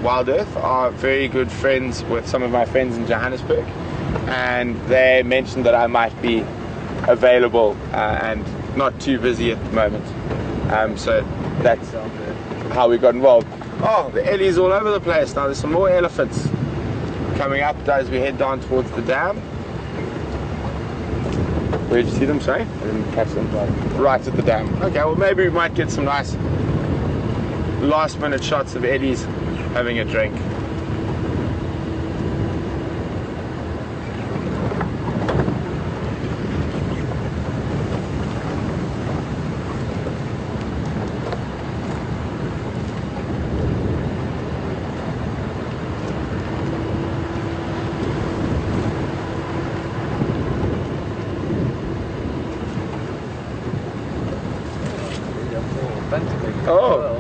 Wild Earth are very good friends with some of my friends in Johannesburg, and they mentioned that I might be available and not too busy at the moment. So that's how we got involved. Oh, the Ellie's all over the place now. There's some more elephants coming up as we head down towards the dam. Where did you see them, sorry? I didn't catch them. Right at the dam. Okay, well maybe we might get some nice last minute shots of Eddie's having a drink. Oh.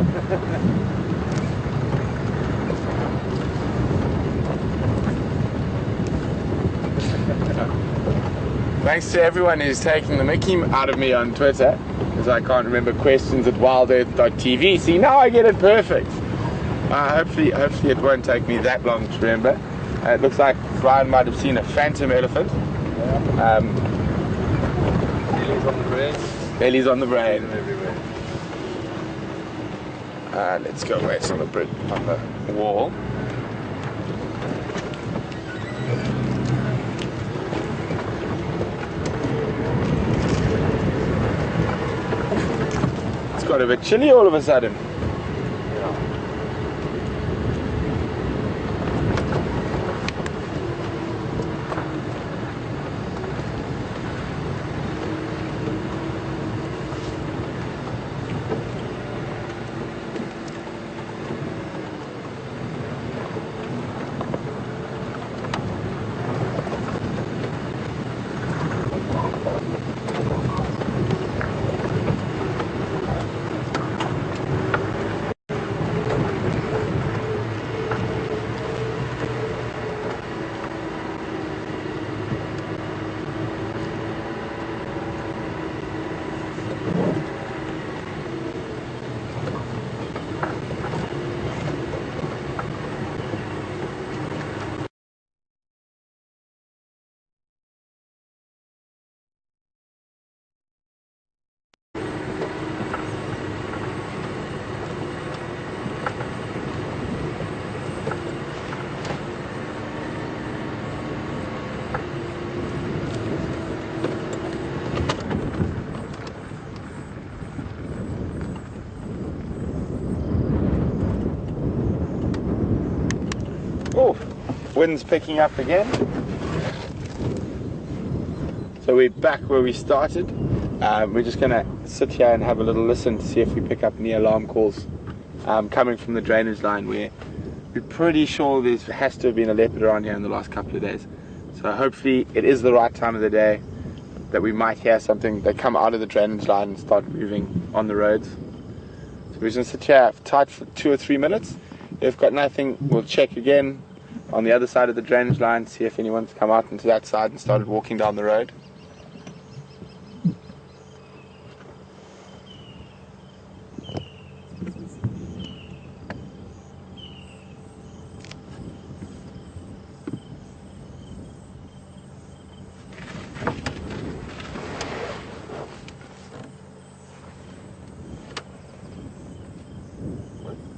Thanks to everyone who's taking the mickey out of me on Twitter, because I can't remember questions at wildearth.tv. See, now I get it perfect. Hopefully it won't take me that long to remember. It looks like Brian might have seen a phantom elephant. Belly's on the brain. Belly's on the brain. Everywhere. Let's go wait on the wall. It's got a bit chilly all of a sudden. Oh, wind's picking up again. So we're back where we started. We're just going to sit here and have a little listen to see if we pick up any alarm calls coming from the drainage line, where we're pretty sure there has to have been a leopard around here in the last couple of days. So hopefully it is the right time of the day that we might hear something. They come out of the drainage line and start moving on the roads. So we're just going to sit here tight for 2 or 3 minutes. If we've got nothing, we'll check again on the other side of the drainage line, see if anyone's come out into that side and started walking down the road.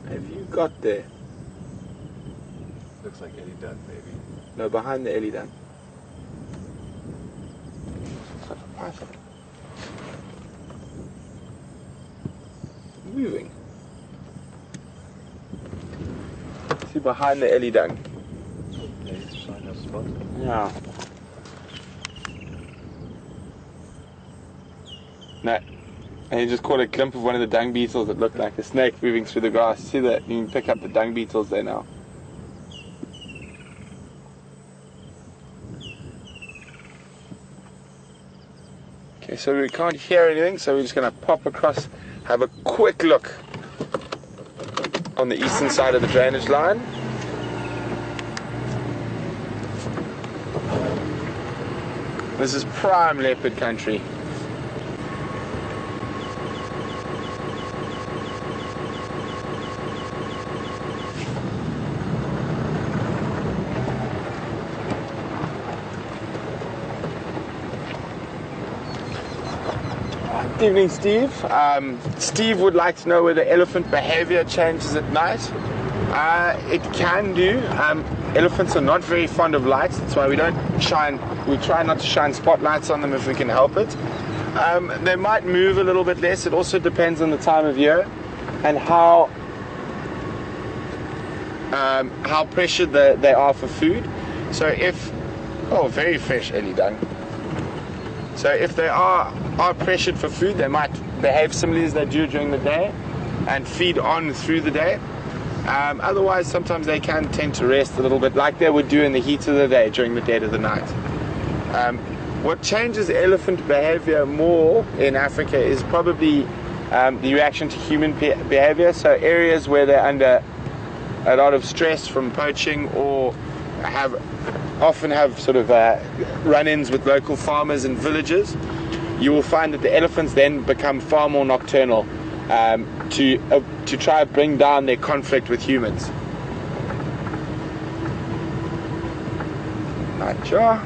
Have you got there? Looks like any duck, maybe. No, behind the ellie duck. Such a python. Moving. See behind the ellie duck. Yeah, he's showing us spot. Yeah. No. And you just caught a glimpse of one of the dung beetles that looked like a snake moving through the grass. See that? You can pick up the dung beetles there now. Okay, so we can't hear anything, so we're just going to pop across, have a quick look on the eastern side of the drainage line. This is prime leopard country. Good evening, Steve. Steve would like to know whether elephant behavior changes at night. It can do. Elephants are not very fond of lights. That's why we try not to shine spotlights on them if we can help it. They might move a little bit less. It also depends on the time of year and how pressured they are for food. So very fresh ellie dung. So if they are pressured for food, they might behave similarly as they do during the day and feed on through the day. Otherwise, sometimes they can tend to rest a little bit like they would do in the heat of the day during the dead of the night. What changes elephant behavior more in Africa is probably the reaction to human behavior. So areas where they're under a lot of stress from poaching or often have sort of run-ins with local farmers and villagers, you will find that the elephants then become far more nocturnal to try to bring down their conflict with humans. Nightjar.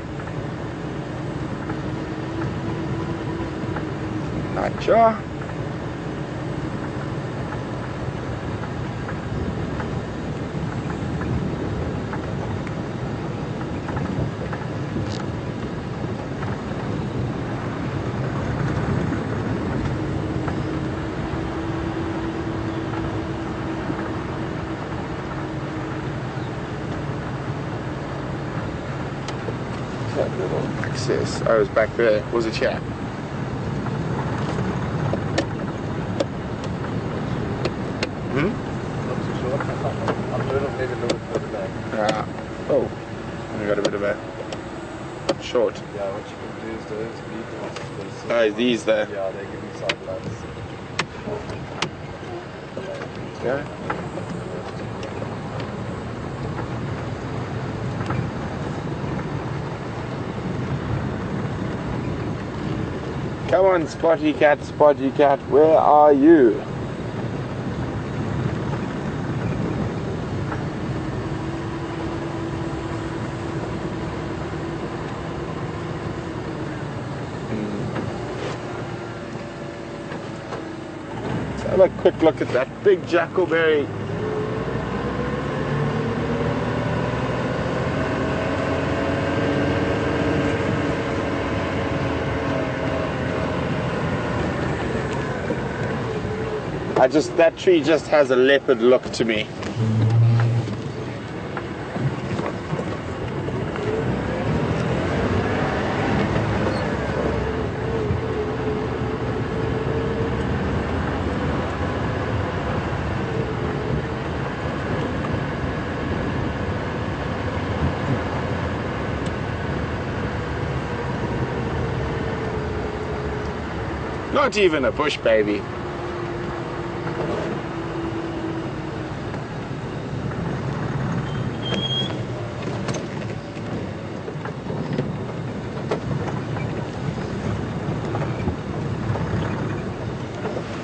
Nightjar. That little access. I was back there. Was it here? Not too sure. I'm maybe a little further back. Yeah. Oh, we got a bit of a short. Yeah, what you can do is those vehicles. Oh, these there. Yeah, they give me side lights. Yeah. Come on, Spotty Cat, where are you? Let's have a quick look at that big jackalberry. That tree just has a leopard look to me. Not even a bush baby.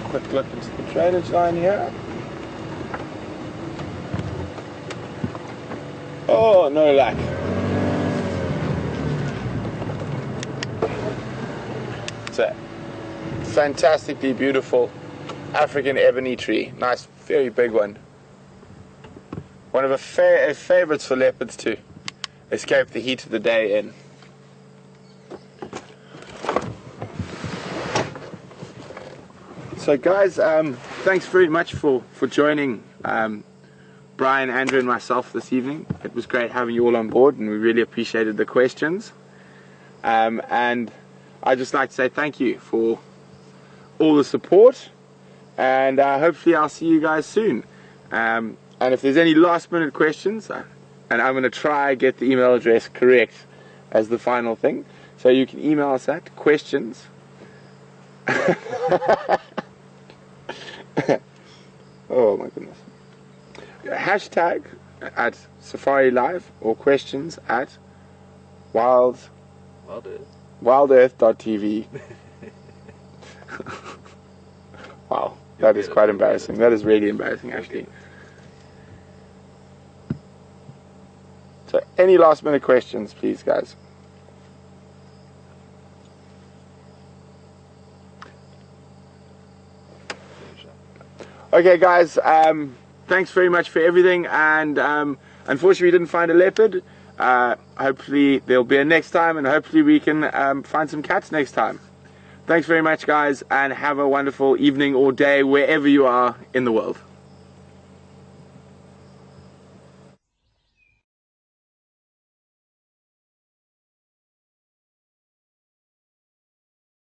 Quick look into the drainage line here. Oh, no luck. It's a fantastically beautiful African ebony tree. Nice, very big one. One of her favorites for leopards to escape the heat of the day in. So guys, thanks very much for joining Brian, Andrew and myself this evening. It was great having you all on board and we really appreciated the questions. And I'd just like to say thank you for all the support, and hopefully I'll see you guys soon. And if there's any last minute questions, and I'm going to try get the email address correct as the final thing, so you can email us at questions oh my goodness, hashtag at Safari Live or questions at wildearth.tv. Wow, that is quite embarrassing. That is really embarrassing, actually. So, any last minute questions, please, guys? Okay, guys, thanks very much for everything, and unfortunately we didn't find a leopard. Hopefully there'll be a next time, and hopefully we can find some cats next time. Thanks very much, guys, and have a wonderful evening or day wherever you are in the world.